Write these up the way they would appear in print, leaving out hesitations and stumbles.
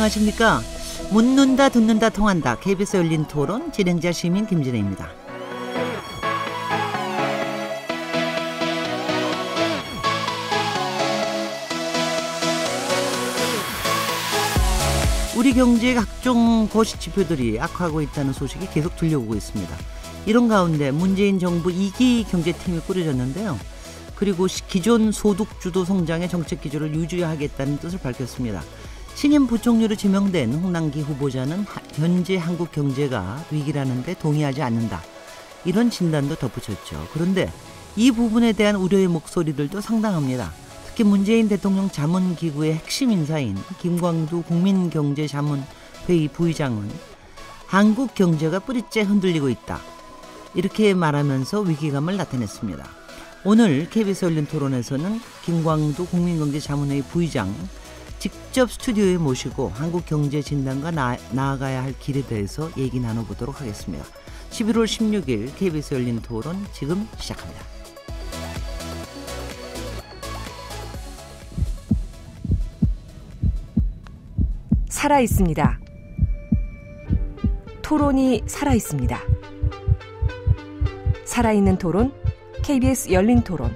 안녕하십니까. 묻는다 듣는다 통한다 KBS 열린 토론 진행자 시민 김진혜입니다. 우리 경제의 각종 거시 지표들이 악화하고 있다는 소식이 계속 들려오고 있습니다. 이런 가운데 문재인 정부 2기 경제팀이 꾸려졌는데요. 그리고 기존 소득주도 성장의 정책 기조를 유지하겠다는 뜻을 밝혔습니다. 신임 부총리로 지명된 홍남기 후보자는 현재 한국 경제가 위기라는데 동의하지 않는다. 이런 진단도 덧붙였죠. 그런데 이 부분에 대한 우려의 목소리들도 상당합니다. 특히 문재인 대통령 자문기구의 핵심 인사인 김광두 국민경제자문회의 부의장은 한국 경제가 뿌리째 흔들리고 있다. 이렇게 말하면서 위기감을 나타냈습니다. 오늘 KBS 열린 토론에서는 김광두 국민경제자문회의 부의장 직접 스튜디오에 모시고 한국 경제 진단과 나아가야 할 길에 대해서 얘기 나눠보도록 하겠습니다. 11월 16일 KBS 열린 토론 지금 시작합니다. 살아있습니다. 토론이 살아있습니다. 살아있는 토론, KBS 열린 토론.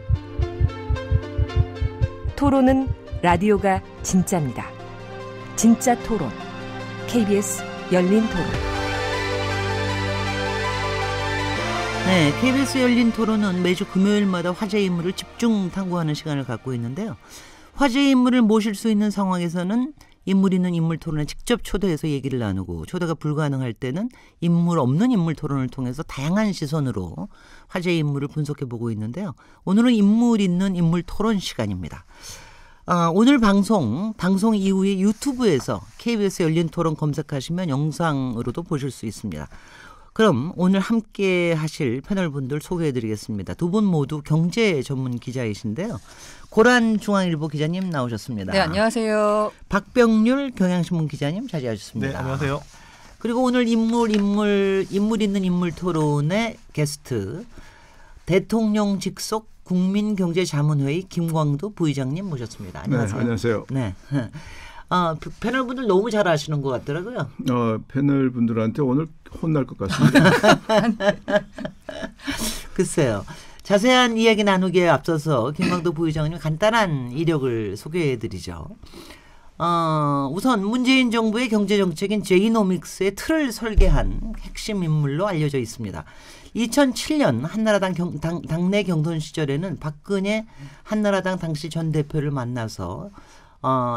토론은 라디오가 진짜입니다. 진짜 토론, KBS 열린 토론. 네, KBS 열린 토론은 매주 금요일마다 화제 인물을 집중 탐구하는 시간을 갖고 있는데요. 화제 인물을 모실 수 있는 상황에서는 인물 있는 인물 토론에 직접 초대해서 얘기를 나누고, 초대가 불가능할 때는 인물 없는 인물 토론을 통해서 다양한 시선으로 화제 인물을 분석해보고 있는데요. 오늘은 인물 있는 인물 토론 시간입니다. 오늘 방송 이후에 유튜브에서 KBS 열린 토론 검색하시면 영상으로도 보실 수 있습니다. 그럼 오늘 함께 하실 패널분들 소개해드리겠습니다. 두 분 모두 경제 전문 기자이신데요. 고란 중앙일보 기자님 나오셨습니다. 네, 안녕하세요. 박병률 경향신문 기자님 자리하셨습니다. 네, 안녕하세요. 그리고 오늘 인물 있는 인물 토론의 게스트 대통령 직속 국민경제자문회의 김광두 부의장님 모셨습니다. 안녕하세요. 네, 안녕하세요. 네. 패널분들 너무 잘 아시는 것 같더라고요. 패널분들한테 오늘 혼날 것 같습니다. 글쎄요. 자세한 이야기 나누기에 앞서서 김광두 부의장님 간단한 이력을 소개해드리죠. 우선 문재인 정부의 경제정책인 제이노믹스의 틀을 설계한 핵심 인물로 알려져 있습니다. 2007년 한나라당 당내 경선 시절에는 박근혜 한나라당 당시 전 대표를 만나서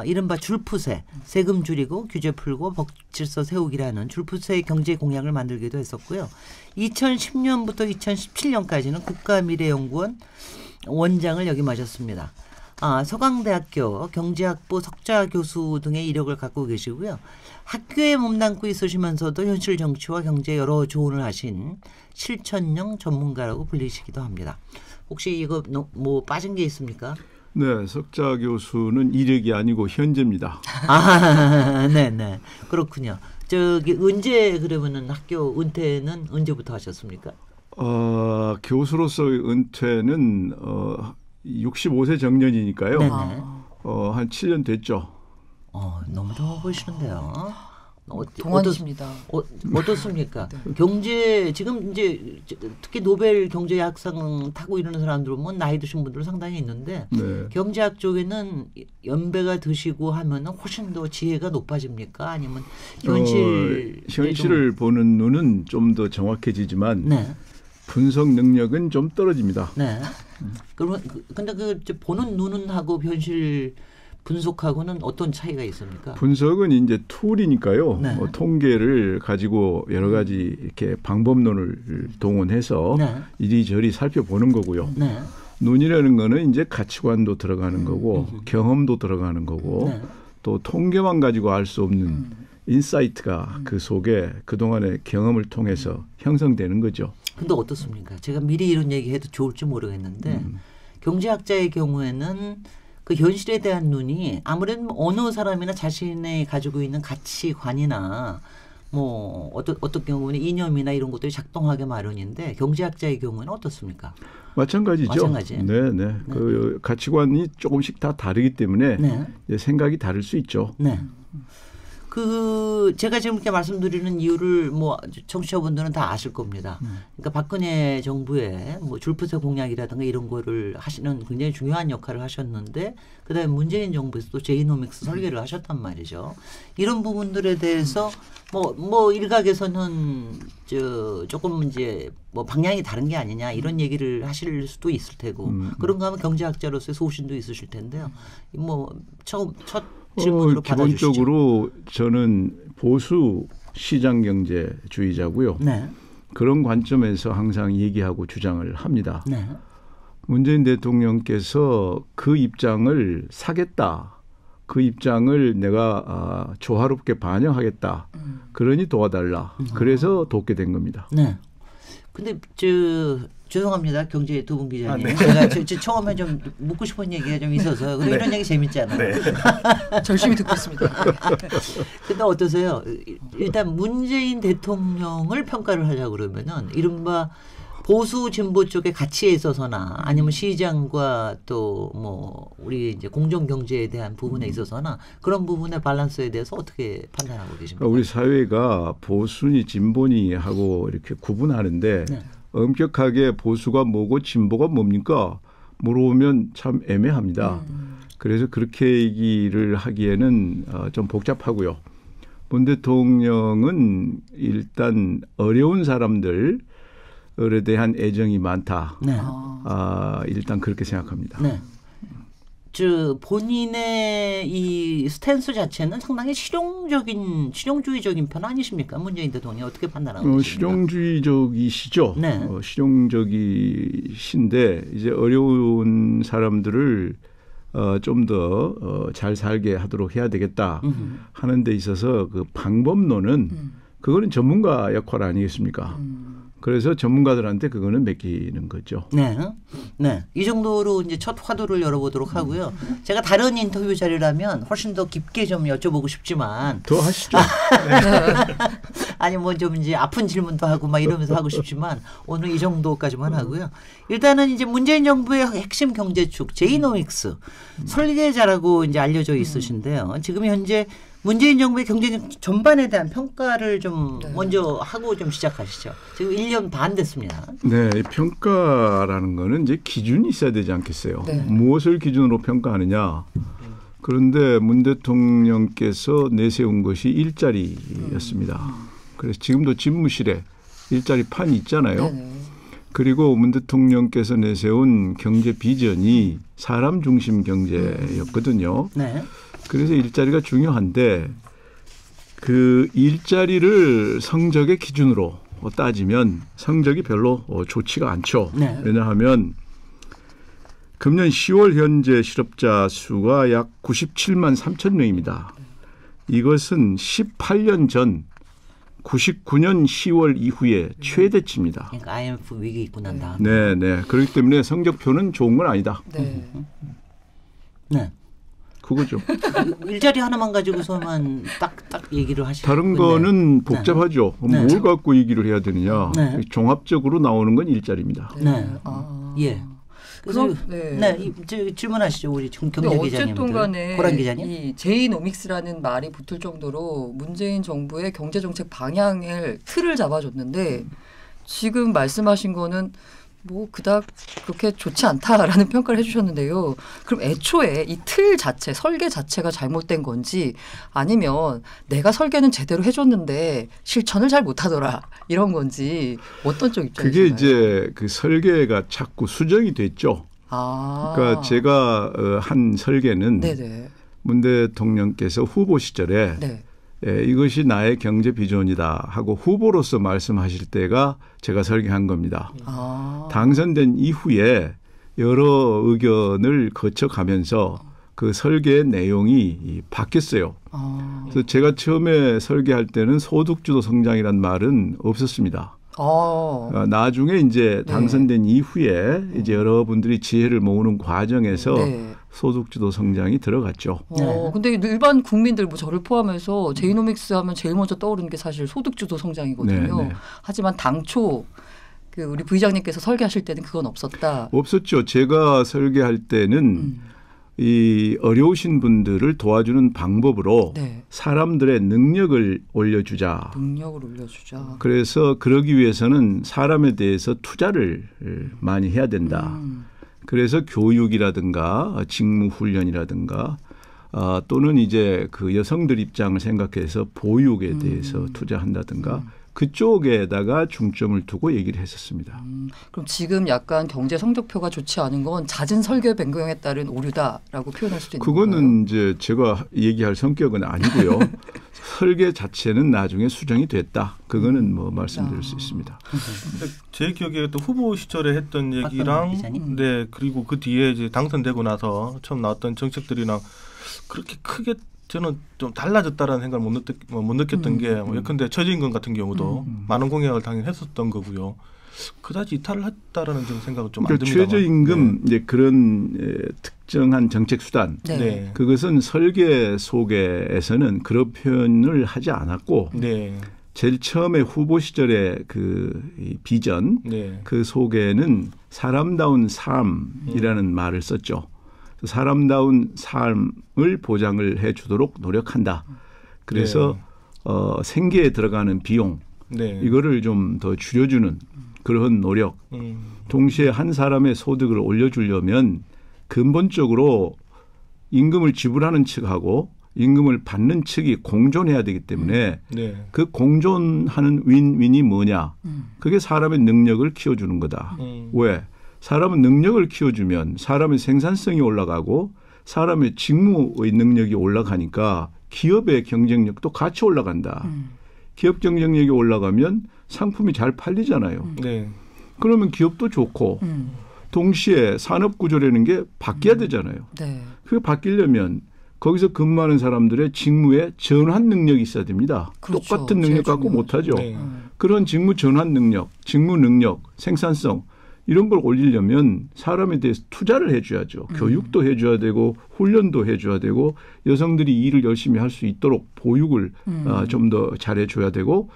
이른바 줄푸세, 세금 줄이고 규제 풀고 법 질서 세우기라는 줄푸세의 경제 공약을 만들기도 했었고요. 2010년부터 2017년까지는 국가미래연구원 원장을 역임하셨습니다. 서강대학교 경제학부 석좌 교수 등의 이력을 갖고 계시고요. 학교에 몸담고 있으시면서도 현실 정치와 경제 여러 조언을 하신 실천형 전문가라고 불리시기도 합니다. 혹시 이거 뭐 빠진 게 있습니까? 네, 석좌 교수는 이력이 아니고 현재입니다. 네네. 그렇군요. 언제 그러면은 학교 은퇴는 언제부터 하셨습니까? 교수로서의 은퇴는 65세 정년이니까요. 네네. 한 7년 됐죠. 너무 좋아 보이시는데요. 동안이십니다. 어떻습니까? 네. 경제 지금 이제 특히 노벨 경제학상 타고 이러는 사람들 보면 나이 드신 분들 상당히 있는데 네. 경제학 쪽에는 연배가 드시고 하면은 훨씬 더 지혜가 높아집니까? 아니면 현실을 보는 눈은 좀 더 정확해지지만 네. 분석 능력은 좀 떨어집니다. 네. 그러면 근데 보는 눈은 하고 현실 분석하고는 어떤 차이가 있습니까? 분석은 이제 툴이니까요. 네. 통계를 가지고 여러 가지 이렇게 방법론을 동원해서 네. 이리저리 살펴보는 거고요. 네. 눈이라는 거는 이제 가치관도 들어가는 거고 경험도 들어가는 거고 네. 또 통계만 가지고 알 수 없는 인사이트가 그 속에 그동안의 경험을 통해서 형성되는 거죠. 근데 어떻습니까? 제가 미리 이런 얘기해도 좋을지 모르겠는데 경제학자의 경우에는 그 현실에 대한 눈이 아무래도 어느 사람이나 자신의 가지고 있는 가치관이나 뭐 어떤 경우는 이념이나 이런 것들이 작동하게 마련인데 경제학자의 경우는 어떻습니까? 마찬가지죠. 마찬가지예요. 네. 네. 그 가치관이 조금씩 다 다르기 때문에 네. 생각이 다를 수 있죠. 네. 제가 지금 이렇게 말씀드리는 이유를 뭐 청취자분들은 다 아실 겁니다. 그러니까 박근혜 정부의 뭐 줄부세 공약이라든가 이런 거를 하시는 굉장히 중요한 역할을 하셨는데 그다음에 문재인 정부에서 또 제이노믹스 설계를 하셨단 말이죠. 이런 부분들에 대해서 뭐 일각에서는 조금 이제 뭐 방향이 다른 게 아니냐 이런 얘기를 하실 수도 있을 테고 그런가 하면 경제학자로서의 소신도 있으실 텐데요. 뭐 첫 질문으로 받아주시죠. 기본적으로 저는 보수 시장 경제주의자고요. 네. 그런 관점에서 항상 얘기하고 주장을 합니다. 네. 문재인 대통령께서 그 입장을 사겠다. 그 입장을 내가 조화롭게 반영하겠다. 그러니 도와달라. 그래서 돕게 된 겁니다. 네. 근데 죄송합니다. 경제 두 분 기자님. 네. 제가 처음에 좀 묻고 싶은 얘기가 좀 있어서 그리고 이런 얘기 재밌잖아요. 네. 열심히 듣고 있습니다. 근데 어떠세요? 일단 문재인 대통령을 평가를 하자 그러면은 이른바 보수 진보 쪽의 가치에 있어서나 아니면 시장과 또 뭐 우리 이제 공정 경제에 대한 부분에 있어서나 그런 부분의 밸런스에 대해서 어떻게 판단하고 계십니까? 우리 사회가 보수니 진보니 하고 이렇게 구분하는데 네. 엄격하게 보수가 뭐고 진보가 뭡니까? 물어보면 참 애매합니다. 그래서 그렇게 얘기를 하기에는 좀 복잡하고요. 문 대통령은 일단 어려운 사람들에 대한 애정이 많다. 네. 일단 그렇게 생각합니다. 네. 본인의 이 스탠스 자체는 상당히 실용주의적인 편 아니십니까? 문재인 대통령이 어떻게 판단하고 계십니까? 실용주의적이시죠. 네. 실용적이신데 이제 어려운 사람들을 좀 더 잘 살게 하도록 해야 되겠다 하는 데 있어서 그 방법론은 그거는 전문가 역할 아니겠습니까? 그래서 전문가들한테 그거는 맡기는 거죠. 네. 네. 이 정도로 이제 첫 화두를 열어보도록 하고요. 제가 다른 인터뷰 자리라면 훨씬 더 깊게 좀 여쭤보고 싶지만. 더 하시죠. 아니, 뭐 좀 이제 아픈 질문도 하고 막 이러면서 하고 싶지만 오늘 이 정도까지만 하고요. 일단은 이제 문재인 정부의 핵심 경제축, 제이노믹스 설계자라고 이제 알려져 있으신데요. 지금 현재 문재인 정부의 경제 전반에 대한 평가를 좀 먼저 하고 좀 시작하시죠. 지금 1년 반 됐습니다. 네, 평가라는 거는 이제 기준이 있어야 되지 않겠어요. 네. 무엇을 기준으로 평가하느냐. 그런데 문 대통령께서 내세운 것이 일자리였습니다. 그래서 지금도 집무실에 일자리 판이 있잖아요. 네네. 그리고 문 대통령께서 내세운 경제 비전이 사람 중심 경제였거든요. 네. 그래서 일자리가 중요한데 그 일자리를 성적의 기준으로 따지면 성적이 별로 좋지가 않죠. 네. 왜냐하면 금년 10월 현재 실업자 수가 약 97만 3천 명입니다. 이것은 18년 전 99년 10월 이후에 최대치입니다. 그러니까 IMF 위기 있고 난 다음에. 네, 네. 그렇기 때문에 성적표는 좋은 건 아니다. 네. 네. 그거죠. 일자리 하나만 가지고서만 딱 얘기를 하시는 다른 거는 복잡하죠. 네. 뭘 갖고 얘기를 해야 되느냐. 네. 종합적으로 나오는 건 일자리입니다. 네. 아. 예. 그래서 그럼, 네. 질문하시죠. 우리 경제 근데 기자님. 어쨌든 간에 고란 기자님. 이 제이노믹스라는 말이 붙을 정도로 문재인 정부의 경제정책 방향을 틀을 잡아줬는데 지금 말씀하신 거는 뭐 그닥 그렇게 좋지 않다라는 평가를 해주셨는데요. 그럼 애초에 이 틀 자체, 설계 자체가 잘못된 건지 아니면 내가 설계는 제대로 해줬는데 실천을 잘 못하더라 이런 건지 어떤 쪽 입장이신가요? 그게 이제 그 설계가 자꾸 수정이 됐죠. 아. 그러니까 제가 한 설계는 네네. 문 대통령께서 후보 시절에 네. 이것이 나의 경제 비전이다 하고 후보로서 말씀하실 때가 제가 설계한 겁니다. 아. 당선된 이후에 여러 의견을 거쳐가면서 그 설계의 내용이 바뀌었어요. 아. 그래서 제가 처음에 설계할 때는 소득주도 성장이란 말은 없었습니다. 나중에 이제 당선된 이후에 이제 여러분들이 지혜를 모으는 과정에서 네. 소득주도 성장이 들어갔죠. 근데 일반 국민들 뭐 저를 포함해서 제이노믹스 하면 제일 먼저 떠오르는 게 사실 소득주도 성장이거든요. 네, 네. 하지만 당초 그 우리 부의장님께서 설계하실 때는 그건 없었다. 없었죠. 제가 설계할 때는 이 어려우신 분들을 도와주는 방법으로 네. 사람들의 능력을 올려주자. 능력을 올려주자. 그래서 그러기 위해서는 사람에 대해서 투자를 많이 해야 된다. 그래서 교육이라든가 직무훈련이라든가 또는 이제 그 여성들 입장을 생각해서 보육에 대해서 투자한다든가 그쪽에다가 중점을 두고 얘기를 했었습니다. 그럼 지금 약간 경제 성적표가 좋지 않은 건 잦은 설계 변경에 따른 오류다라고 표현할 수도 있는 건가요? 그거는 이제 제가 얘기할 성격은 아니고요. 설계 자체는 나중에 수정이 됐다. 그거는 뭐 말씀드릴 수 있습니다. 제 기억에 또 후보 시절에 했던 얘기랑 네 그리고 그 뒤에 이제 당선되고 나서 처음 나왔던 정책들이랑 그렇게 크게 저는 좀 달라졌다라는 생각을 못 느꼈던 게 예컨대 최저임금 같은 경우도 많은 공약을 당연히 했었던 거고요. 그다지 이탈을 했다라는 생각은 좀 안 듭니다. 최저임금 네. 이제 그런 특정한 정책 수단 네. 그것은 설계 속에서는 그런 표현을 하지 않았고 네. 제일 처음에 후보 시절의 그 비전 네. 그 속에는 사람다운 삶이라는 말을 썼죠. 사람다운 삶을 보장을 해주도록 노력한다. 그래서 네. 생계에 들어가는 비용 네. 이거를 좀 더 줄여주는 그런 노력. 동시에 한 사람의 소득을 올려주려면 근본적으로 임금을 지불하는 측하고 임금을 받는 측이 공존해야 되기 때문에 네. 그 공존하는 윈윈이 뭐냐. 그게 사람의 능력을 키워주는 거다. 왜? 사람은 능력을 키워주면 사람의 생산성이 올라가고 사람의 직무의 능력이 올라가니까 기업의 경쟁력도 같이 올라간다. 기업 경쟁력이 올라가면 상품이 잘 팔리잖아요. 네. 그러면 기업도 좋고 동시에 산업구조라는 게 바뀌어야 되잖아요. 네. 그게 바뀌려면 거기서 근무하는 사람들의 직무에 전환 능력이 있어야 됩니다. 그렇죠. 똑같은 능력 갖고 못하죠. 네. 그런 직무 전환 능력, 직무 능력, 생산성 이런 걸 올리려면 사람에 대해서 투자를 해줘야죠. 교육도 해줘야 되고 훈련도 해줘야 되고 여성들이 일을 열심히 할 수 있도록 보육을 좀 더 잘해줘야 되고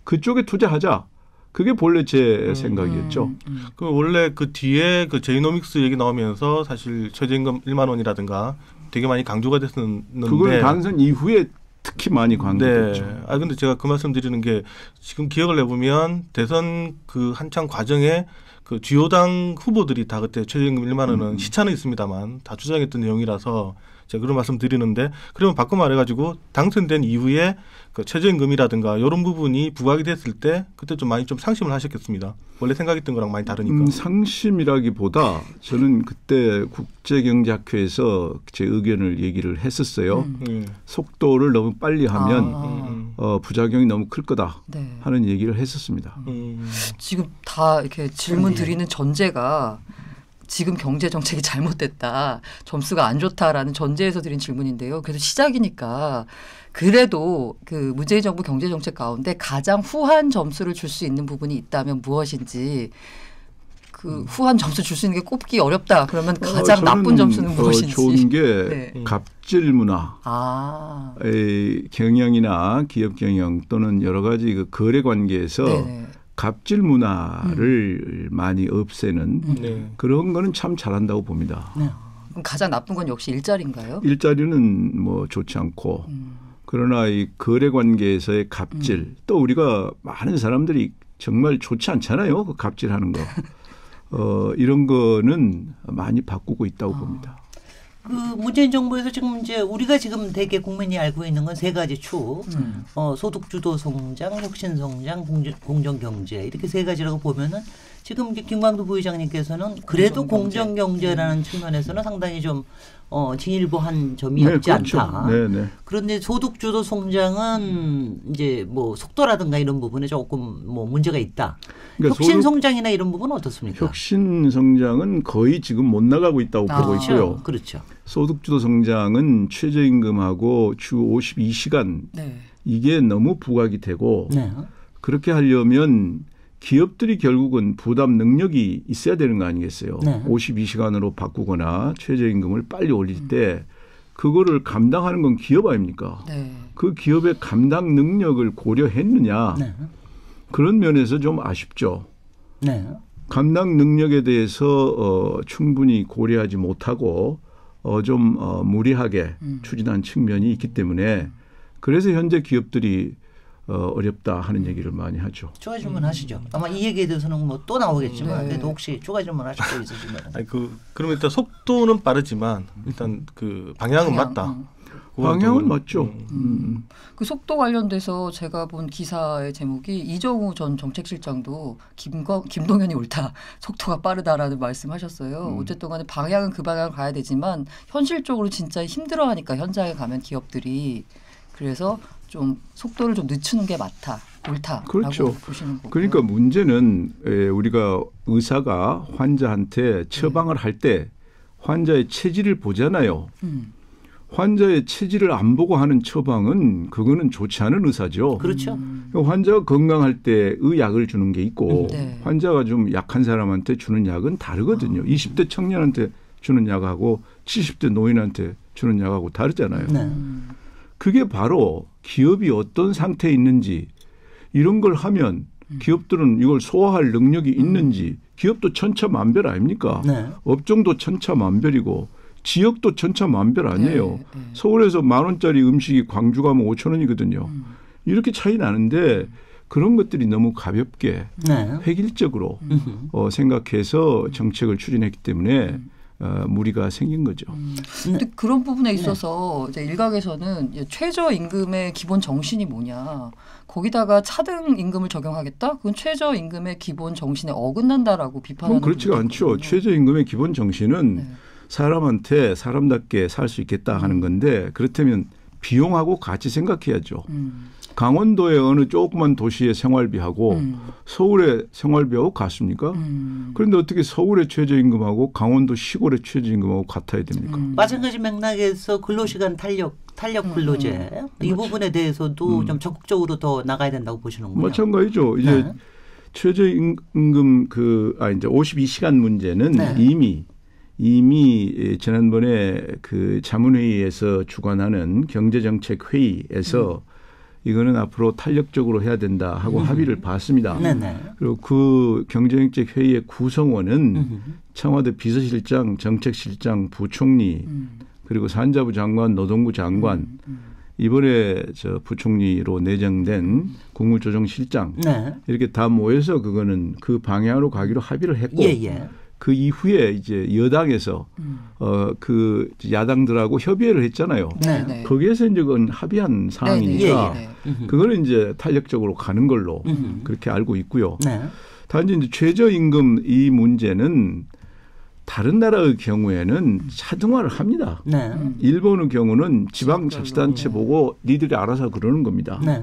그쪽에 투자하자. 그게 본래 제 생각이었죠. 그 원래 그 뒤에 그 제이노믹스 얘기 나오면서 사실 최저임금 1만 원이라든가 되게 많이 강조가 됐었는데 그걸 당선 이후에 특히 많이 강조됐죠. 네. 아 근데 제가 그 말씀 드리는 게 지금 기억을 해보면 대선 그 한창 과정에 그 주요당 후보들이 다 그때 최저임금 1만 원은 시차는 있습니다만 다 주장했던 내용이라서 제가 그런 말씀 드리는데 그러면 바꿔 말해가지고 당선된 이후에 그 최저임금이라든가 이런 부분이 부각이 됐을 때 그때 좀 많이 좀 상심을 하셨겠습니다. 원래 생각했던 거랑 많이 다르니까. 상심이라기보다 저는 그때 국제경제학회에서 제 의견을 얘기를 했었어요. 속도를 너무 빨리 하면 부작용이 너무 클 거다 네. 하는 얘기를 했었습니다. 지금 다 이렇게 질문 드리는 전제가 지금 경제 정책이 잘못됐다, 점수가 안 좋다라는 전제에서 드린 질문인데요. 그래도 시작이니까 그래도 그 문재인 정부 경제 정책 가운데 가장 후한 점수를 줄 수 있는 부분이 있다면 무엇인지, 그 후한 점수 줄 수 있는 게 꼽기 어렵다. 그러면 가장 나쁜 점수는 무엇인지. 좋은 게 네. 갑질 문화의 경영이나 기업 경영 또는 여러 가지 그 거래 관계에서 네네. 갑질 문화를 많이 없애는 네. 그런 거는 참 잘한다고 봅니다. 네. 그럼 가장 나쁜 건 역시 일자리인가요? 일자리는 뭐 좋지 않고 그러나 이 거래 관계에서의 갑질 또 우리가 많은 사람들이 정말 좋지 않잖아요. 그 갑질하는 거. 이런 거는 많이 바꾸고 있다고 봅니다. 그 문재인 정부에서 지금 이제 우리가 지금 대개 국민이 알고 있는 건 세 가지 축, 소득주도 성장, 혁신 성장, 공정 경제 이렇게 세 가지라고 보면은 지금 이제 김광두 부의장님께서는 그래도 공정 경제라는 측면에서는 상당히 좀 진일보한 점이 네, 없지 그렇죠. 않다. 네, 네. 그런데 소득주도 성장은 이제 뭐 속도라든가 이런 부분에 조금 뭐 문제가 있다. 그러니까 혁신 성장이나 이런 부분은 어떻습니까? 혁신 성장은 거의 지금 못 나가고 있다고 보고 있고요. 그렇죠. 소득주도 성장은 최저임금하고 주 52시간 네. 이게 너무 부각이 되고 네. 그렇게 하려면 기업들이 결국은 부담 능력이 있어야 되는 거 아니겠어요. 네. 52시간으로 바꾸거나 최저임금을 빨리 올릴 때 그거를 감당하는 건 기업 아닙니까? 네. 그 기업의 감당 능력을 고려했느냐. 네. 그런 면에서 좀 아쉽죠. 네. 감당 능력에 대해서 충분히 고려하지 못하고 좀 무리하게 추진한 측면이 있기 때문에 그래서 현재 기업들이 어렵다 하는 얘기를 많이 하죠. 추가 질문하시죠. 아마 이 얘기에 대해서는 뭐 또 나오겠지만 그래도 혹시 추가 질문하실 거 있으시면. 아니 그러면 일단 속도는 빠르지만 일단 그 방향은 맞다. 방향은 맞죠. 그 속도 관련돼서 제가 본 기사의 제목이 이정우 전 정책실장도 김동연이 옳다. 속도가 빠르다라는 말씀하셨어요. 어쨌든 간에 방향은 그 방향을 가야 되지만 현실적으로 진짜 힘들어하니까 현장에 가면 기업들이 그래서 좀 속도를 좀 늦추는 게 옳다라고 그렇죠. 보시는 거고요. 그러니까 문제는 우리가 의사가 환자한테 처방을 할 때 환자의 체질을 보잖아요. 환자의 체질을 안 보고 하는 처방은 그거는 좋지 않은 의사죠. 그렇죠. 환자가 건강할 때의 약을 주는 게 있고 네. 환자가 좀 약한 사람한테 주는 약은 다르거든요. 20대 청년한테 주는 약하고 70대 노인한테 주는 약하고 다르잖아요. 네. 그게 바로 기업이 어떤 상태에 있는지 이런 걸 하면 기업들은 이걸 소화할 능력이 있는지 기업도 천차만별 아닙니까? 네. 업종도 천차만별이고 지역도 천차만별 아니에요. 네, 네. 서울에서 10,000원짜리 음식이 광주 가면 5,000원이거든요. 이렇게 차이 나는데 그런 것들이 너무 가볍게 네. 획일적으로 생각해서 정책을 추진했기 때문에 무리가 생긴 거죠. 근데 그런 부분에 있어서 이제 일각에서는 최저임금의 기본 정신이 뭐냐. 거기다가 차등 임금을 적용하겠다? 그건 최저임금의 기본 정신에 어긋난다라고 비판하는 그건 그렇지가 않죠. 있거든요. 최저임금의 기본 정신은 네. 사람한테 사람답게 살 수 있겠다 하는 건데 그렇다면 비용하고 같이 생각해야죠. 강원도의 어느 조그만 도시의 생활비하고 서울의 생활비하고 같습니까? 그런데 어떻게 서울의 최저임금하고 강원도 시골의 최저임금하고 같아야 됩니까? 마찬가지 맥락에서 근로시간 탄력 근로제 이 부분에 대해서도 좀 적극적으로 더 나가야 된다고 보시는군요. 마찬가지죠. 이제 네. 최저임금 이제 52시간 문제는 네. 이미 지난번에 그 자문회의에서 주관하는 경제정책회의에서 이거는 앞으로 탄력적으로 해야 된다 하고 합의를 봤습니다. 네네. 그리고 그 경제정책회의의 구성원은 청와대 비서실장, 정책실장, 부총리 그리고 산자부 장관, 노동부 장관 이번에 저 부총리로 내정된 국무조정실장 네. 이렇게 다 모여서 그거는 그 방향으로 가기로 합의를 했고 예. 그 이후에 이제 여당에서 그 야당들하고 협의를 했잖아요. 네. 거기에서 이제 그건 합의한 사항이니까 네. 그거는 이제 탄력적으로 가는 걸로 그렇게 알고 있고요. 네. 단지 이제 최저임금 이 문제는 다른 나라의 경우에는 차등화를 합니다. 네. 일본의 경우는 지방자치단체 보고 니들이 알아서 그러는 겁니다. 네.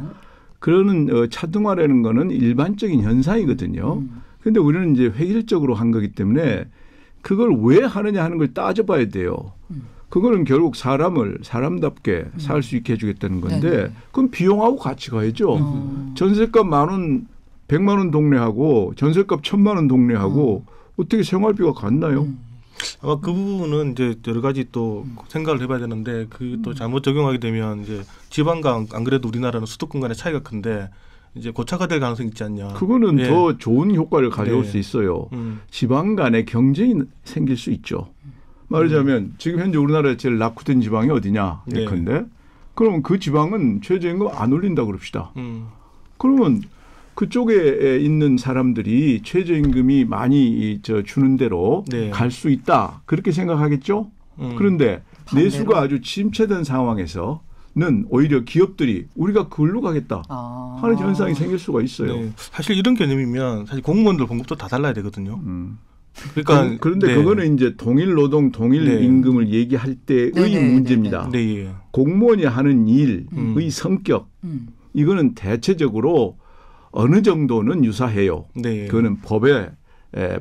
그러는 차등화라는 거는 일반적인 현상이거든요. 그런데 우리는 이제 획일적으로 한 거기 때문에 그걸 왜 하느냐 하는 걸 따져봐야 돼요. 그거는 결국 사람을 사람답게 살 수 있게 해주겠다는 건데 네네. 그럼 비용하고 같이 가야죠. 전셋값 10,000원, 100만 원 동네하고 전셋값 1,000만 원 동네하고 어떻게 생활비가 같나요? 아마 그 부분은 이제 여러 가지 또 생각을 해봐야 되는데 그 또 잘못 적용하게 되면 이제 지방과 안 그래도 우리나라는 수도권 간의 차이가 큰데 이제 고차가 될 가능성이 있지 않냐. 그거는 예. 더 좋은 효과를 가져올 네. 수 있어요. 지방 간의 경쟁이 생길 수 있죠. 말하자면 지금 현재 우리나라에 제일 낙후된 지방이 어디냐 네. 예컨대. 그러면 그 지방은 최저임금 안 올린다 그럽시다. 그러면 그쪽에 있는 사람들이 최저임금이 많이 주는 대로 네. 갈 수 있다. 그렇게 생각하겠죠. 그런데 반대로? 내수가 아주 침체된 상황에서는 오히려 기업들이 우리가 그걸로 가겠다 하는 현상이 생길 수가 있어요. 네. 사실 이런 개념이면 사실 공무원들 봉급도 다 달라야 되거든요. 그러니까 그런데 네. 그거는 이제 동일 노동, 동일 네. 임금을 얘기할 때의 문제입니다. 네. 공무원이 하는 일의 성격 이거는 대체적으로 어느 정도는 유사해요. 네. 그거는 법에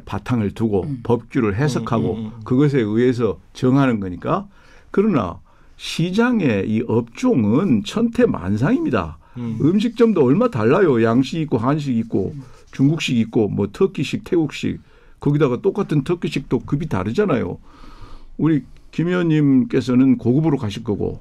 바탕을 두고 법규를 해석하고 그것에 의해서 정하는 거니까. 그러나 시장의 이 업종은 천태만상입니다. 음식점도 얼마 달라요. 양식 있고 한식 있고 중국식 있고 뭐 터키식, 태국식 거기다가 똑같은 터키식도 급이 다르잖아요. 우리 김 의원님께서는 고급으로 가실 거고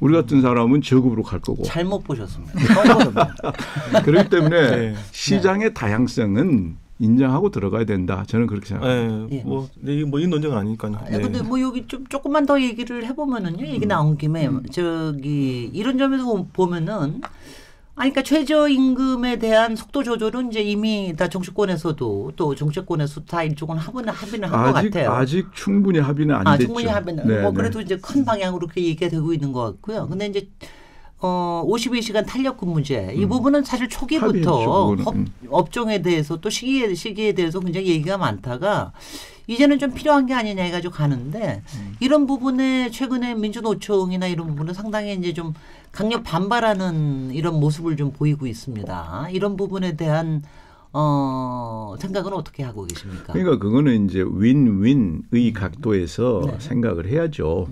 우리 같은 사람은 저급으로 갈 거고. 잘못 보셨습니다. 처음 보셨습니다. 그렇기 때문에 네. 시장의 다양성은 인정하고 들어가야 된다. 저는 그렇게 생각합니다. 네, 이 논쟁은 아니니까요. 네. 근데 뭐 여기 좀 조금만 더 얘기를 해보면은요. 얘기 나온 김에 저기 이런 점에서 보면은. 그러니까 최저임금에 대한 속도 조절은 이제 이미 다 정치권에서도 또 정치권에서 다 일종은 합의는 한 것 같아요. 아직 충분히 합의는 안 됐죠. 충분히 합의는 네, 뭐 그래도 이제 큰 방향으로 그렇게 얘기가 되고 있는 것 같고요. 근데 이제 52시간 탄력 근무제 이 부분은 사실 초기부터 업종에 대해서 또 시기에 대해서 굉장히 얘기가 많다가 이제는 좀 필요한 게 아니냐 해가지고 가는데 이런 부분에 최근에 민주노총이나 이런 부분은 상당히 이제 좀 강력 반발하는 이런 모습을 좀 보이고 있습니다. 이런 부분에 대한 생각은 어떻게 하고 계십니까? 그러니까 그거는 이제 윈윈의 각도에서 네. 생각을 해야죠.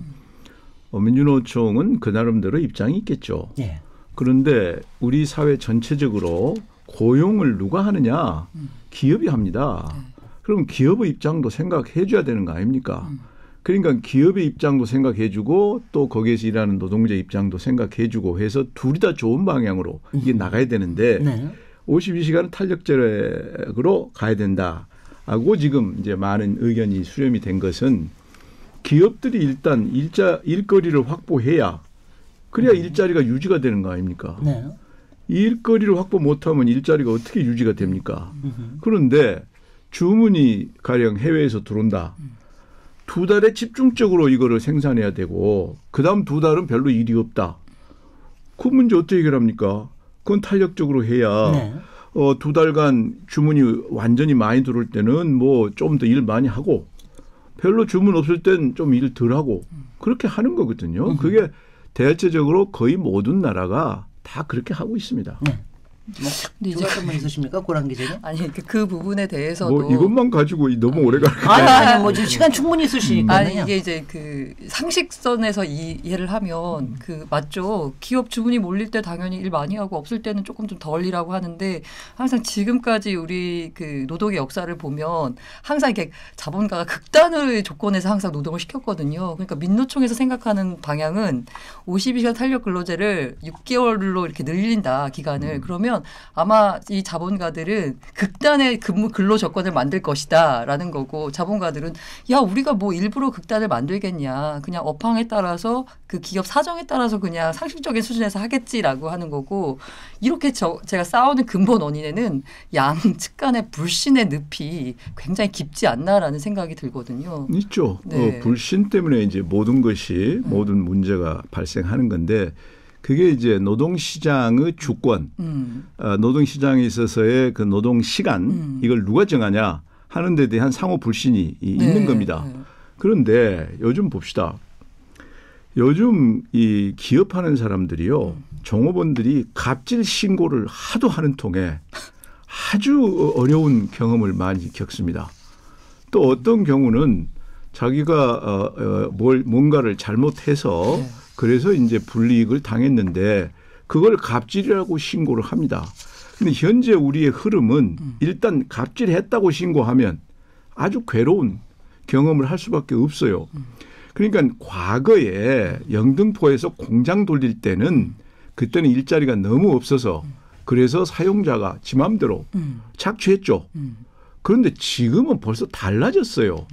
민주노총은 그 나름대로 입장이 있겠죠. 네. 그런데 우리 사회 전체적으로 고용을 누가 하느냐? 기업이 합니다. 그럼 기업의 입장도 생각해 줘야 되는 거 아닙니까? 그러니까 기업의 입장도 생각해 주고 또 거기에서 일하는 노동자 입장도 생각해 주고 해서 둘이 다 좋은 방향으로 이게 나가야 되는데 네. 52시간은 탄력제로 가야 된다. 하고 지금 이제 많은 의견이 수렴이 된 것은 기업들이 일단 일거리를 확보해야 그래야 일자리가 유지가 되는 거 아닙니까? 네. 일거리를 확보 못하면 일자리가 어떻게 유지가 됩니까? 그런데 주문이 가령 해외에서 들어온다. 2달에 집중적으로 이거를 생산해야 되고 그다음 2달은 별로 일이 없다. 그 문제 어떻게 해결합니까? 그건 탄력적으로 해야 네. 2달간 주문이 완전히 많이 들어올 때는 뭐 좀 더 일 많이 하고 별로 주문 없을 땐 좀 일 덜 하고 그렇게 하는 거거든요. 그게 대체적으로 거의 모든 나라가 다 그렇게 하고 있습니다. 네. 뭐 조사점만 있으십니까, 고란 기자님? 아니 그 부분에 대해서도 뭐 이것만 가지고 너무 오래 갈 것 아니 뭐 지금 시간 충분히 있으시니까. 아니 이게 이제 그 상식선에서 이해를 하면 그 맞죠. 기업 주문이 몰릴 때 당연히 일 많이 하고 없을 때는 조금 좀 덜 일하고 하는데 항상 지금까지 우리 그 노동의 역사를 보면 항상 이렇게 자본가가 극단의 조건에서 항상 노동을 시켰거든요. 그러니까 민노총에서 생각하는 방향은 52시간 탄력 근로제를 6개월로 이렇게 늘린다 기간을. 그러면 아마 이 자본가들은 극단의 근로 조건을 만들 것이다라는 거고 자본가들은 야 우리가 뭐 일부러 극단을 만들겠냐 그냥 업황에 따라서 그 기업 사정에 따라서 그냥 상식적인 수준에서 하겠지라고 하는 거고 이렇게 제가 싸우는 근본 원인에는 양측 간의 불신의 늪이 굉장히 깊지 않나라는 생각이 들거든요. 있죠. 네. 불신 때문에 이제 모든 것이 모든 문제가 발생하는 건데 그게 이제 노동시장의 주권, 노동시장에 있어서의 그 노동시간 이걸 누가 정하냐 하는 데 대한 상호 불신이 있는 겁니다. 네. 그런데 요즘 봅시다. 요즘 이 기업하는 사람들이요. 종업원들이 갑질 신고를 하도 하는 통에 아주 어려운 경험을 많이 겪습니다. 또 어떤 경우는 자기가 뭔가를 잘못해서 네. 그래서 이제 불이익을 당했는데 그걸 갑질이라고 신고를 합니다. 그런데 현재 우리의 흐름은 일단 갑질했다고 신고하면 아주 괴로운 경험을 할 수밖에 없어요. 그러니까 과거에 영등포에서 공장 돌릴 때는 그때는 일자리가 너무 없어서 그래서 사용자가 지 맘대로 착취했죠. 그런데 지금은 벌써 달라졌어요.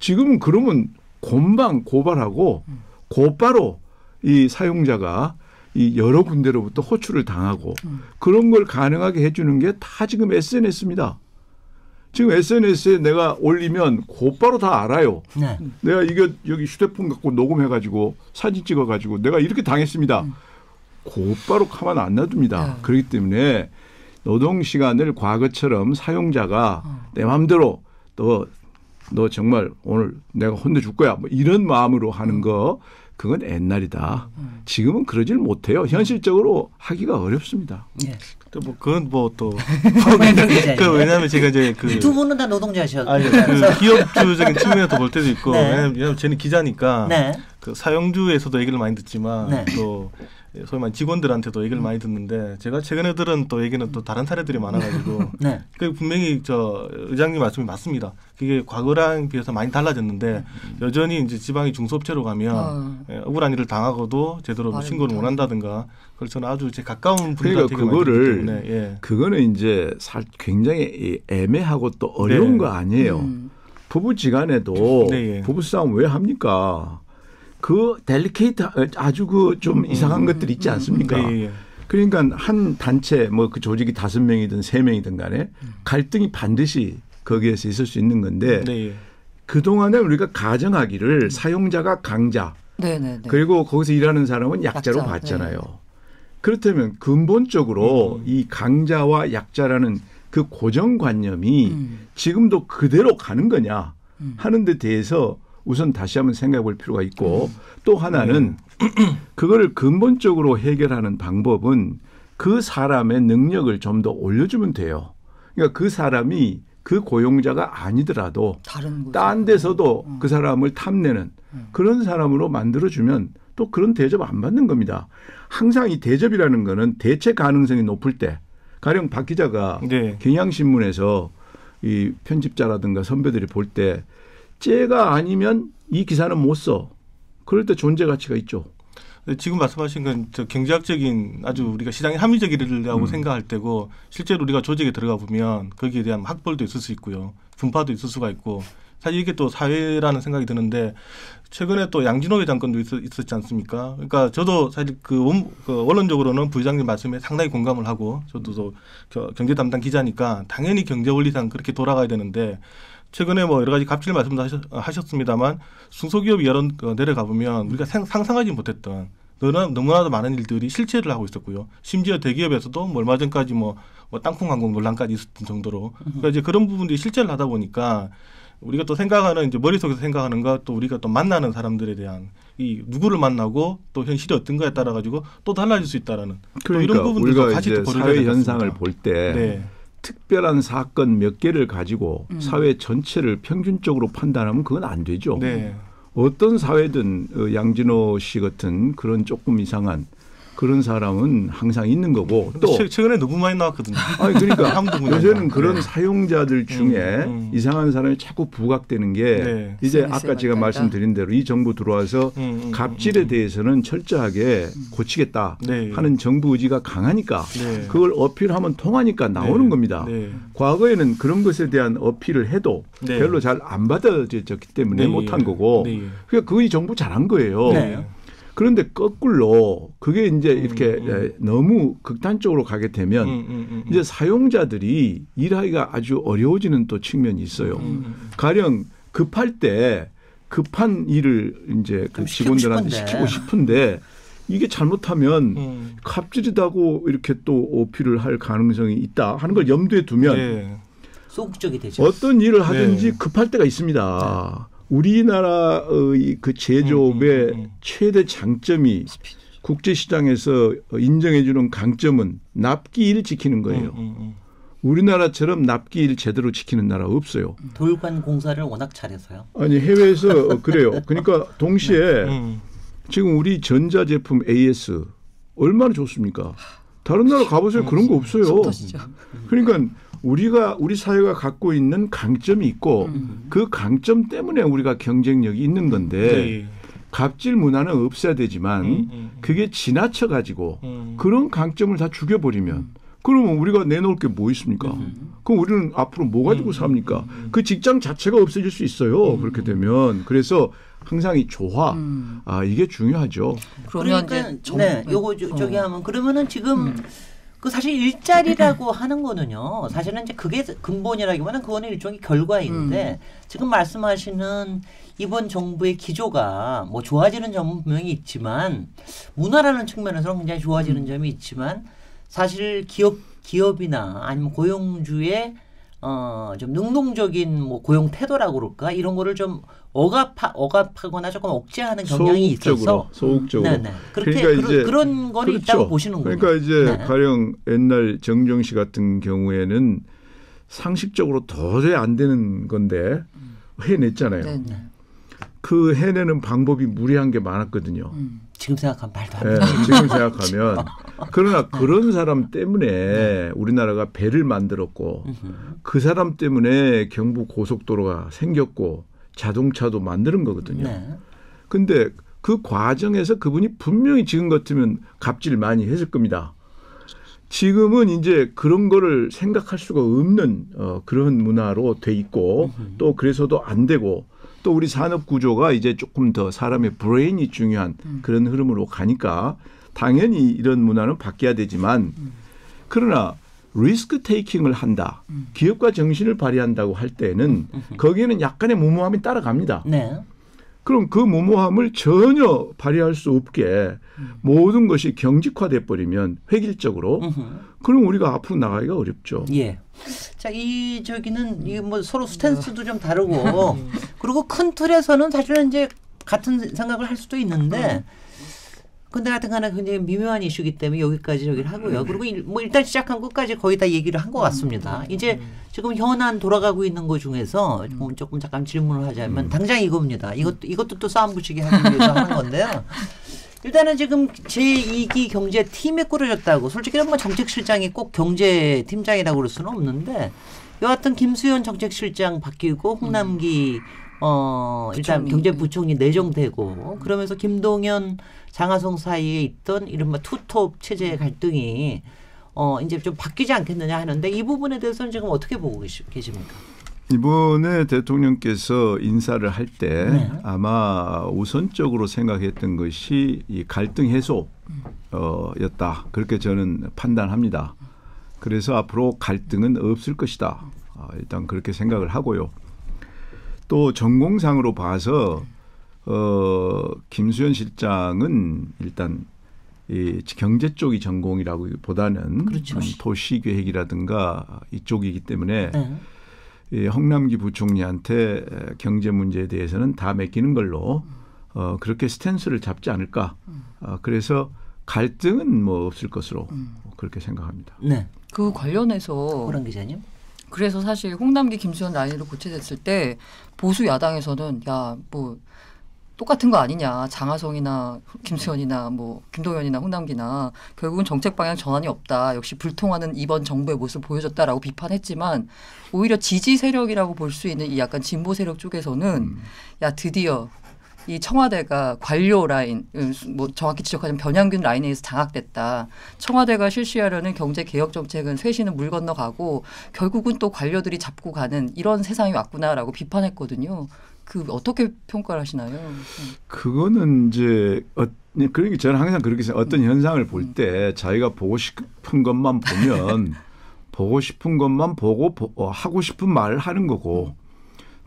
지금은 그러면 곤방 고발하고 곧바로 이 사용자가 이 여러 군데로부터 호출을 당하고 그런 걸 가능하게 해주는 게 다 지금 SNS입니다. 지금 SNS에 내가 올리면 곧바로 다 알아요. 네. 내가 이거 여기 휴대폰 갖고 녹음해가지고 사진 찍어가지고 내가 이렇게 당했습니다. 곧바로 가만 안 놔둡니다. 그렇기 때문에 노동시간을 과거처럼 사용자가 내 마음대로 너 정말 오늘 내가 혼내줄 거야. 뭐 이런 마음으로 하는 거 그건 옛날이다. 지금은 그러질 못해요. 현실적으로 하기가 어렵습니다. 예. 또 뭐 그건 뭐또 그 왜냐하면 제가 이제 그 두 분은 다 노동자셔서. 그 기업주적인 측면에서 볼 때도 있고 네. 왜냐하면 저는 기자니까 네. 그 사용주에서도 얘기를 많이 듣지만 네. 또 소위 말해 직원들한테도 얘기를 많이 듣는데 제가 최근에 들은 또 얘기는 또 다른 사례들이 많아가지고 네. 그 분명히 저 의장님 말씀이 맞습니다. 그게 과거랑 비해서 많이 달라졌는데 여전히 이제 지방의 중소업체로 가면 억울한 일을 당하고도 제대로 뭐 신고를 못 한다든가 그걸 저는 아주 제 가까운 분들한테 그러니까 그거를 때문에 예. 그거는 이제 굉장히 애매하고 또 어려운 네. 거 아니에요. 부부지간에도 네, 예. 부부싸움 왜 합니까? 그 델리케이트 아주 그 좀 이상한 것들이 있지 않습니까? 네, 예. 그러니까 한 단체 뭐 그 조직이 5명이든 3명이든 간에 갈등이 반드시 거기에서 있을 수 있는 건데 네, 예. 그동안에 우리가 가정하기를 사용자가 강자 네네네. 그리고 거기서 일하는 사람은 약자로 약자, 봤잖아요. 그렇다면 근본적으로 이 강자와 약자라는 그 고정관념이 지금도 그대로 가는 거냐 하는 데 대해서 우선 다시 한번 생각해 볼 필요가 있고 또 하나는 그거를 근본적으로 해결하는 방법은 그 사람의 능력을 좀 더 올려주면 돼요. 그러니까 그 사람이 그 고용자가 아니더라도 다른 딴 데서도 그 사람을 탐내는 그런 사람으로 만들어주면 또 그런 대접 안 받는 겁니다. 항상 이 대접이라는 거는 대체 가능성이 높을 때 가령 박 기자가 네. 경향신문에서 이 편집자라든가 선배들이 볼 때 쟤가 아니면 이 기사는 못 써. 그럴 때 존재 가치가 있죠. 지금 말씀하신 건 저 경제학적인 아주 우리가 시장의 합리적이라고 생각할 때고 실제로 우리가 조직에 들어가 보면 거기에 대한 학벌도 있을 수 있고요. 분파도 있을 수가 있고 사실 이게 또 사회라는 생각이 드는데 최근에 또 양진호 회장 건도 있었지 않습니까? 그러니까 저도 사실 원론적으로는 부회장님 말씀에 상당히 공감을 하고 저도 경제 담당 기자니까 당연히 경제 원리상 그렇게 돌아가야 되는데 최근에 뭐 여러 가지 갑질 말씀도 하셨습니다만 중소기업이 여러 내려가 보면 우리가 상상하지 못했던 너무나도 많은 일들이 실체를 하고 있었고요. 심지어 대기업에서도 뭐 얼마 전까지 뭐 땅콩 항공 논란까지 있었던 정도로 그러니까 이제 그런 부분들이 실체를 하다 보니까 우리가 또 생각하는 이제 머릿속에서 생각하는 것 또 우리가 또 만나는 사람들에 대한 이 누구를 만나고 또 현실이 어떤가에 따라 가지고 또 달라질 수 있다라는 그러니까 또 이런 부분들도 우리가 같이 이제 또 사회 현상을 볼 때 네. 특별한 사건 몇 개를 가지고 사회 전체를 평균적으로 판단하면 그건 안 되죠. 네. 어떤 사회든 양진호 씨 같은 그런 조금 이상한 그런 사람은 항상 있는 거고 또 최근에 너무 많이 나왔거든요. 아니 그러니까 요새는 그런 네. 사용자들 중에 이상한 사람이 자꾸 부각되는 게 네. 이제 아까 제가 말씀드린 대로 이 정부 들어와서 갑질에 대해서는 철저하게 고치겠다 네. 하는 정부 의지가 강하니까 네. 그걸 어필하면 통하니까 나오는 네. 겁니다. 네. 과거에는 그런 것에 대한 어필을 해도 네. 별로 잘 안 받아졌기 때문에 네. 못한 거고 네. 그러니까 그이 정부 잘한 거예요. 네. 그런데 거꾸로 그게 이제 이렇게 너무 극단적으로 가게 되면 이제 사용자들이 일하기가 아주 어려워지는 또 측면이 있어요. 가령 급할 때 급한 일을 이제 그 직원들한테 시키고 싶은데 이게 잘못하면 갑질이다고 이렇게 또 어필을 할 가능성이 있다 하는 걸 염두에 두면 네. 소극적이 되죠. 어떤 일을 하든지 네. 급할 때가 있습니다. 우리나라의 그 제조업의 최대 장점이 국제시장에서 인정해주는 강점은 납기일 지키는 거예요. 우리나라처럼 납기일 제대로 지키는 나라 없어요. 돌관 공사를 워낙 잘해서요. 아니 해외에서 그래요. 그러니까 동시에 지금 우리 전자제품 AS 얼마나 좋습니까? 다른 나라 가보세요. 그런 거 없어요. 그러니까 우리 사회가 갖고 있는 강점이 있고 그 강점 때문에 우리가 경쟁력이 있는 건데 네. 갑질 문화는 없어야 되지만 그게 지나쳐 가지고 그런 강점을 다 죽여버리면 그러면 우리가 내놓을 게 뭐 있습니까? 그럼 우리는 앞으로 뭐 가지고 삽니까? 그 직장 자체가 없어질 수 있어요. 그렇게 되면. 그래서 항상 이 조화 이게 중요하죠. 그러니까 네, 요거 저기 하면 그러면은 지금 그 사실 일자리라고 하는 거는요. 사실은 이제 그게 근본이라기보다는 그거는 일종의 결과인데 지금 말씀하시는 이번 정부의 기조가 뭐 좋아지는 점은 분명히 있지만 문화라는 측면에서는 굉장히 좋아지는 점이 있지만 사실 기업이나 아니면 고용주의 좀 능동적인 뭐 고용 태도라고 그럴까 이런 거를 좀 억압하거나 조금 억제하는 경향이 있어서 소극적으로. 네네. 그렇게 그러니까 이제 그런 거는 그렇죠. 있다고 보시는 거예요. 그러니까 이제 네. 가령 옛날 정정 씨 같은 경우에는 상식적으로 도저히 안 되는 건데 해냈잖아요. 네네. 그 해내는 방법이 무리한 게 많았거든요. 지금 생각하면 말도 안 네, 돼. 지금 생각하면. 그러나 그런 사람 때문에 우리나라가 배를 만들었고 그 사람 때문에 경부 고속도로가 생겼고 자동차도 만드는 거거든요. 네. 근데 그 과정에서 그분이 분명히 지금 같으면 갑질 많이 했을 겁니다. 지금은 이제 그런 거를 생각할 수가 없는 그런 문화로 돼 있고 또 그래서도 안 되고 또 우리 산업 구조가 이제 조금 더 사람의 브레인이 중요한 그런 흐름으로 가니까 당연히 이런 문화는 바뀌어야 되지만 그러나 리스크 테이킹을 한다. 기업가 정신을 발휘한다고 할 때는 거기에는 약간의 무모함이 따라갑니다. 네. 그럼 그 무모함을 전혀 발휘할 수 없게 모든 것이 경직화돼 버리면 획일적으로 그럼 우리가 앞으로 나가기가 어렵죠. 예. 자, 저기는 이게 뭐 서로 스탠스도 좀 다르고 그리고 큰 틀에서는 사실은 이제 같은 생각을 할 수도 있는데 근데 하여튼 간에 굉장히 미묘한 이슈이기 때문에 여기까지 저기를 하고요. 그리고 뭐 일단 시작한 것까지 거의 다 얘기를 한 것 같습니다. 이제 지금 현안 돌아가고 있는 것 중에서 조금 잠깐 질문을 하자면 당장 이겁니다. 이것도 또 싸움 붙이게 하기 위해서 하는 건데요. 일단은 지금 제2기 경제팀이 꾸려졌다고. 솔직히 뭐 정책실장이 꼭 경제팀장이라고 그럴 수는 없는데 여하튼 김수현 정책실장 바뀌고 홍남기 일단 경제부총리 내정되고 그러면서 김동연 장하성 사이에 있던 이른바 투톱 체제 갈등이 이제 좀 바뀌지 않겠느냐 하는데 이 부분에 대해서는 지금 어떻게 보고 계십니까? 이번에 대통령께서 인사를 할 때 네. 아마 우선적으로 생각했던 것이 이 갈등 해소였다. 그렇게 저는 판단합니다. 그래서 앞으로 갈등은 없을 것이다. 일단 그렇게 생각을 하고요. 또 전공상으로 봐서 김수현 실장은 일단 이 경제 쪽이 전공이라기보다는 그렇죠. 도시계획이라든가 이쪽이기 때문에 네. 이 홍남기 부총리한테 경제 문제에 대해서는 다 맡기는 걸로 그렇게 스탠스를 잡지 않을까. 그래서 갈등은 뭐 없을 것으로 그렇게 생각합니다. 네. 그 관련해서 호랑 기자님. 그래서 사실 홍남기 김수현 라인으로 고쳐졌을 때 보수 야당에서는 야 뭐 똑같은 거 아니냐 장하성이나 김수현이나 뭐 김동연이나 홍남기나 결국은 정책 방향 전환이 없다. 역시 불통하는 이번 정부의 모습을 보여줬다라고 비판했지만 오히려 지지 세력이라고 볼 수 있는 이 약간 진보 세력 쪽에서는 야 드디어 이 청와대가 관료 라인, 뭐 정확히 지적하자면 변양균 라인에 의해서 장악됐다. 청와대가 실시하려는 경제 개혁 정책은 쇄신은 물 건너가고 결국은 또 관료들이 잡고 가는 이런 세상이 왔구나라고 비판했거든요. 그 어떻게 평가를 하시나요? 그거는 이제 그러니까 저는 항상 그렇게 생각해요. 어떤 현상을 볼 때 자기가 보고 싶은 것만 보면 보고 싶은 것만 보고 하고 싶은 말을 하는 거고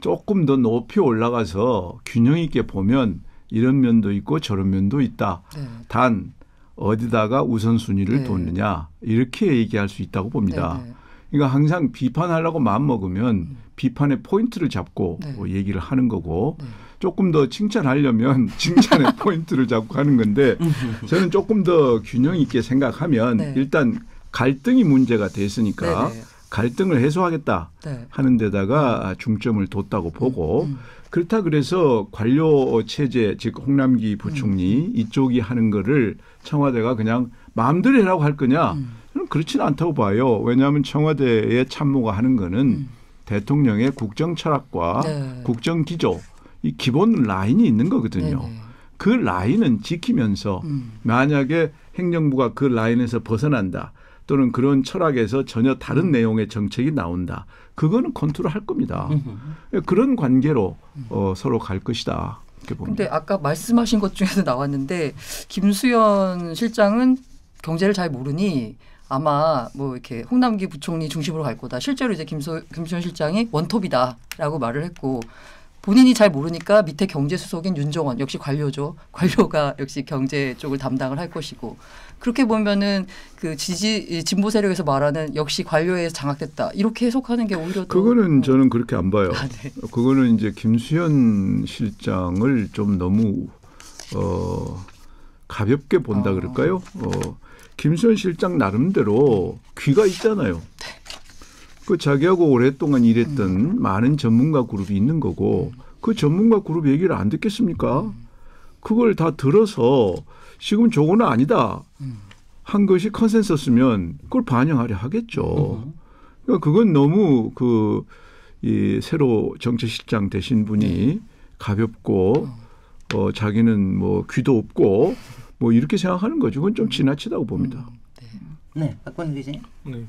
조금 더 높이 올라가서 균형 있게 보면 이런 면도 있고 저런 면도 있다. 네. 단 어디다가 우선순위를 네. 뒀느냐 이렇게 얘기할 수 있다고 봅니다. 네. 그러니까 항상 비판하려고 마음먹으면 비판의 포인트를 잡고 네. 얘기를 하는 거고 네. 조금 더 칭찬하려면 칭찬의 포인트를 잡고 하는 건데 저는 조금 더 균형 있게 생각하면 네. 일단 갈등이 문제가 됐으니까 네. 갈등을 해소하겠다 네. 하는 데다가 중점을 뒀다고 보고 그렇다 그래서 관료 체제 즉 홍남기 부총리 이쪽이 하는 거를 청와대가 그냥 마음대로 해라고 할 거냐 저는 그렇지는 않다고 봐요. 왜냐하면 청와대의 참모가 하는 거는 대통령의 국정 철학과 네. 국정 기조 이 기본 라인이 있는 거거든요. 네. 그 라인은 지키면서 만약에 행정부가 그 라인에서 벗어난다. 또는 그런 철학에서 전혀 다른 내용의 정책이 나온다. 그거는 컨트롤할 겁니다. 그런 관계로 서로 갈 것이다. 이렇게 봅니다. 근데 아까 말씀하신 것 중에서 나왔는데 김수현 실장은 경제를 잘 모르니 아마 뭐 이렇게 홍남기 부총리 중심으로 갈 거다. 실제로 이제 김수현 실장이 원톱이다라고 말을 했고 본인이 잘 모르니까 밑에 경제수석인 윤정원 역시 관료죠. 관료가 역시 경제 쪽을 담당을 할 것이고 그렇게 보면은 그 진보 세력에서 말하는 역시 관료에 장악됐다 이렇게 해석하는 게 오히려 더 그거는 저는 그렇게 안 봐요. 네. 그거는 이제 김수현 실장을 좀 너무 가볍게 본다 그럴까요? 김수현 실장 나름대로 귀가 있잖아요. 그 자기하고 오랫동안 일했던 많은 전문가 그룹이 있는 거고 그 전문가 그룹 얘기를 안 듣겠습니까? 그걸 다 들어서 지금 저거는 아니다 한 것이 컨센서스면 그걸 반영하려 하겠죠. 그러니까 그건 너무 이 새로 정책실장 되신 분이 가볍고 자기는 뭐 귀도 없고 뭐 이렇게 생각하는 거죠. 그건 좀 지나치다고 봅니다. 네, 박건희 기자님. 네.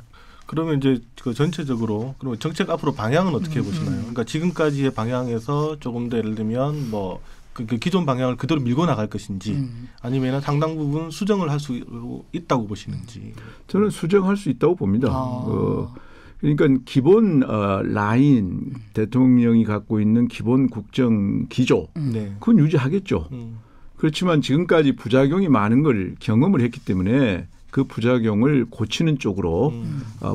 그러면 이제 그 전체적으로 그러면 정책 앞으로 방향은 어떻게 보시나요? 그러니까 지금까지의 방향에서 조금 더 예를 들면 뭐 그 기존 방향을 그대로 밀고 나갈 것인지 아니면 상당 부분 수정을 할 수 있다고 보시는지. 저는 수정할 수 있다고 봅니다. 그러니까 기본 라인 대통령이 갖고 있는 기본 국정 기조 네. 그건 유지하겠죠. 그렇지만 지금까지 부작용이 많은 걸 경험을 했기 때문에 그 부작용을 고치는 쪽으로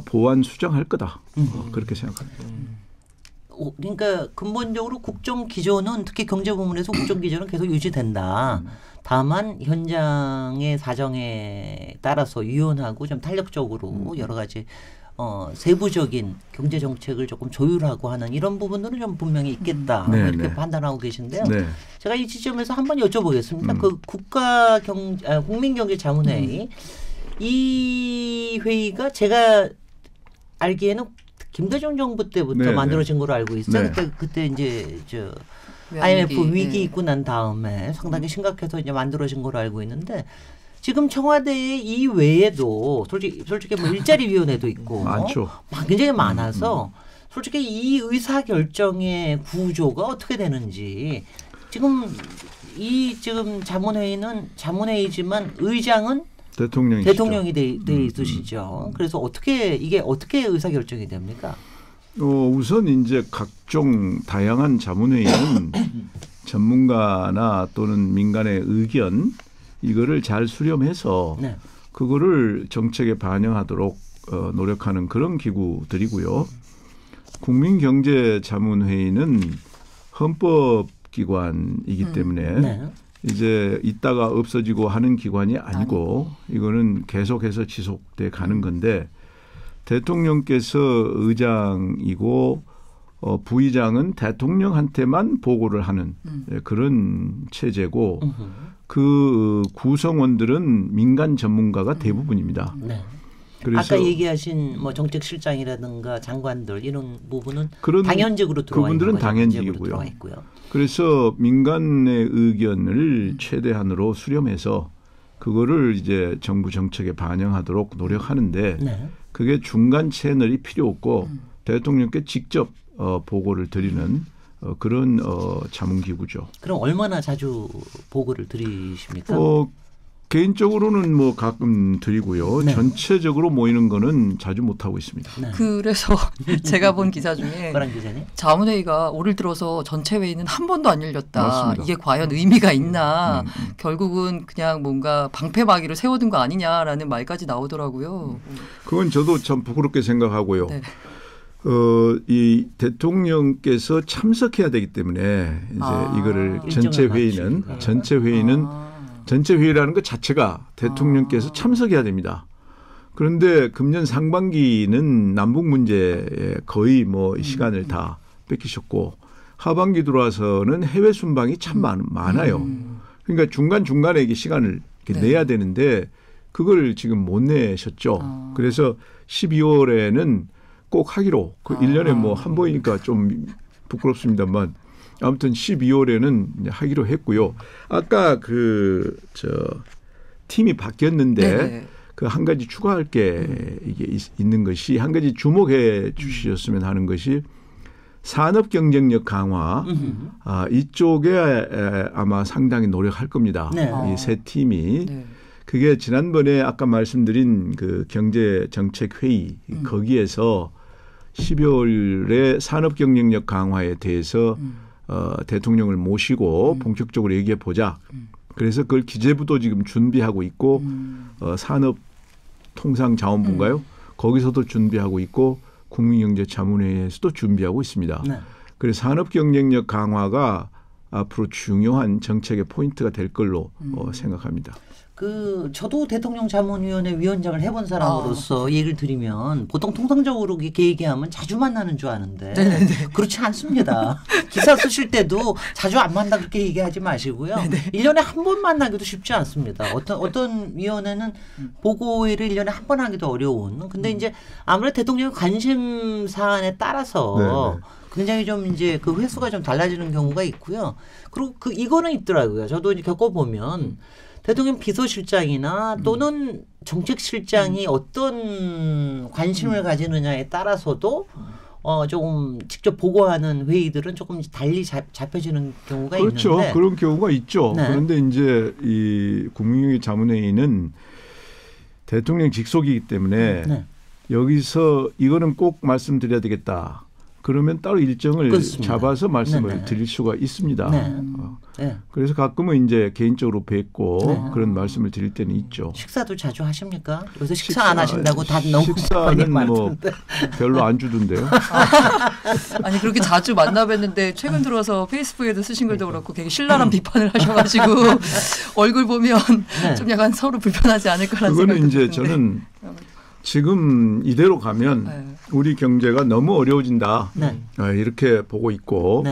보완 수정할 거다. 그렇게 생각합니다. 그러니까 근본적으로 국정 기조는 특히 경제 부문에서 국정 기조는 계속 유지된다. 다만 현장의 사정에 따라서 유연하고 좀 탄력적으로 여러 가지 세부적인 경제 정책을 조금 조율하고 하는 이런 부분들은 좀 분명히 있겠다. 네, 이렇게 네. 판단하고 계신데요. 네. 제가 이 지점에서 한번 여쭤보겠습니다. 그 국민경제자문회의 이 회의가 제가 알기에는 김대중 정부 때부터 네, 만들어진 걸로 알고 있어요. 네. 그때 이제 외환위기, IMF 위기 네. 있고 난 다음에 상당히 심각해서 이제 만들어진 걸로 알고 있는데 지금 청와대에 이 외에도 솔직히 뭐 일자리위원회도 있고 많죠. 굉장히 많아서 솔직히 이 의사 결정의 구조가 어떻게 되는지 지금 자문회의는 자문회의지만 의장은 대통령이 돼 있으시죠. 그래서 이게 어떻게 의사 결정이 됩니까? 우선 이제 각종 다양한 자문회의는 전문가나 또는 민간의 의견 이거를 잘 수렴해서 네. 그거를 정책에 반영하도록 노력하는 그런 기구들이고요. 국민경제자문회의는 헌법기관이기 때문에 네. 이제 있다가 없어지고 하는 기관이 아니고 이거는 계속해서 지속돼 가는 건데 대통령께서 의장이고 부의장은 대통령한테만 보고를 하는 그런 체제고 그 구성원들은 민간 전문가가 대부분입니다. 네. 그래서 아까 얘기하신 뭐 정책실장이라든가 장관들 이런 부분은 그런 당연직으로 들어와 있는 그분들은 거죠. 당연직이고요. 들어와 있고요. 그래서 민간의 의견을 최대한으로 수렴해서 그거를 이제 정부 정책에 반영하도록 노력하는데 네. 그게 중간 채널이 필요 없고 대통령께 직접 보고를 드리는 그런 자문기구죠. 그럼 얼마나 자주 보고를 드리십니까? 개인적으로는 뭐 가끔 드리고요. 네. 전체적으로 모이는 거는 자주 못하고 있습니다. 네. 그래서 제가 본 기사 중에 거란 기자님. 자문회의가 올해 들어서 전체 회의는 한 번도 안 열렸다. 맞습니다. 이게 과연 의미가 있나. 결국은 그냥 뭔가 방패막이를 세워둔 거 아니냐라는 말까지 나오더라고요. 그건 저도 참 부끄럽게 생각하고요. 네. 이 대통령께서 참석해야 되기 때문에 이제 이거를 전체 회의라는 것 자체가 대통령께서 참석해야 됩니다. 그런데 금년 상반기는 남북 문제에 거의 뭐 시간을 다 뺏기셨고 하반기 들어와서는 해외 순방이 참 많아요. 그러니까 중간중간에 이게 시간을 이렇게 내야 되는데 그걸 지금 못 내셨죠. 그래서 12월에는 꼭 하기로 1년에 뭐 한 번이니까 좀 부끄럽습니다만 아무튼 12월에는 하기로 했고요. 아까 팀이 바뀌었는데 그 한 가지 추가할 게 이게 있는 것이 한 가지 주목해 주셨으면 하는 것이 산업 경쟁력 강화 이쪽에 아마 상당히 노력할 겁니다. 네. 이 세 팀이 그게 지난번에 아까 말씀드린 그 경제 정책 회의 거기에서 12월에 산업 경쟁력 강화에 대해서 대통령을 모시고 본격적으로 얘기해 보자. 그래서 그걸 기재부도 지금 준비하고 있고 산업통상자원부인가요? 거기서도 준비하고 있고 국민경제자문회의에서도 준비하고 있습니다. 네. 그래서 산업 경쟁력 강화가 앞으로 중요한 정책의 포인트가 될 걸로 생각합니다. 저도 대통령 자문위원회 위원장을 해본 사람으로서 얘기를 드리면 보통 통상적으로 이렇게 얘기하면 자주 만나는 줄 아는데 그렇지 않습니다. 기사 쓰실 때도 자주 안 만나 그렇게 얘기하지 마시고요. 1년에 한 번 만나기도 쉽지 않습니다. 어떤 위원회는 보고회를 1년에 한 번 하기도 어려운. 근데 이제 아무래도 대통령 관심 사안에 따라서 굉장히 좀 이제 그 횟수가 좀 달라지는 경우가 있고요. 그리고 이거는 있더라고요. 저도 이제 겪어보면 대통령 비서실장이나 또는 정책실장이 어떤 관심을 가지느냐에 따라서도 조금 직접 보고하는 회의들은 조금 달리 잡혀지는 경우가 그렇죠. 있는데. 그런 경우가 있죠. 네. 그런데 이제 이 국민경제 자문회의는 대통령 직속이기 때문에 여기서 이거는 꼭 말씀드려야 되겠다. 그러면 따로 일정을 그렇습니다. 잡아서 말씀을 드릴 수가 있습니다. 그래서 가끔은 이제 개인적으로 뵙고 그런 말씀을 드릴 때는 있죠. 식사도 자주 하십니까? 요새 식사 안 하신다고 다 너무 식사는 뭐 별로 안 주던데요. 아니 그렇게 자주 만나 뵀는데 최근 들어서 페이스북에도 쓰신 글도 그렇고 되게 신랄한 비판을 하셔가지고 얼굴 보면 좀 약간 서로 불편하지 않을까라는 생각이 그거는 이제 드는데. 저는 지금 이대로 가면 우리 경제가 너무 어려워진다. 이렇게 보고 있고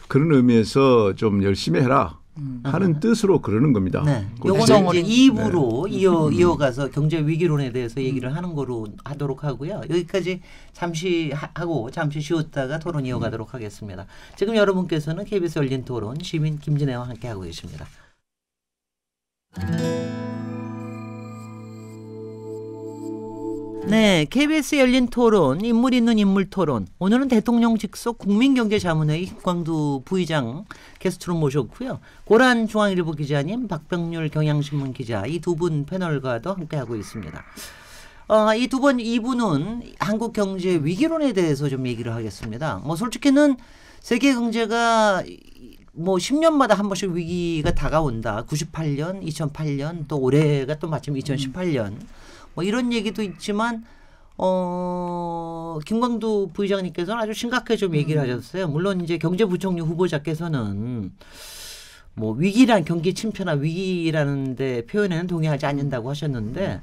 그런 의미에서 좀 열심히 해라 하는 뜻으로 그러는 겁니다. 요거는 이제 2부로 이어가서 경제 위기론에 대해서 얘기를 하는 거로 하도록 하고요. 여기까지 잠시 하고 잠시 쉬었다가 토론 이어가도록 하겠습니다. 지금 여러분께서는 KBS 열린 토론 시민 김진애와 함께하고 계십니다. 네, KBS 열린 토론, 인물 있는 인물 토론. 오늘은 대통령 직속 국민경제자문회의 김광두 부의장 게스트로 모셨고요. 고란 중앙일보 기자님, 박병률 경향신문 기자 이 두 분 패널과도 함께하고 있습니다. 이 두 번 2부는 한국 경제 위기론에 대해서 좀 얘기를 하겠습니다. 뭐 솔직히는 세계 경제가 뭐 10년마다 한 번씩 위기가 다가온다. 98년, 2008년 또 올해가 또 마침 2018년. 뭐 이런 얘기도 있지만 김광두 부의장님께서는 아주 심각하게 좀 얘기를 하셨어요. 물론 이제 경제부총리 후보자께서는 뭐 위기란 경기 침체나 위기라는 데 표현에는 동의하지 않는다고 하셨는데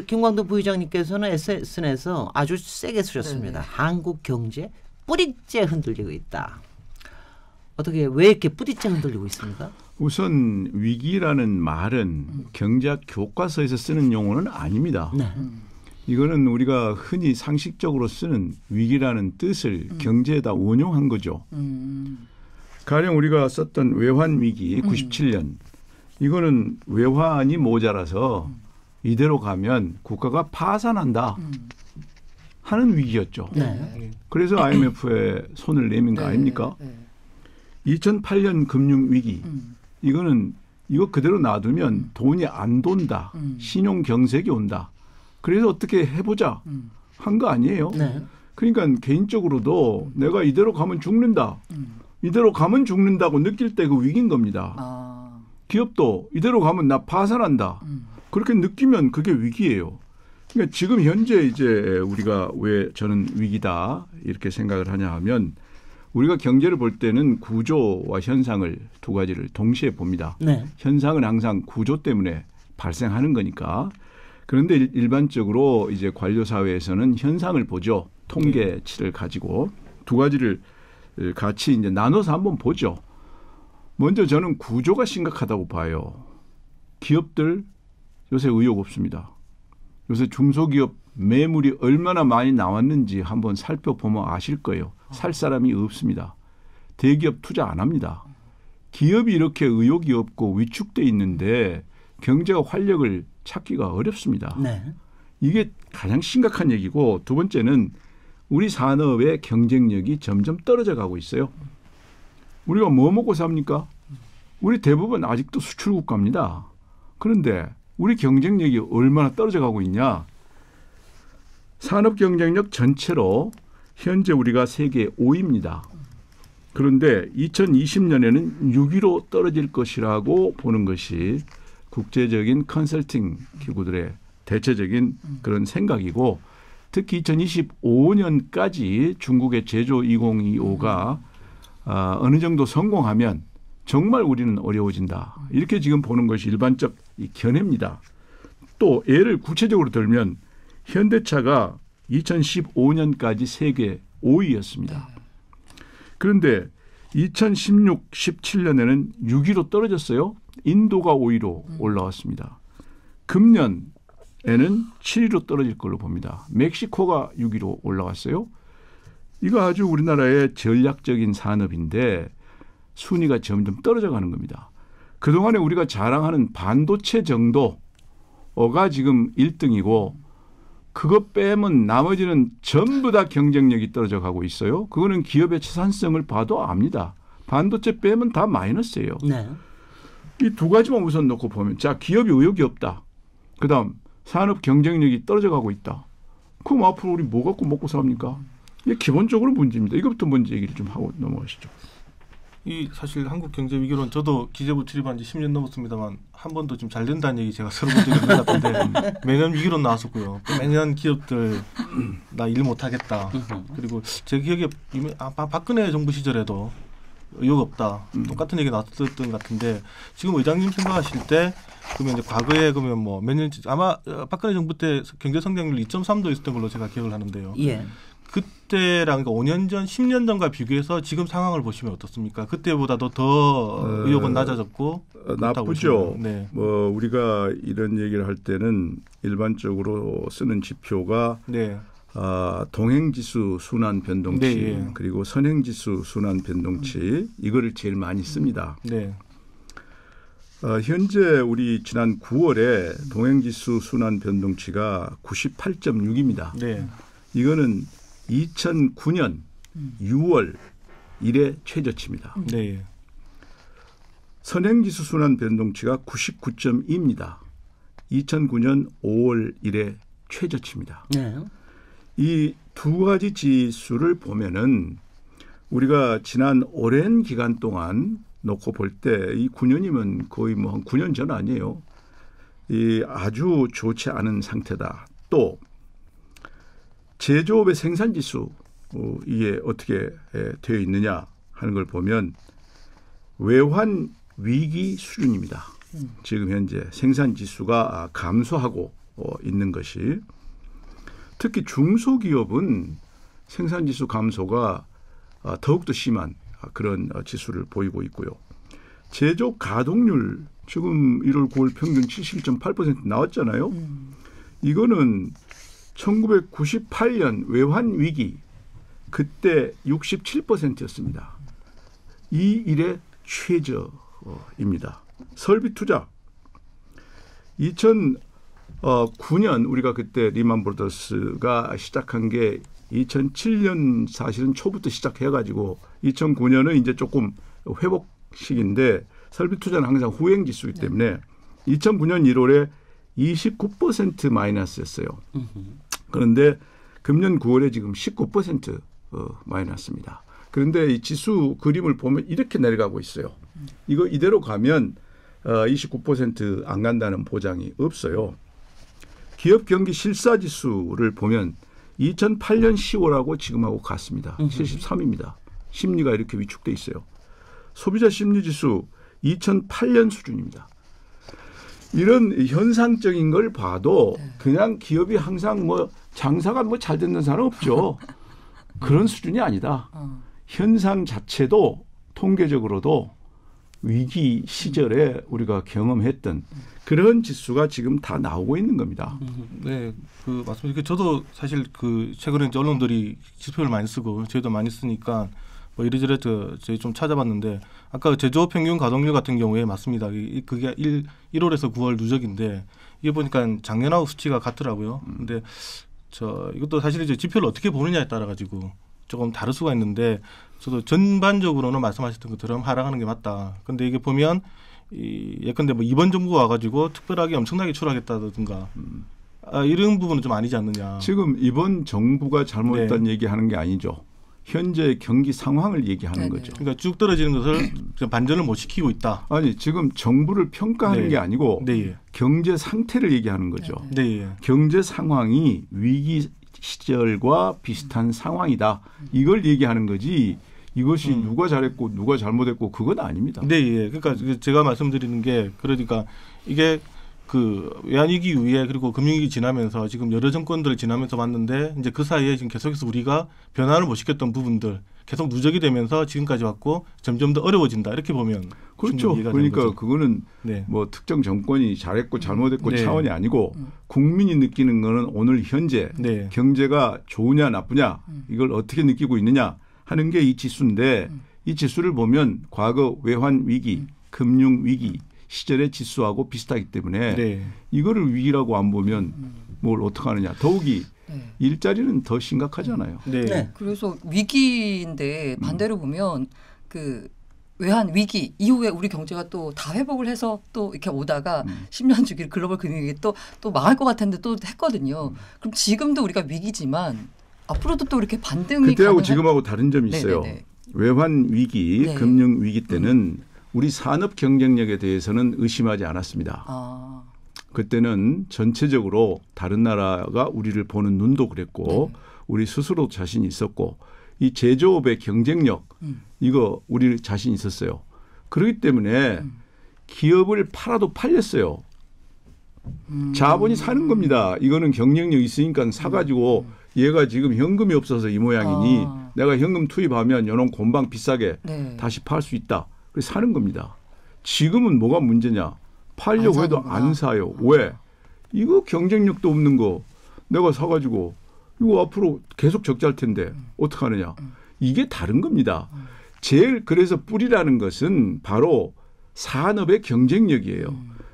김광두 부의장님께서는 SNS에서 아주 세게 쓰셨습니다. 한국 경제 뿌리째 흔들리고 있다. 어떻게 왜 이렇게 뿌리째 흔들리고 있습니까? 우선 위기라는 말은 경제학 교과서에서 쓰는 용어는 아닙니다. 이거는 우리가 흔히 상식적으로 쓰는 위기라는 뜻을 경제에다 원용한 거죠. 가령 우리가 썼던 외환 위기 97년 이거는 외환이 모자라서 이대로 가면 국가가 파산한다 하는 위기였죠. 그래서 IMF에 손을 내민 거 아닙니까? 2008년 금융위기 이거 그대로 놔두면 돈이 안 돈다. 신용 경색이 온다. 그래서 어떻게 해보자 한 거 아니에요. 그러니까 개인적으로도 내가 이대로 가면 죽는다. 이대로 가면 죽는다고 느낄 때 그 위기인 겁니다. 기업도 이대로 가면 나 파산한다. 그렇게 느끼면 그게 위기예요. 그러니까 지금 현재 이제 우리가 왜 저는 위기다 이렇게 생각을 하냐 하면 우리가 경제를 볼 때는 구조와 현상을 두 가지를 동시에 봅니다. 현상은 항상 구조 때문에 발생하는 거니까. 그런데 일반적으로 이제 관료 사회에서는 현상을 보죠. 통계치를 가지고 두 가지를 같이 이제 나눠서 한번 보죠. 먼저 저는 구조가 심각하다고 봐요. 기업들 요새 의욕 없습니다. 요새 중소기업 매물이 얼마나 많이 나왔는지 한번 살펴보면 아실 거예요. 살 사람이 없습니다. 대기업 투자 안 합니다. 기업이 이렇게 의욕이 없고 위축돼 있는데 경제가 활력을 찾기가 어렵습니다. 이게 가장 심각한 얘기고 두 번째는 우리 산업의 경쟁력이 점점 떨어져 가고 있어요. 우리가 뭐 먹고 삽니까? 우리 대부분 아직도 수출 국가입니다. 그런데 우리 경쟁력이 얼마나 떨어져 가고 있냐? 산업 경쟁력 전체로 현재 우리가 세계 5위입니다. 그런데 2020년에는 6위로 떨어질 것이라고 보는 것이 국제적인 컨설팅 기구들의 대체적인 그런 생각이고 특히 2025년까지 중국의 제조 2025가 어느 정도 성공하면 정말 우리는 어려워진다. 이렇게 지금 보는 것이 일반적 견해입니다. 또 예를 구체적으로 들면 현대차가 2015년까지 세계 5위였습니다. 그런데 2016, 17년에는 6위로 떨어졌어요. 인도가 5위로 올라왔습니다. 금년에는 7위로 떨어질 걸로 봅니다. 멕시코가 6위로 올라왔어요. 이거 아주 우리나라의 전략적인 산업인데 순위가 점점 떨어져 가는 겁니다. 그동안에 우리가 자랑하는 반도체 정도가 지금 1등이고 그것 빼면 나머지는 전부 다 경쟁력이 떨어져 가고 있어요. 그거는 기업의 처산성을 봐도 압니다. 반도체 빼면 다 마이너스예요. 네. 이 두 가지만 우선 놓고 보면 자 기업이 의욕이 없다. 그다음 산업 경쟁력이 떨어져 가고 있다. 그럼 앞으로 우리 뭐 갖고 먹고 삽니까? 이게 기본적으로 문제입니다. 이것부터 먼저 얘기를 좀 하고 넘어가시죠. 이 사실 한국 경제 위기론 저도 기재부 출입한 지 10년 넘었습니다만 한 번도 좀 잘 된다는 얘기 제가 들어본 적이 없는 것 같은데 매년 위기론 나왔었고요. 매년 기업들 나 일 못하겠다. 그리고 제 기억에 박근혜 정부 시절에도 의욕 없다. 똑같은 얘기 나왔었던 것 같은데 지금 의장님 생각하실 때 그러면 이제 과거에 그러면 뭐 몇 년 아마 박근혜 정부 때 경제 성장률 2.3도 있었던 걸로 제가 기억을 하는데요. 예. 그때랑 그러니까 5년 전, 10년 전과 비교해서 지금 상황을 보시면 어떻습니까? 그때보다도 더 의욕은 낮아졌고 나쁘죠. 네. 뭐 우리가 이런 얘기를 할 때는 일반적으로 쓰는 지표가 네. 동행지수 순환 변동치 네, 예. 그리고 선행지수 순환 변동치 이거를 제일 많이 씁니다. 네. 현재 우리 지난 9월에 동행지수 순환 변동치가 98.6입니다. 네. 이거는 2009년 6월 이래 최저치입니다. 네. 선행지수 순환 변동치가 99.2입니다. 2009년 5월 이래 최저치입니다. 네. 이 두 가지 지수를 보면은 우리가 지난 오랜 기간 동안 놓고 볼 때 이 9년이면 거의 뭐 한 9년 전 아니에요. 이 아주 좋지 않은 상태다. 또 제조업의 생산지수 이게 어떻게 되어 있느냐 하는 걸 보면 외환 위기 수준입니다. 지금 현재 생산지수가 감소하고 있는 것이 특히 중소기업은 생산지수 감소가 더욱더 심한 그런 지수를 보이고 있고요. 제조업 가동률 지금 1월 9월 평균 71.8% 나왔잖아요. 이거는 1998년 외환 위기 그때 67%였습니다. 이 일의 최저입니다. 설비 투자 2009년 우리가 그때 리만 브라더스가 시작한 게 2007년 사실은 초부터 시작해가지고 2009년은 이제 조금 회복 시기인데 설비 투자는 항상 후행 지수이기 때문에 2009년 1월에 29% 마이너스였어요. 그런데 금년 9월에 지금 19% 마이너스입니다. 그런데 이 지수 그림을 보면 이렇게 내려가고 있어요. 이거 이대로 가면 29% 안 간다는 보장이 없어요. 기업 경기 실사지수를 보면 2008년 10월하고 지금하고 같습니다. 73입니다. 심리가 이렇게 위축돼 있어요. 소비자 심리지수 2008년 수준입니다. 이런 현상적인 걸 봐도 그냥 기업이 항상 뭐 장사가 뭐 잘 되는 사람 없죠. 그런 수준이 아니다. 현상 자체도 통계적으로도 위기 시절에 우리가 경험했던 그런 지수가 지금 다 나오고 있는 겁니다. 네, 그 맞습니다. 저도 사실 그 최근에 이제 언론들이 지표를 많이 쓰고 저희도 많이 쓰니까 뭐 이래저래 저희 좀 찾아봤는데 아까 제조업 평균 가동률 같은 경우에 맞습니다. 그게 1월에서 9월 누적인데 이게 보니까 작년하고 수치가 같더라고요. 근데 이것도 사실 이제 지표를 어떻게 보느냐에 따라 가지고 조금 다를 수가 있는데 저도 전반적으로는 말씀하셨던 것처럼 하락하는 게 맞다. 근데 이게 보면 예컨대 뭐 이번 정부가 와가지고 특별하게 엄청나게 추락했다든가 이런 부분은 좀 아니지 않느냐. 지금 이번 정부가 잘못했다는 네. 얘기하는 게 아니죠. 현재 경기 상황을 얘기하는 거죠. 그러니까 쭉 떨어지는 것을 반전을 못 시키고 있다. 아니 지금 정부를 평가하는 네. 게 아니고 네. 경제 상태를 얘기하는 거죠. 네. 경제 상황이 위기 시절과 비슷한 상황이다. 이걸 얘기하는 거지 이것이 누가 잘했고 누가 잘못했고 그건 아닙니다. 네, 예. 그러니까 제가 말씀드리는 게 그러니까 이게 그 외환위기 이후에 그리고 금융위기 지나면서 지금 여러 정권들을 지나면서 봤는데 이제 그 사이에 지금 계속해서 우리가 변화를 못 시켰던 부분들 계속 누적이 되면서 지금까지 왔고 점점 더 어려워진다 이렇게 보면 그렇죠. 그러니까 그거는 네. 뭐 특정 정권이 잘했고 잘못했고 네. 차원이 아니고 국민이 느끼는 거는 오늘 현재 네. 경제가 좋으냐 나쁘냐 이걸 어떻게 느끼고 있느냐 하는 게 이 지수인데 이 지수를 보면 과거 외환 위기, 금융 위기 시절의 지수하고 비슷하기 때문에 네. 이거를 위기라고 안 보면 뭘 어떻게 하느냐. 더욱이 네. 일자리는 더 심각하잖아요. 네. 네. 그래서 위기인데 반대로 보면 그 외환 위기 이후에 우리 경제가 또 다 회복을 해서 또 이렇게 오다가 10년 주기 글로벌 금융위기 또 망할 것 같았는데 또 했거든요. 그럼 지금도 우리가 위기지만 앞으로도 또 이렇게 반등이 그때하고 가능한- 지금하고 다른 점이 있어요. 네네네. 외환 위기, 네. 금융 위기 때는 우리 산업 경쟁력에 대해서는 의심하지 않았습니다. 아, 그때는 전체적으로 다른 나라가 우리를 보는 눈도 그랬고 네. 우리 스스로 자신이 있었고 이 제조업의 경쟁력 이거 우리 자신 있었어요. 그렇기 때문에 기업을 팔아도 팔렸어요. 자본이 사는 겁니다. 이거는 경쟁력 있으니까 사가지고 얘가 지금 현금이 없어서 이 모양이니 아. 내가 현금 투입하면 요런 곰방 비싸게 네. 다시 팔 수 있다. 그래서 사는 겁니다. 지금은 뭐가 문제냐. 팔려고 안 해도 사는구나. 안 사요. 왜? 이거 경쟁력도 없는 거 내가 사가지고 이거 앞으로 계속 적자일 텐데 어떡하느냐. 이게 다른 겁니다. 제일 그래서 뿌리라는 것은 바로 산업의 경쟁력이에요.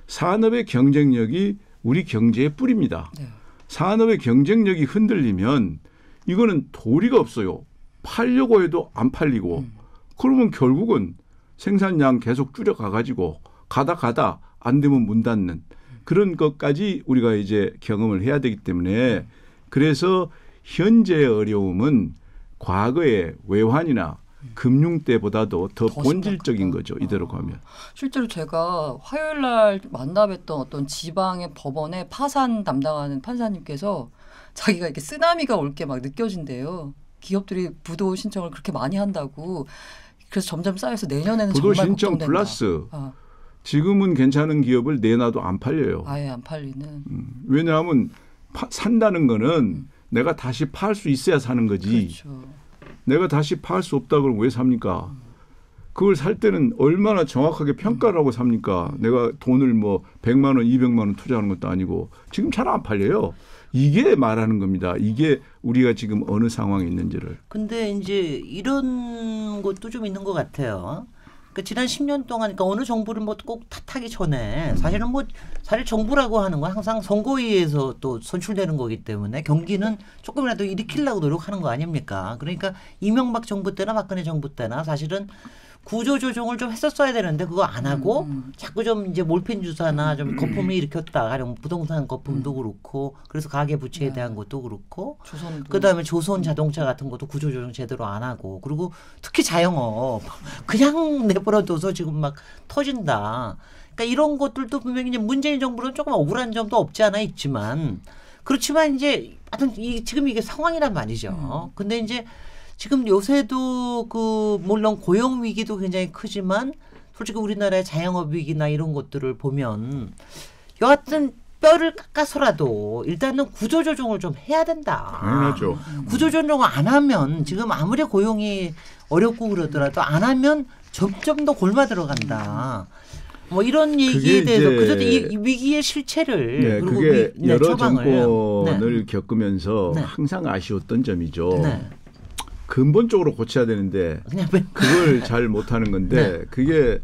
산업의 경쟁력이 우리 경제의 뿌리입니다. 네. 산업의 경쟁력이 흔들리면 이거는 도리가 없어요. 팔려고 해도 안 팔리고 그러면 결국은 생산량 계속 줄여가가지고 가다 안 되면 문 닫는 그런 것까지 우리가 이제 경험을 해야 되기 때문에 그래서 현재의 어려움은 과거의 외환이나 금융 때보다도 더 더 본질적인 심각하다. 거죠. 이대로 가면. 실제로 제가 화요일 날 만나뵀던 어떤 지방의 법원의 파산 담당하는 판사님께서 자기가 이렇게 쓰나미가 올 게 막 느껴진대요. 기업들이 부도 신청을 그렇게 많이 한다고. 그래서 점점 쌓여서 내년에는 부도 정말 신청 걱정된다. 플러스 아, 지금은 괜찮은 기업을 내놔도 안 팔려요. 아예 안 팔리는. 왜냐하면 산다는 거는 내가 다시 팔 수 있어야 사는 거지. 그렇죠. 내가 다시 팔 수 없다 그러면 왜 삽니까? 그걸 살 때는 얼마나 정확하게 평가를 하고 삽니까? 내가 돈을 뭐 100만 원, 200만 원 투자하는 것도 아니고 지금 잘 안 팔려요. 이게 말하는 겁니다. 이게 우리가 지금 어느 상황에 있는지를. 근데 이제 이런 것도 좀 있는 것 같아요. 그러니까 지난 10년 동안 그러니까 어느 정부를 뭐 꼭 탓하기 전에 사실은 뭐 사실 정부라고 하는 건 항상 선거위에서 또 선출되는 거기 때문에 경기는 조금이라도 일으키려고 노력하는 거 아닙니까? 그러니까 이명박 정부 때나 박근혜 정부 때나 사실은 구조 조정을 좀 했었어야 되는데 그거 안 하고 자꾸 좀 이제 몰핀 주사나 좀 거품을 일으켰다. 가령 부동산 거품도 그렇고 그래서 가계 부채에 대한 것도 그렇고 조선도. 그다음에 조선 자동차 같은 것도 구조 조정 제대로 안 하고 그리고 특히 자영업 그냥 내버려둬서 지금 막 터진다. 그러니까 이런 것들도 분명히 이제 문재인 정부는 조금 억울한 점도 없지 않아 있지만 그렇지만 이제 하여튼 지금 이게 상황이란 말이죠. 근데 이제 지금 요새도 그 물론 고용 위기도 굉장히 크지만 솔직히 우리나라의 자영업 위기나 이런 것들을 보면 여하튼 뼈를 깎아서라도 일단은 구조조정을 좀 해야 된다. 당연하죠. 구조조정을 안 하면 지금 아무리 고용이 어렵고 그러더라도 안 하면 점점 더 골마 들어간다. 뭐 이런 얘기에 대해서 그래도 이 위기의 실체를 네, 그리고 그게 여러 처방을. 정권을 겪으면서 네. 항상 아쉬웠던 점이죠. 네. 근본적으로 고쳐야 되는데 그냥 그걸 잘 못하는 건데 네. 그게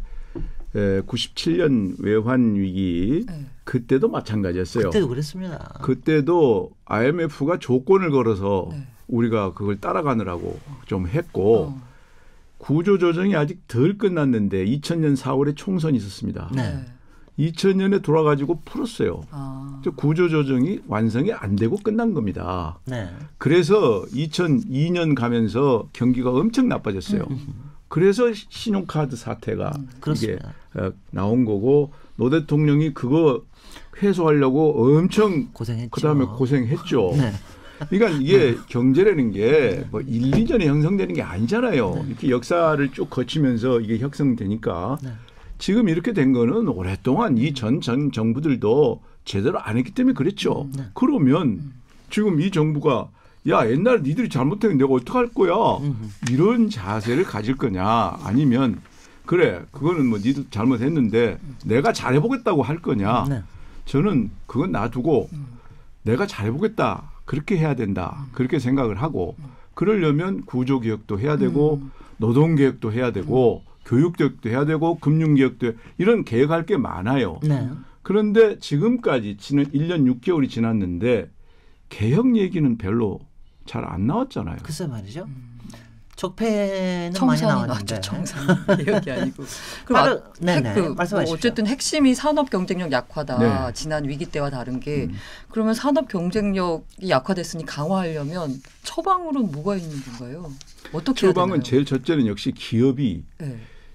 97년 외환 위기 네. 그때도 마찬가지였어요. 그때도 그랬습니다. 그때도 IMF가 조건을 걸어서 네. 우리가 그걸 따라가느라고 좀 했고 구조조정이 아직 덜 끝났는데 2000년 4월에 총선이 있었습니다. 네. 2000년에 돌아가지고 풀었어요. 아. 구조조정이 완성이 안 되고 끝난 겁니다. 네. 그래서 2002년 가면서 경기가 엄청 나빠졌어요. 그래서 신용카드 사태가 이게 그렇습니다. 나온 거고 노 대통령이 그거 해소하려고 엄청 고생했죠. 그다음에 고생했죠. 네. 그러니까 이게 경제라는 게 뭐 1, 2년에 형성되는 게 아니잖아요. 이렇게 역사를 쭉 거치면서 이게 형성되니까 지금 이렇게 된 거는 오랫동안 이 전 정부들도 제대로 안 했기 때문에 그랬죠. 그러면 지금 이 정부가 야 옛날에 니들이 잘못했는데 내가 어떡할 거야. 이런 자세를 가질 거냐 아니면 그래 그거는 뭐 니들 잘못했는데 내가 잘해보겠다고 할 거냐. 저는 그건 놔두고 내가 잘해보겠다. 그렇게 해야 된다. 그렇게 생각을 하고 그러려면 구조개혁도 해야 되고 노동개혁도 해야 되고 교육개혁도 해야 되고 금융개혁도 이런 개혁할 게 많아요. 그런데 지금까지 지난 1년 6개월이 지났는데 개혁 얘기는 별로 잘 안 나왔잖아요. 글쎄 말이죠. 적폐는 많이 나왔는데. 청산 개혁이 아니고. 그리고 말씀하십시오. 어쨌든 핵심이 산업 경쟁력 약화다. 네. 지난 위기 때와 다른 게 그러면 산업 경쟁력이 약화됐으니 강화하려면 처방으로는 뭐가 있는 건가요? 어떻게 해야 되나요? 처방은 제일 첫째는 역시 기업이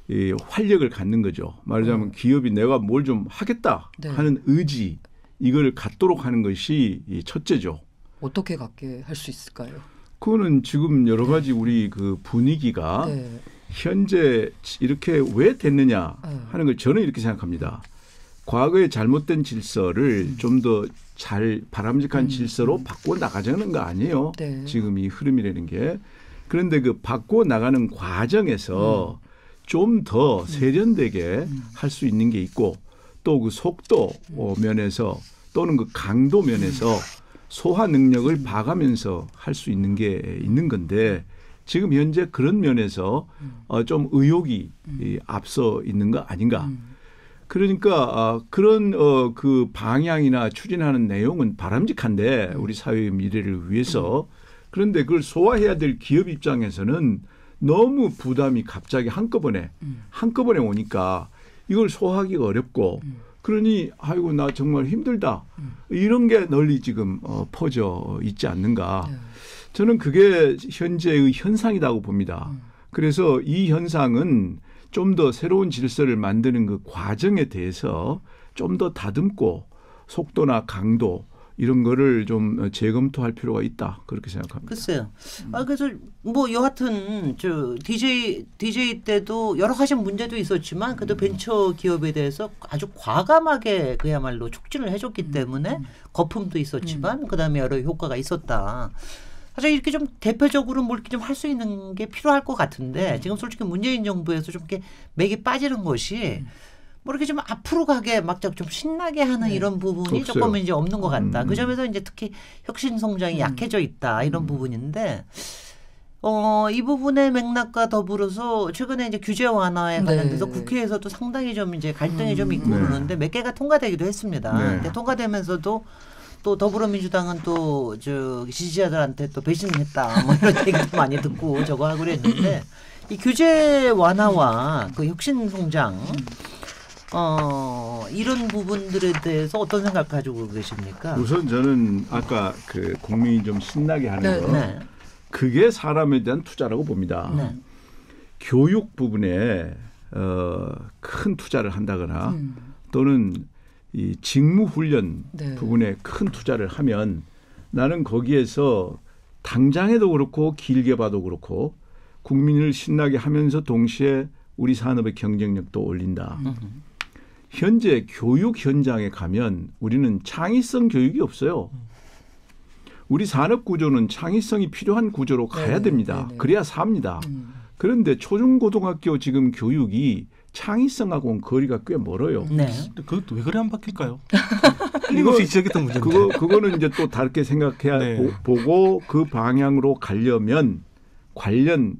이 활력을 갖는 거죠. 말하자면 기업이 내가 뭘 좀 하겠다 하는 의지 이걸 갖도록 하는 것이 이 첫째죠. 어떻게 갖게 할 수 있을까요? 그거는 지금 여러 가지 우리 그 분위기가 현재 이렇게 왜 됐느냐 하는 걸 저는 이렇게 생각합니다. 과거의 잘못된 질서를 좀 더 잘 바람직한 질서로 바꿔 나가자는 거 아니에요. 지금 이 흐름이라는 게. 그런데 그 바꿔 나가는 과정에서 좀 더 세련되게 할 수 있는 게 있고 또 그 속도 면에서 또는 그 강도 면에서 소화 능력을 봐가면서 할 수 있는 게 있는 건데 지금 현재 그런 면에서 좀 의욕이 앞서 있는 거 아닌가. 그러니까 그런 그 방향이나 추진하는 내용은 바람직한데 우리 사회의 미래를 위해서 그런데 그걸 소화해야 될 기업 입장에서는 너무 부담이 갑자기 한꺼번에 오니까 이걸 소화하기가 어렵고 그러니 아이고 나 정말 힘들다. 이런 게 널리 지금 퍼져 있지 않는가. 저는 그게 현재의 현상이라고 봅니다. 그래서 이 현상은 좀 더 새로운 질서를 만드는 그 과정에 대해서 좀 더 다듬고 속도나 강도 이런 거를 좀 재검토할 필요가 있다. 그렇게 생각합니다. 글쎄요. 그래서 뭐 여하튼 저 DJ 때도 여러 가지 문제도 있었지만 그래도 벤처 기업에 대해서 아주 과감하게 그야말로 촉진을 해줬기 때문에 거품도 있었지만 그다음에 여러 효과가 있었다. 사실 이렇게 좀 대표적으로 뭘 이렇게 좀 할 수 있는 게 필요할 것 같은데 지금 솔직히 문재인 정부에서 좀 이렇게 맥이 빠지는 것이 뭐 이렇게 좀 앞으로 가게 막 좀 신나게 하는 이런 부분이 없어요. 조금 이제 없는 것 같다. 그 점에서 이제 특히 혁신 성장이 약해져 있다 이런 부분인데 이 부분의 맥락과 더불어서 최근에 이제 규제 완화에 관련돼서 국회에서도 상당히 좀 이제 갈등이 좀 있고 그러는데 몇 개가 통과되기도 했습니다. 근데 통과되면서도 또 더불어민주당은 또 저 지지자들한테 또 배신했다 뭐 이런 얘기도 많이 듣고 저거 하고 그랬는데 이 규제 완화와 그 혁신 성장 이런 부분들에 대해서 어떤 생각 가지고 계십니까? 우선 저는 아까 그 국민이 좀 신나게 하는 거 그게 사람에 대한 투자라고 봅니다. 교육 부분에 큰 투자를 한다거나 또는 이 직무훈련 부분에 큰 투자를 하면 나는 거기에서 당장에도 그렇고 길게 봐도 그렇고 국민을 신나게 하면서 동시에 우리 산업의 경쟁력도 올린다. 현재 교육 현장에 가면 우리는 창의성 교육이 없어요. 우리 산업 구조는 창의성이 필요한 구조로 가야 됩니다. 그래야 삽니다. 그런데 초중고등학교 지금 교육이 창의성하고는 거리가 꽤 멀어요. 그것도 왜 그래 안 바뀔까요? 틀림없이 지적했던 문제인데. 그거는 이제 또 다르게 생각해야 보고 그 방향으로 가려면 관련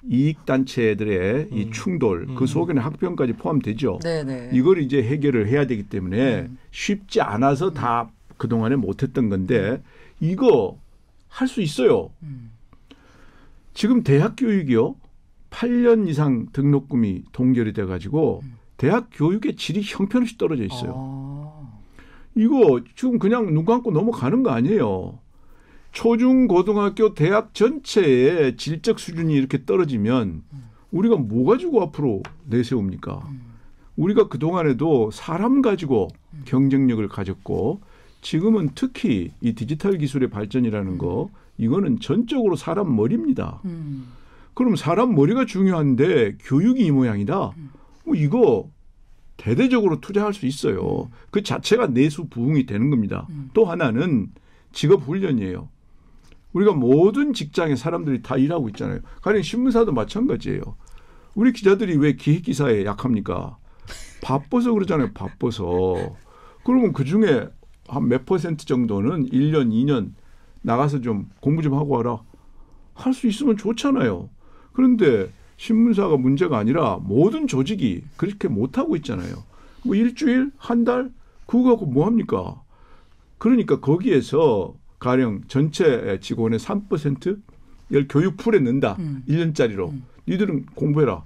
이익단체들의 이 충돌 그 속에는 학병까지 포함되죠. 이걸 이제 해결을 해야 되기 때문에 쉽지 않아서 다 그동안에 못했던 건데 이거 할 수 있어요. 지금 대학 교육이요. 8년 이상 등록금이 동결이 돼가지고 대학 교육의 질이 형편없이 떨어져 있어요. 이거 지금 그냥 눈 감고 넘어가는 거 아니에요. 초중고등학교 대학 전체의 질적 수준이 이렇게 떨어지면 우리가 뭐 가지고 앞으로 내세웁니까? 우리가 그동안에도 사람 가지고 경쟁력을 가졌고 지금은 특히 이 디지털 기술의 발전이라는 거 이거는 전적으로 사람 머리입니다. 그럼 사람 머리가 중요한데 교육이 이 모양이다. 뭐 이거 대대적으로 투자할 수 있어요. 그 자체가 내수 부흥이 되는 겁니다. 또 하나는 직업 훈련이에요. 우리가 모든 직장에 사람들이 다 일하고 있잖아요. 가령 신문사도 마찬가지예요. 우리 기자들이 왜 기획기사에 약합니까? 바빠서 그러잖아요. 바빠서. 그러면 그중에 한 몇 % 정도는 1년, 2년 나가서 좀 공부 좀 하고 와라. 할 수 있으면 좋잖아요. 그런데 신문사가 문제가 아니라 모든 조직이 그렇게 못하고 있잖아요. 뭐 일주일, 한 달? 그거 갖고 뭐 합니까? 그러니까 거기에서 가령 전체 직원의 3%를 교육풀에 넣는다. 1년짜리로. 니들은 공부해라.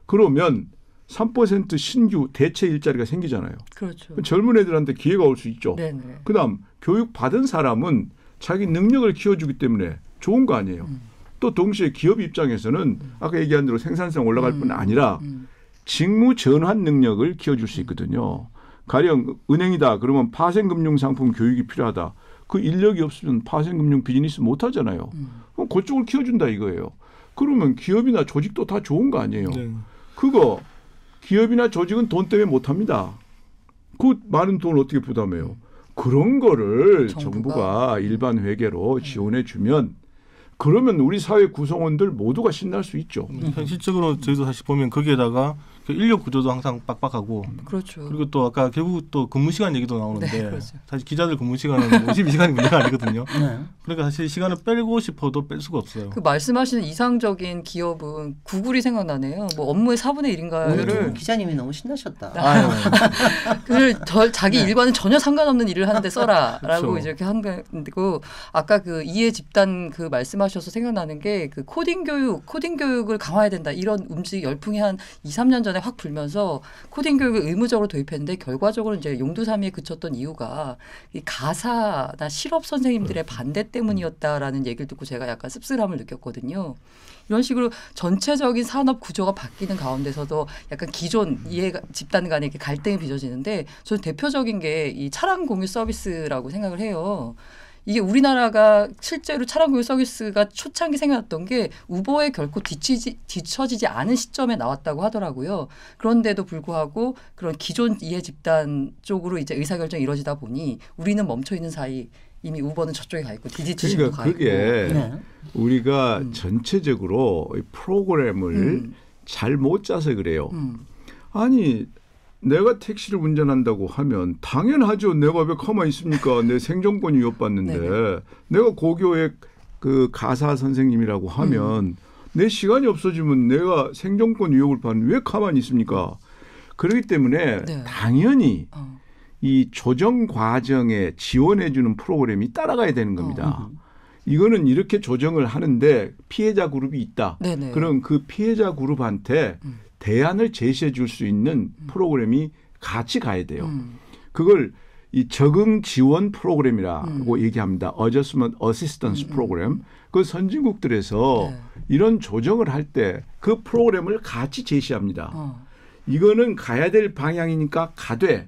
그러면 3% 신규 대체 일자리가 생기잖아요. 그렇죠. 젊은 애들한테 기회가 올 수 있죠. 네네. 그다음 교육 받은 사람은 자기 능력을 키워주기 때문에 좋은 거 아니에요. 또 동시에 기업 입장에서는 아까 얘기한 대로 생산성 올라갈 뿐 아니라 직무 전환 능력을 키워줄 수 있거든요. 가령 은행이다. 그러면 파생금융 상품 교육이 필요하다. 그 인력이 없으면 파생금융 비즈니스 못 하잖아요. 그럼 그쪽을 키워준다 이거예요. 그러면 기업이나 조직도 다 좋은 거 아니에요. 네. 그거 기업이나 조직은 돈 때문에 못 합니다. 그 많은 돈을 어떻게 부담해요? 그런 거를 정부가 일반 회계로 지원해 주면 그러면 우리 사회 구성원들 모두가 신날 수 있죠. 현실적으로 저희도 사실 보면 거기에다가 그 인력 구조도 항상 빡빡하고 그렇죠. 그리고 또 아까 결국 또 근무 시간 얘기도 나오는데 네, 그렇죠. 사실 기자들 근무 시간은 52시간이 문제가 아니거든요. 네. 그러니까 사실 시간을 빼고 싶어도 뺄 수가 없어요. 그 말씀하시는 이상적인 기업은 구글이 생각나네요. 뭐 업무의 4분의 1인가를 오늘 기자님이 너무 신나셨다. 그걸 자기 일과는 전혀 상관없는 일을 하는데 써라라고 그렇죠. 이제 이렇게 한 거고 아까 그 이해 집단 그 말씀하셔서 생각나는 게 그 코딩 교육을 강화해야 된다 이런 움직 열풍이 한 2, 3년 전에 확 불면서 코딩 교육을 의무적으로 도입했는데 결과적으로 이제 용두사미에 그쳤던 이유가 이 가사나 실업 선생님들의 반대 때문이었다라는 얘기를 듣고 제가 약간 씁쓸함을 느꼈거든요. 이런 식으로 전체적인 산업 구조가 바뀌는 가운데서도 약간 기존 이해 집단 간의 이렇게 갈등이 빚어지는데 저는 대표적인 게 이 차량 공유 서비스라고 생각을 해요. 이게 우리나라가 실제로 차량 공유 서비스가 초창기 생겨났던 게 우버에 결코 뒤처지지 않은 시점에 나왔다고 하더라고요. 그런데도 불구하고 그런 기존 이해 집단 쪽으로 이제 의사결정이 이루어지다 보니 우리는 멈춰 있는 사이 이미 우버는 저쪽에 가 있고 디디티도 가 있고. 그게 네. 우리가 전체적으로 이 프로그램을 잘 못 짜서 그래요. 아니 내가 택시를 운전한다고 하면 당연하죠. 내가 왜 가만히 있습니까? 내 생존권이 위협받는데 내가 고교의 그 가사 선생님이라고 하면 내 시간이 없어지면 내가 생존권 위협을 받는 왜 가만히 있습니까? 그렇기 때문에 당연히 이 조정 과정에 지원해 주는 프로그램이 따라가야 되는 겁니다. 이거는 이렇게 조정을 하는데 피해자 그룹이 있다. 그럼 그 피해자 그룹한테 대안을 제시해 줄 수 있는 프로그램이 같이 가야 돼요. 그걸 이 적응 지원 프로그램이라고 얘기합니다. Adjustment Assistance Program. 그 선진국들에서 이런 조정을 할 때 그 프로그램을 같이 제시합니다. 이거는 가야 될 방향이니까 가되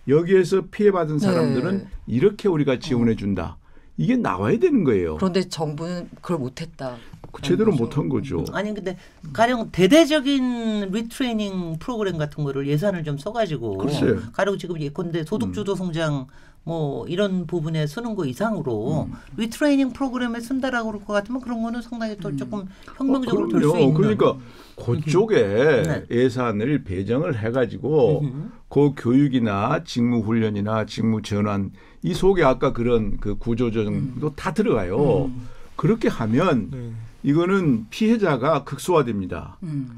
여기에서 피해받은 사람들은 이렇게 우리가 지원해 준다. 이게 나와야 되는 거예요. 그런데 정부는 그걸 못했다. 제대로 못한 거죠. 아니 근데 가령 대대적인 리트레이닝 프로그램 같은 거를 예산을 좀 써가지고 글쎄요. 가령 지금 예컨대 소득주도 성장 뭐 이런 부분에 쓰는 거 이상으로 리트레이닝 프로그램에 쓴다라고 그럴 것 같으면 그런 거는 상당히 또 조금 혁명적으로 될 수 있는. 그러니까 그쪽에 예산을 배정을 해가지고 그 교육이나 직무훈련이나 직무전환 이 속에 아까 그런 그 구조조정도 다 들어가요. 그렇게 하면 이거는 피해자가 극소화됩니다.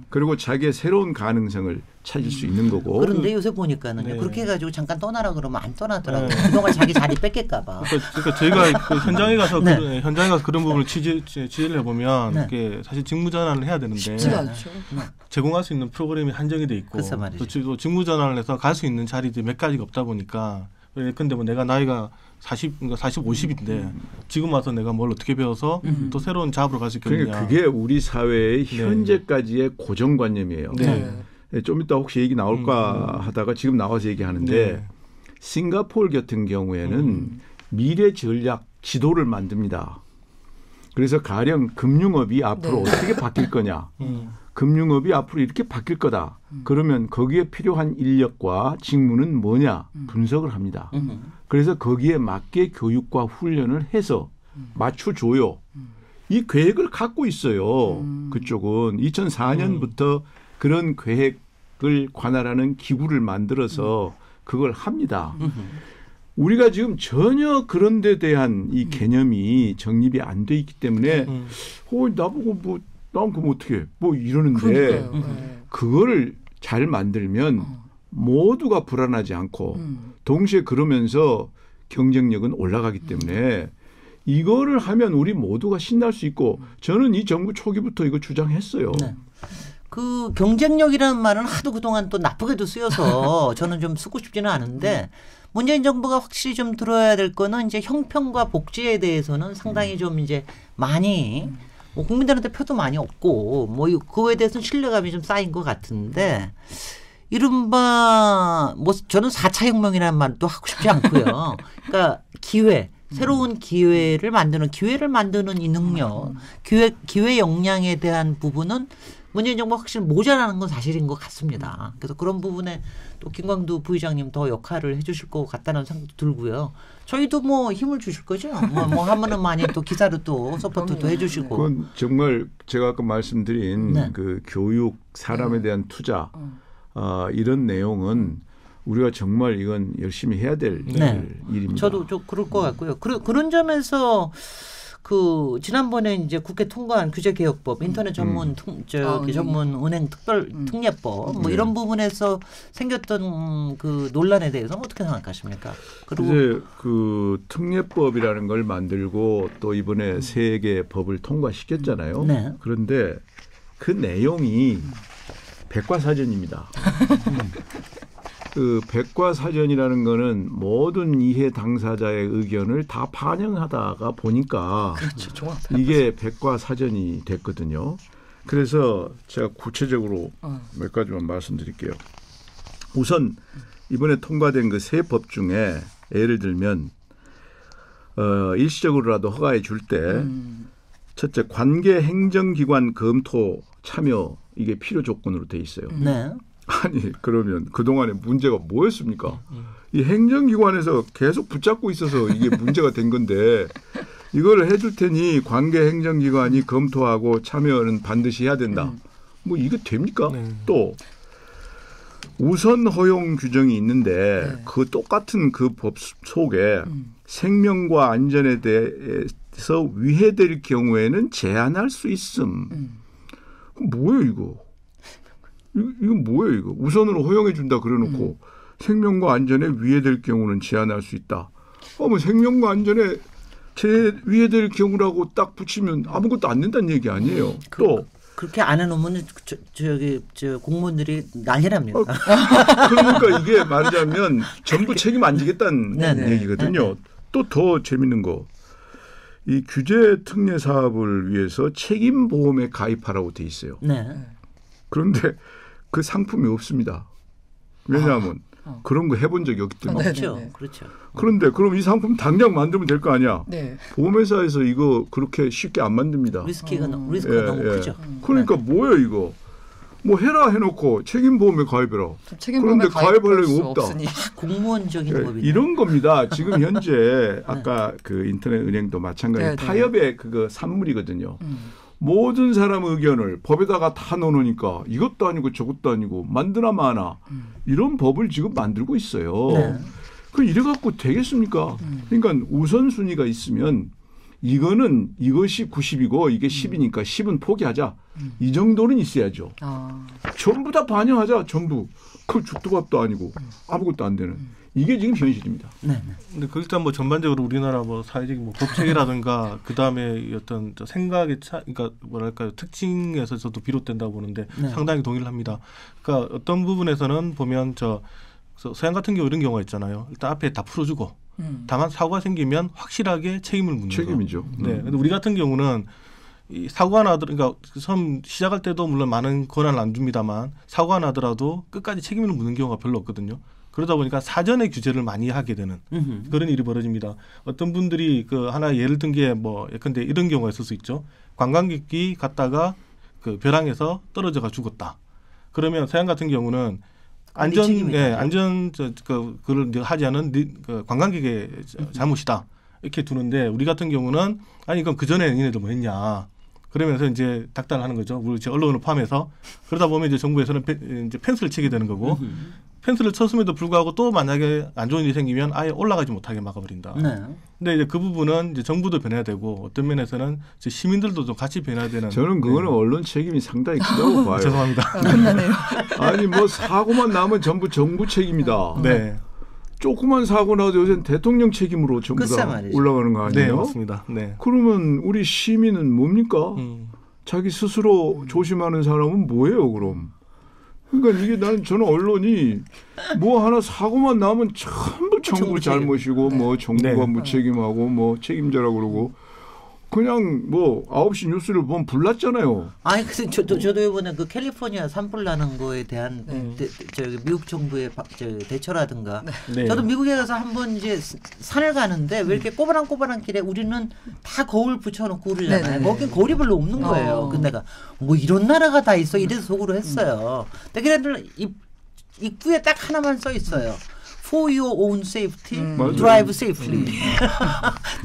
그리고 자기의 새로운 가능성을 찾을 수 있는 거고. 그런데 요새 보니까는요. 그렇게 해가지고 잠깐 떠나라 그러면 안 떠나더라고요. 그동안 자기 자리 뺏길까 봐. 그러니까 저희가 그 현장에 가서 현장에 가서 그런 부분을 취재를 해보면 이게 사실 직무 전환을 해야 되는데 쉽지가 않죠. 제공할 수 있는 프로그램이 한정이 돼 있고 또 직무 전환을 해서 갈 수 있는 자리들이 몇 가지가 없다 보니까 근데 뭐 내가 나이가 40, 50인데 지금 와서 내가 뭘 어떻게 배워서 또 새로운 잡으로 갈 수 있겠느냐. 그러니까 그게 우리 사회의 현재까지의 고정관념이에요. 좀 이따 혹시 얘기 나올까 하다가 지금 나와서 얘기하는데 싱가포르 같은 경우에는 미래 전략 지도를 만듭니다. 그래서 가령 금융업이 앞으로 네. 어떻게 바뀔 거냐. 금융업이 앞으로 이렇게 바뀔 거다. 그러면 거기에 필요한 인력과 직무는 뭐냐 분석을 합니다. 그래서 거기에 맞게 교육과 훈련을 해서 맞춰줘요. 이 계획을 갖고 있어요. 그쪽은 2004년부터 그런 계획을 관할하는 기구를 만들어서 그걸 합니다. 우리가 지금 전혀 그런 데 대한 이 개념이 정립이 안 돼 있기 때문에 나보고 뭐 난 그럼 어떻게 해? 뭐 이러는데 그거를 잘 만들면 모두가 불안하지 않고 동시에 그러면서 경쟁력은 올라가기 때문에 이거를 하면 우리 모두가 신날 수 있고 저는 이 정부 초기부터 이거 주장했어요. 네. 그 경쟁력이라는 말은 하도 그동안 또 나쁘게도 쓰여서 저는 좀 쓰고 싶지는 않은데 문재인 정부가 확실히 좀 들어야 될 거는 이제 형평과 복지에 대해서는 상당히 좀 이제 많이 뭐 국민들한테 표도 많이 없고 뭐 그거에 대해서는 신뢰감이 좀 쌓인 것 같은데 이른바 뭐 저는 4차 혁명이라는 말도 하고 싶지 않고요. 그러니까 기회. 새로운 기회를 만드는 이 능력, 기회 역량에 대한 부분은 문재인 정부가 확실히 모자라는 건 사실인 것 같습니다. 그래서 그런 부분에 또 김광두 부의장님 더 역할을 해주실 것 같다는 생각도 들고요. 저희도 뭐 힘을 주실 거죠. 뭐 하면은 많이 또 기사로 또 서포트도 해주시고. 그건 정말 제가 아까 말씀드린 네. 그 교육, 사람에 대한 투자 이런 내용은 우리가 정말 이건 열심히 해야 될 일입니다. 저도 좀 그럴 것 같고요. 그런 점에서 그 지난번에 이제 국회 통과한 규제개혁법, 인터넷 전문 전문 은행 특별 특례법 뭐 이런 부분에서 생겼던 그 논란에 대해서는 어떻게 생각하십니까? 그리고 이제 그 특례법이라는 걸 만들고 또 이번에 3개 법을 통과시켰잖아요. 네. 그런데 그 내용이 백과사전입니다. 그 백과사전이라는 거는 모든 이해 당사자의 의견을 다 반영하다가 보니까 그렇죠. 이게 백과사전이 됐거든요. 그래서 제가 구체적으로 몇 가지만 말씀드릴게요. 우선 이번에 통과된 그 3법 중에 예를 들면 일시적으로라도 허가해 줄 때 첫째 관계 행정기관 검토 참여 이게 필요 조건으로 돼 있어요. 네. 아니 그러면 그동안에 문제가 뭐였습니까? 이 행정기관에서 계속 붙잡고 있어서 이게 문제가 된 건데 이걸 해줄 테니 관계 행정기관이 검토하고 참여는 반드시 해야 된다. 뭐 이게 됩니까? 또 우선 허용 규정이 있는데 그 똑같은 그 법 속에 생명과 안전에 대해서 위해될 경우에는 제한할 수 있음. 뭐예요 이거? 이거 뭐예요 이거? 우선으로 허용해 준다 그래놓고 생명과 안전에 위해될 경우는 제한할 수 있다. 뭐 생명과 안전에 위해될 경우라고 딱 붙이면 아무것도 안 된다는 얘기 아니에요. 또 그렇게 안 해놓으면 공무원들이 난리납니다. 그러니까 이게 말하자면 전부 책임 안 지겠다는 네네. 얘기거든요. 또 더 재밌는 거. 이 규제 특례 사업을 위해서 책임 보험에 가입하라고 돼 있어요. 네. 그런데 그 상품이 없습니다. 왜냐하면 그런 거 해본 적이 없기 때문에. 그렇죠. 그렇죠. 그런데 그럼 이 상품 당장 만들면 될 거 아니야. 네. 보험회사에서 이거 그렇게 쉽게 안 만듭니다. 리스크가 너무 크죠. 그러니까 뭐예요 이거. 뭐 해라 해놓고 책임보험에 가입해라. 책임보험에 그런데 가입하려면 수 없다. 없으니. 공무원적인 법이네. 이런 겁니다. 지금 현재 아까 그 인터넷 은행도 마찬가지 네, 네. 타협의 그거 산물이거든요. 모든 사람의 의견을 법에다가 다 넣어놓으니까 이것도 아니고 저것도 아니고 만드나 마나 이런 법을 지금 만들고 있어요. 네. 그 이래갖고 되겠습니까? 그러니까 우선순위가 있으면 이거는 이것이 90이고 이게 10이니까 10은 포기하자. 이 정도는 있어야죠. 전부 다 반영하자. 전부. 그 죽도밥도 아니고 아무것도 안 되는. 이게 지금 현실입니다. 네. 근데 그 일단 뭐 전반적으로 우리나라 뭐 사회적인 뭐 법체계라든가 그 다음에 어떤 생각의 그러니까 뭐랄까요 특징에서도 비롯된다고 보는데 네. 상당히 동의를 합니다. 그러니까 어떤 부분에서는 보면 서양 같은 경우 이런 경우가 있잖아요. 일단 앞에 다 풀어주고 다만 사고가 생기면 확실하게 책임을 묻는 책임이죠. 거. 네. 근데 우리 같은 경우는 이 사고가 나더라도 그러니까 처음 시작할 때도 물론 많은 권한을 안 줍니다만 사고가 나더라도 끝까지 책임을 묻는 경우가 별로 없거든요. 그러다 보니까 사전에 규제를 많이 하게 되는 그런 일이 벌어집니다. 어떤 분들이 그 하나 예를 든 게 뭐 예컨대 이런 경우가 있을 수 있죠. 관광객이 갔다가 그 벼랑에서 떨어져가 죽었다. 그러면 서양 같은 경우는 안전 그걸 하지 않은 그 관광객의 잘못이다 이렇게 두는데 우리 같은 경우는 아니 그럼 그 전에 얘네들 뭐 했냐 그러면서 이제 닥달하는 거죠. 우리 언론을 포함해서 그러다 보면 이제 정부에서는 이제 펜스를 치게 되는 거고 펜스를 쳤음에도 불구하고 또 만약에 안 좋은 일이 생기면 아예 올라가지 못하게 막아버린다. 네. 근데 이제 그 부분은 이제 정부도 변해야 되고 어떤 면에서는 이제 시민들도 좀 같이 변해야 되는. 저는 그거는 언론 책임이 상당히 크다고 봐요. 죄송합니다. 혼나네요. 아니 뭐 사고만 나면 전부 정부 책임이다. 네. 조그만 사고 나도 요새는 대통령 책임으로 전부 다 말이죠. 올라가는 거 네, 아니에요? 맞습니다. 네. 그러면 우리 시민은 뭡니까? 자기 스스로 조심하는 사람은 뭐예요, 그럼? 그러니까 이게 저는 언론이 뭐 하나 사고만 나면 전부 정부 잘못이고 뭐 정부가 네. 무책임하고 뭐 책임자라고 그러고 그냥 뭐 9시 뉴스를 보면 불났잖아요. 아니 근데 저도 이번에 그 캘리포니아 산불 나는 거에 대한 저기 미국 정부의 대처라든가 네. 저도 미국에 가서 한번 이제 산을 가는데 왜 이렇게 꼬바랑꼬바랑 길에 우리는 다 거울 붙여놓고 그러잖아요. 거긴 거울이 별로 없는 거예요. 근데 내가 뭐 이런 나라가 다 있어 이래서 속으로 했어요. 근데 걔네들 입구에 딱 하나만 써 있어요. For your own safety, drive safely.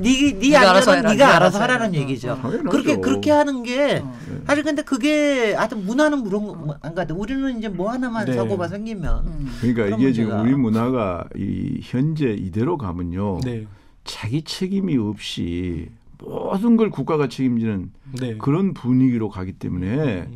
네 안전은 네가 알아서 하라는 얘기죠. 그렇게 하는 게 사실 근데 그게 하여튼 문화는 물론 안 가도 우리는 이제 뭐 하나만 사고가 생기면 그러니까 이게 지금 우리 문화가 이 현재 이대로 가면요. 네. 자기 책임이 없이 모든 걸 국가가 책임지는 네. 그런 분위기로 가기 때문에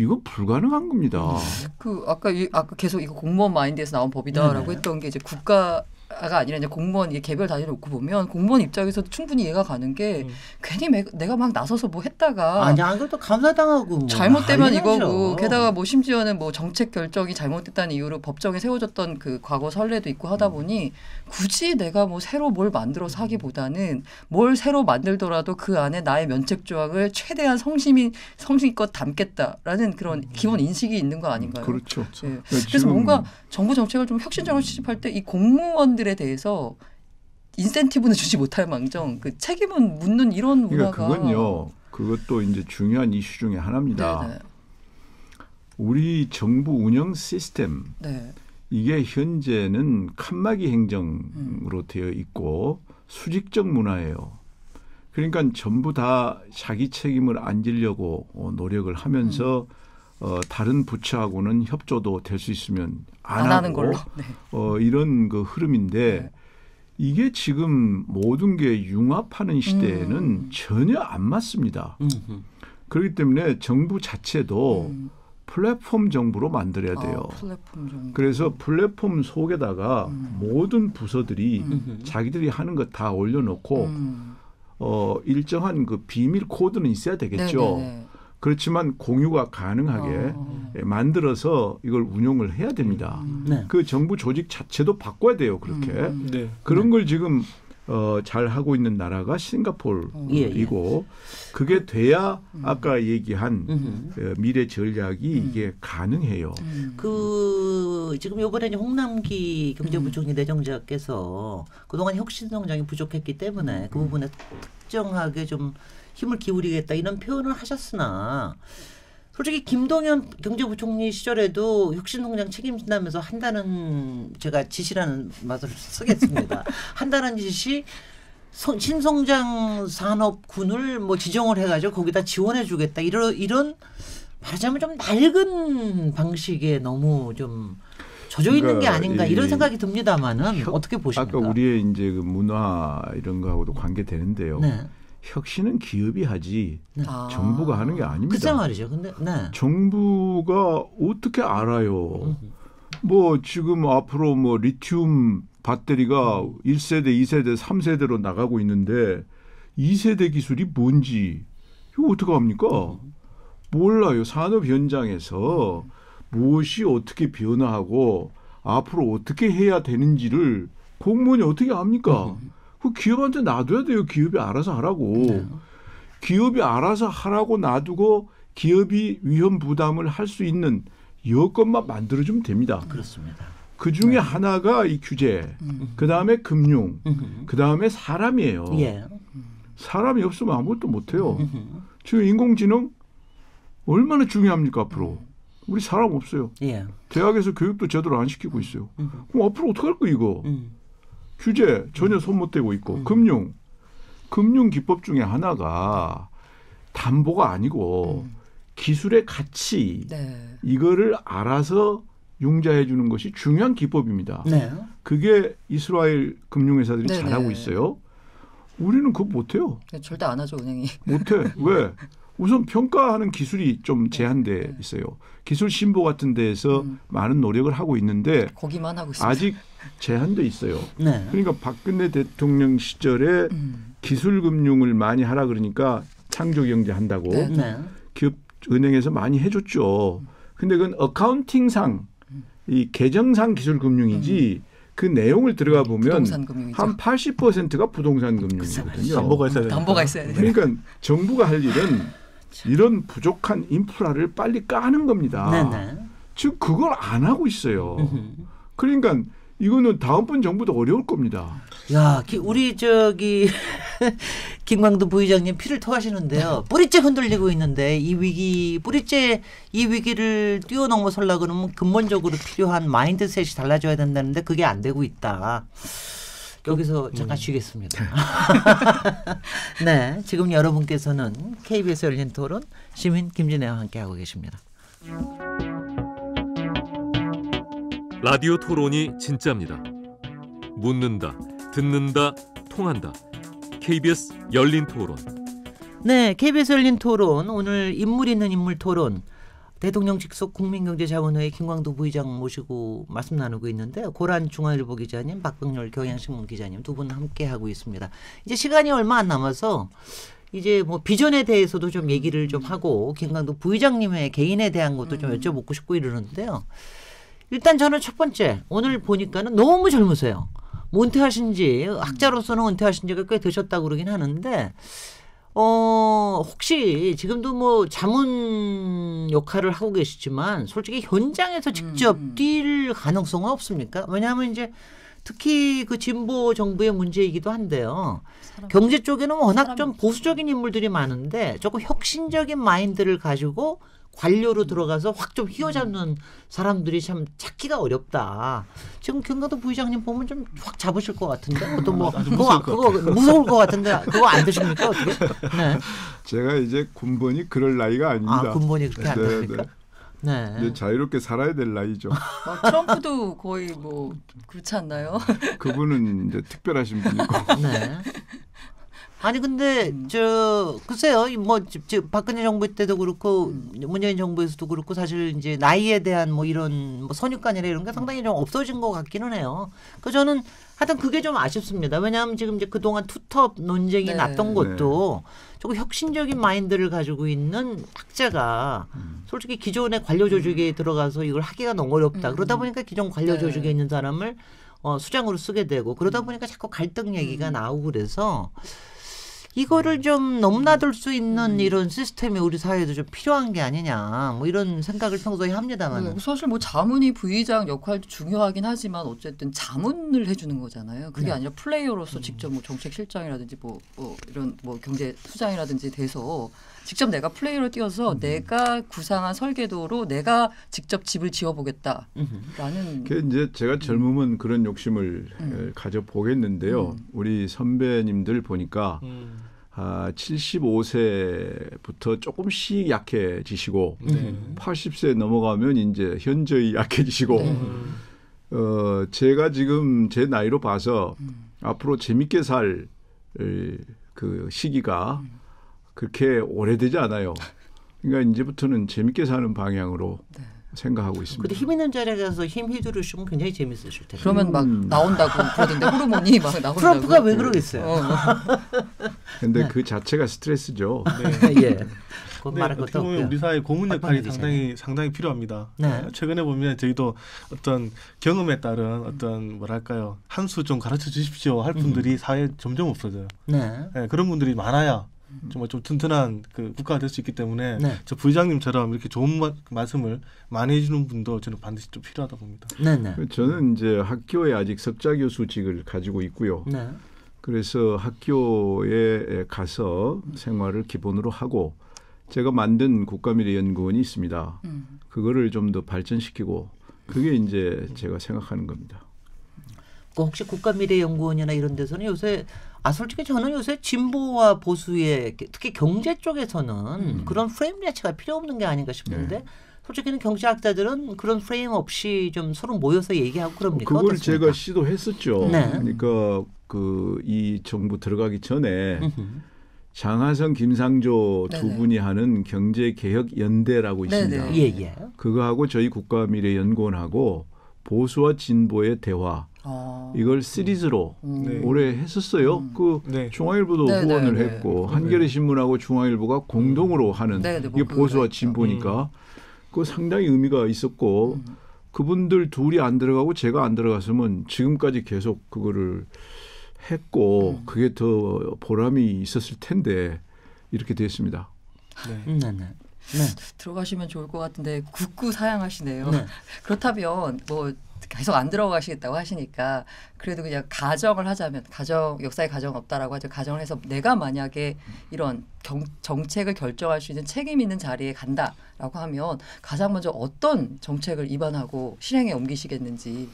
이거 불가능한 겁니다. 그 아까 계속 이거 공무원 마인드에서 나온 법이다라고 했던 게 이제 국가가 아니라 이제 공무원 개별 단위로 놓고 보면 공무원 입장에서도 충분히 이해가 가는 게 괜히 내가 막 나서서 뭐 했다가 아니야 그것도 감사당하고 뭐 잘못되면 이거고 게다가 뭐 심지어는 뭐 정책 결정이 잘못됐다는 이유로 법정에 세워졌던 그 과거 선례도 있고 하다 보니 굳이 내가 뭐 새로 뭘 만들어서 하기보다는 뭘 새로 만들더라도 그 안에 나의 면책 조항을 최대한 성심껏 담겠다라는 그런 기본 인식이 있는 거 아닌가요? 그렇죠. 네. 그래서 뭔가 정부 정책을 좀 혁신적으로 수립할 때 이 공무원들에 대해서 인센티브는 주지 못할 망정 그 책임은 묻는 이런 문화가 그러니까 그건요. 그것도 이제 중요한 이슈 중에 하나입니다. 네네. 우리 정부 운영 시스템 네. 이게 현재는 칸막이 행정으로 되어 있고 수직적 문화예요. 그러니까 전부 다 자기 책임을 안 지려고 노력을 하면서 다른 부처하고는 협조도 될 수 있으면 안 하는 하고 걸로. 네. 이런 그 흐름인데 네. 이게 지금 모든 게 융합하는 시대에는 전혀 안 맞습니다. 그렇기 때문에 정부 자체도 플랫폼 정부로 만들어야 돼요. 플랫폼 정부. 그래서 플랫폼 속에다가 모든 부서들이 자기들이 하는 것 다 올려놓고 일정한 그 비밀 코드는 있어야 되겠죠. 네네네. 그렇지만 공유가 가능하게 만들어서 이걸 운용을 해야 됩니다. 네. 그 정부 조직 자체도 바꿔야 돼요. 그렇게. 네. 그런 걸 지금 잘 하고 있는 나라가 싱가포르이고 그게 돼야 아까 얘기한 미래 전략이 이게 가능해요. 그 지금 이번에 홍남기 경제부총리 내정자께서 그동안 혁신성장이 부족했기 때문에 그 부분에 특정하게 좀 힘을 기울이겠다 이런 표현을 하셨으나 솔직히 김동연 경제부총리 시절에도 혁신성장 책임진다면서 한다는 제가 지시라는 말을 쓰겠습니다. 한다는 지시 신성장 산업군을 뭐 지정을 해가지고 거기다 지원해주겠다 이런 말하자면 좀 낡은 방식에 너무 좀 젖어 있는 게 아닌가 이런 생각이 듭니다만은 어떻게 보십니까? 아까 우리의 이제 그 문화 이런 거하고도 관계되는데요. 네. 혁신은 기업이 하지 정부가 하는 게 아닙니다. 글쎄 말이죠. 근데 정부가 어떻게 알아요? 뭐 지금 앞으로 뭐 리튬 배터리가 1세대, 2세대, 3세대로 나가고 있는데 2세대 기술이 뭔지 이거 어떻게 합니까? 몰라요. 산업 현장에서 무엇이 어떻게 변화하고 앞으로 어떻게 해야 되는지를 공무원이 어떻게 합니까? 그 기업한테 놔둬야 돼요. 기업이 알아서 하라고. 기업이 알아서 하라고 놔두고 기업이 위험 부담을 할 수 있는 여건만 만들어주면 됩니다. 그렇습니다. 그 중에 하나가 이 규제, 그 다음에 금융, 그 다음에 사람이에요. 예. 사람이 없으면 아무것도 못해요. 지금 인공지능 얼마나 중요합니까 앞으로? 우리 사람 없어요. 예. 대학에서 교육도 제대로 안 시키고 있어요. 그럼 앞으로 어떡할 거 이거? 규제 전혀 손 못 대고 있고 금융 기법 중에 하나가 담보가 아니고 기술의 가치 네. 이거를 알아서 융자해 주는 것이 중요한 기법입니다. 네. 그게 이스라엘 금융회사들이 네네. 잘하고 있어요. 우리는 그거 못해요. 절대 안 하죠 은행이. 못해. 왜? 우선 평가하는 기술이 좀 제한돼 있어요. 기술 신보 같은 데에서 많은 노력을 하고 있는데 거기만 하고 있습니다. 아직 제한돼 있어요. 네. 그러니까 박근혜 대통령 시절에 기술 금융을 많이 하라 그러니까 창조 경제 한다고 네. 네. 기업 은행에서 많이 해줬죠. 근데 그건 어카운팅상 이 계정상 기술 금융이지 그 내용을 들어가 보면 부동산 금융이죠. 한 80%가 부동산 금융이거든요. 담보가 있어야 돼요. 담보가 있어야 돼요. 그러니까 정부가 할 일은 이런 부족한 인프라를 빨리 까는 겁니다. 네네. 즉 그걸 안 하고 있어요. 그러니까 이거는 다음번 정부도 어려울 겁니다. 야, 우리 저기 김광도 부의장님 피를 토하시는데요. 뿌리째 흔들리고 있는데 이 위기를 뛰어넘어서려고 그러면 근본적으로 필요한 마인드셋이 달라져야 된다는데 그게 안 되고 있다. 여기서 잠깐 쉬겠습니다. 네, 지금 여러분께서는 KBS 열린 토론 시민 김진애와 함께하고 계십니다. 라디오 토론이 진짜입니다. 묻는다, 듣는다, 통한다. KBS 열린 토론. 네, KBS 열린 토론 오늘 인물 있는 인물 토론 대통령 직속 국민경제자문회의 김광도 부의장 모시고 말씀 나누고 있는데요. 고란 중앙일보 기자님, 박병렬 경향신문 기자님 두 분 함께 하고 있습니다. 이제 시간이 얼마 안 남아서 이제 뭐 비전에 대해서도 좀 얘기를 좀 하고 김광도 부의장님의 개인에 대한 것도 좀 여쭤보고 싶고 이러는데요. 일단 저는 첫 번째 오늘 보니까는 너무 젊으세요. 뭐 은퇴하신 지 학자로서는 은퇴하신 지가 꽤 되셨다고 그러긴 하는데 혹시 지금도 뭐 자문 역할을 하고 계시지만 솔직히 현장에서 직접 뛸 가능성은 없습니까? 왜냐하면 이제 특히 그 진보 정부의 문제이기도 한데요. 경제 쪽에는 워낙 좀 보수적인 인물들이 많은데 조금 혁신적인 마인드를 가지고 관료로 들어가서 확 좀 휘어잡는 사람들이 참 찾기가 어렵다. 지금 김광도 부의장님 보면 좀 확 잡으실 것 같은데 어떤 뭐 그거 무서울 것 같은데 그거 안 드십니까 어떻게? 네. 제가 이제 군번이 그럴 나이가 아닙니다. 아 군번이 그렇게 안 됩니까? 네. 이제 자유롭게 살아야 될 나이죠. 트럼프도 거의 뭐 그렇지 않나요? 그분은 이제 특별하신 분이고. 네. 아니 근데 글쎄요 뭐 박근혜 정부 때도 그렇고 문재인 정부에서도 그렇고 사실 이제 나이에 대한 뭐 이런 뭐 선입관이나 이런 게 상당히 좀 없어진 것 같기는 해요. 그 저는 하여튼 그게 좀 아쉽습니다. 왜냐하면 지금 이제 그동안 투톱 논쟁이 네. 났던 것도 조금 혁신적인 마인드를 가지고 있는 학자가 솔직히 기존의 관료 조직에 들어가서 이걸 하기가 너무 어렵다. 그러다 보니까 기존 관료 조직에 있는 사람을 수장으로 쓰게 되고 그러다 보니까 자꾸 갈등 얘기가 나오고 그래서 이거를 좀 넘나들 수 있는 이런 시스템이 우리 사회에도 좀 필요한 게 아니냐 뭐 이런 생각을 평소에 합니다만 사실 뭐 자문이 부의장 역할도 중요하긴 하지만 어쨌든 자문을 해주는 거잖아요. 그게 네. 아니라 플레이어로서 직접 뭐 정책실장이라든지 뭐 이런 뭐 경제수장이라든지 돼서 직접 내가 플레이어로 뛰어서 내가 구상한 설계도로 내가 직접 집을 지어보겠다라는. 그 이제 제가 젊으면 그런 욕심을 가져보겠는데요. 우리 선배님들 보니까 75세부터 조금씩 약해지시고 80세 넘어가면 이제 현저히 약해지시고 제가 지금 제 나이로 봐서 앞으로 재밌게 살 그 시기가 그렇게 오래되지 않아요. 그러니까 이제부터는 재밌게 사는 방향으로 생각하고 있습니다. 근데 힘 있는 자리에 가서 힘 휘두르시면 굉장히 재밌으실 텐데. 그러면 막 나온다고 그러던데 호르몬이 막 나온다고. 트럼프가 왜 그러겠어요? 근데 네. 그 자체가 스트레스죠. 예. 그건 네, 말할 어떻게 것도 보면 없고요. 우리 사회 고문 역할이 빡빡하게 상당히 필요합니다. 네. 최근에 보면 저희도 어떤 경험에 따른 어떤 뭐랄까요 한 수 좀 가르쳐 주십시오 할 분들이 사회에 점점 없어져요. 네. 네, 그런 분들이 많아야 정말 좀 튼튼한 그 국가가 될 수 있기 때문에 네. 저 부의장님처럼 이렇게 좋은 말씀을 많이 해주는 분도 저는 반드시 좀 필요하다 봅니다. 네네. 저는 이제 학교에 아직 석좌 교수직을 가지고 있고요. 네. 그래서 학교에 가서 생활을 기본으로 하고 제가 만든 국가미래연구원이 있습니다. 그거를 좀 더 발전시키고 그게 이제 제가 생각하는 겁니다. 혹시 국가미래연구원이나 이런 데서는 요새 솔직히 저는 요새 진보와 보수의 특히 경제 쪽에서는 그런 프레임 자체가 필요 없는 게 아닌가 싶은데 솔직히는 경제학자들은 그런 프레임 없이 좀 서로 모여서 얘기하고 그럽니까? 그걸 어떻습니까? 제가 시도했었죠. 네. 그러니까 이 정부 들어가기 전에 장하성, 김상조 두 네네. 분이 하는 경제개혁연대라고 있습니다. 네네. 예예. 그거하고 저희 국가미래연구원하고 보수와 진보의 대화 이걸 시리즈로 네. 올해 했었어요. 그 네. 중앙일보도 네, 후원을 네, 네. 했고 한겨레 신문하고 중앙일보가 공동으로 하는 네, 네, 뭐 이게 보수와 그거 진보니까 그 상당히 의미가 있었고 그분들 둘이 안 들어가고 제가 안 들어갔으면 지금까지 계속 그거를 했고 그게 더 보람이 있었을 텐데 이렇게 됐습니다. 네. 네네. 네. 들어가시면 좋을 것 같은데 굳고 사양하시네요. 네. 그렇다면 뭐 계속 안 들어가시겠다고 하시니까 그래도 그냥 가정을 하자면 역사에 가정 없다라고 하죠. 가정을 해서 내가 만약에 이런 정책을 결정할 수 있는 책임 있는 자리에 간다라고 하면 가장 먼저 어떤 정책을 입안하고 실행에 옮기시겠는지.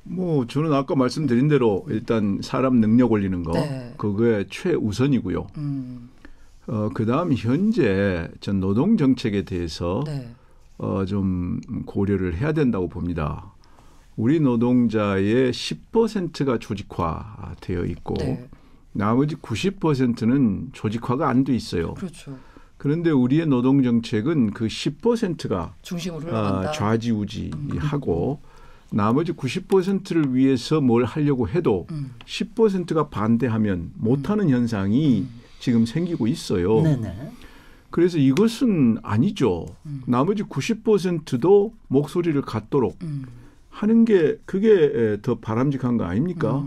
뭐 저는 아까 말씀드린 대로 일단 사람 능력 올리는 거 네. 그게 최우선이고요. 그다음 현재 전 노동 정책에 대해서 네. 좀 고려를 해야 된다고 봅니다. 우리 노동자의 10%가 조직화되어 있고 네. 나머지 90%는 조직화가 안 돼 있어요. 그렇죠. 그런데 우리의 노동 정책은 그 10%가 중심으로 흘러간다. 좌지우지하고 나머지 90%를 위해서 뭘 하려고 해도 10%가 반대하면 못하는 현상이 지금 생기고 있어요. 네네. 그래서 이것은 아니죠. 나머지 90%도 목소리를 갖도록 하는 게 그게 더 바람직한 거 아닙니까?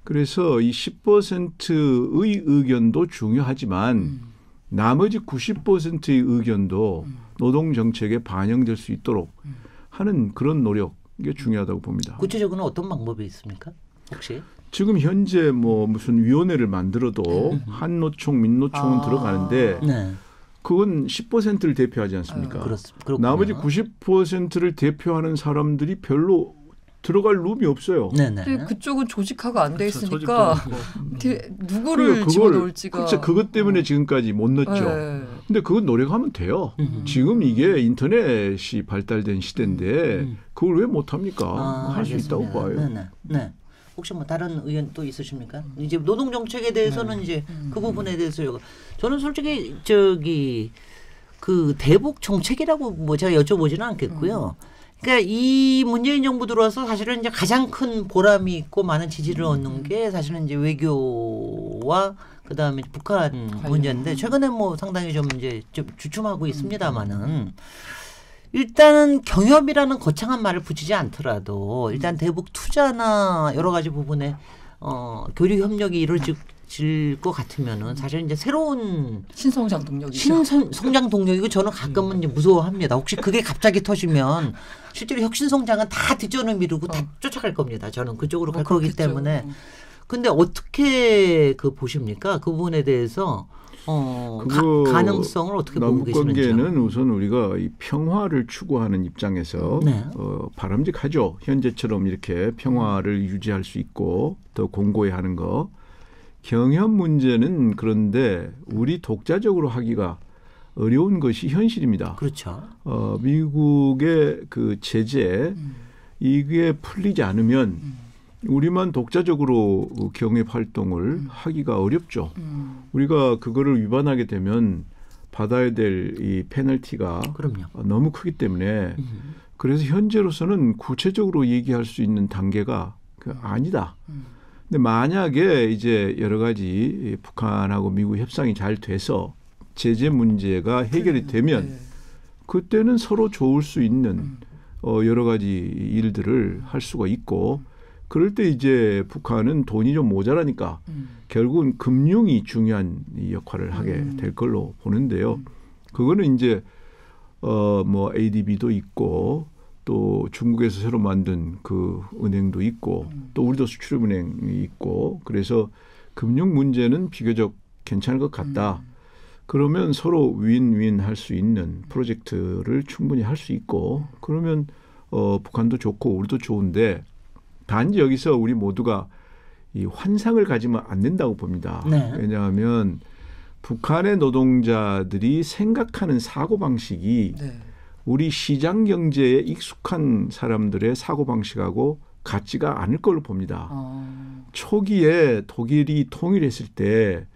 그래서 이 10%의 의견도 중요하지만 나머지 90%의 의견도 노동 정책에 반영될 수 있도록 하는 그런 노력 이게 중요하다고 봅니다. 구체적으로는 어떤 방법이 있습니까? 혹시? 지금 현재 뭐 무슨 위원회를 만들어도 한노총, 민노총은 들어가는데 네. 그건 10%를 대표하지 않습니까? 그렇군요. 나머지 90%를 대표하는 사람들이 별로 들어갈 룸이 없어요. 네네. 근데 그쪽은 조직화가 안 돼 그렇죠. 있으니까 누구를 집어넣을지가. 그렇죠. 그것 때문에 지금까지 못 넣었죠. 네. 근데 그건 노력하면 돼요. 지금 이게 인터넷이 발달된 시대인데 그걸 왜 못합니까? 할 수 있다고 알겠습니다. 봐요. 네네. 네. 혹시 뭐 다른 의견 또 있으십니까? 이제 노동 정책에 대해서는 이제 그 부분에 대해서 저는 솔직히 그 대북 정책이라고 뭐 제가 여쭤보지는 않겠고요. 그러니까 이 문재인 정부 들어와서 사실은 이제 가장 큰 보람이 있고 많은 지지를 얻는 게 사실은 이제 외교와 그다음에 북한 문제인데 최근에 뭐 상당히 좀 이제 좀 주춤하고 있습니다만은 일단은 경협이라는 거창한 말을 붙이지 않더라도 일단 대북 투자나 여러 가지 부분에 교류 협력이 이루어질 것 같으면은 사실 이제 새로운 신성장 동력이죠. 신성장 동력이고 저는 가끔은 이제 무서워합니다. 혹시 그게 갑자기 터지면 실제로 혁신 성장은 다 뒷전을 미루고 다 쫓아갈 겁니다. 저는 그쪽으로 갈 거기 때문에. 근데 어떻게 보십니까? 그 부분에 대해서 가능성을 어떻게 보고 계시는지요? 남북관계는 우선 우리가 이 평화를 추구하는 입장에서 네. 바람직하죠. 현재처럼 이렇게 평화를 유지할 수 있고 더 공고히 하는 거. 경협 문제는 그런데 우리 독자적으로 하기가 어려운 것이 현실입니다. 그렇죠. 미국의 그 제재 이게 풀리지 않으면 우리만 독자적으로 경협 활동을 하기가 어렵죠. 우리가 그거를 위반하게 되면 받아야 될 이 페널티가 그럼요. 너무 크기 때문에 그래서 현재로서는 구체적으로 얘기할 수 있는 단계가 아니다. 근데 만약에 이제 여러 가지 북한하고 미국 협상이 잘 돼서 제재 문제가 해결이 되면 그때는 서로 좋을 수 있는 여러 가지 일들을 할 수가 있고 그럴 때 이제 북한은 돈이 좀 모자라니까 결국은 금융이 중요한 이 역할을 하게 될 걸로 보는데요. 그거는 이제 뭐 ADB도 있고 또 중국에서 새로 만든 그 은행도 있고 또 우리도 수출은행이 있고 그래서 금융 문제는 비교적 괜찮을 것 같다. 그러면 서로 윈윈 할 수 있는 프로젝트를 충분히 할 수 있고 그러면 북한도 좋고 우리도 좋은데 단지 여기서 우리 모두가 이 환상을 가지면 안 된다고 봅니다. 네. 왜냐하면 북한의 노동자들이 생각하는 사고방식이 네. 우리 시장 경제에 익숙한 사람들의 사고방식하고 같지가 않을 걸로 봅니다. 초기에 독일이 통일했을 때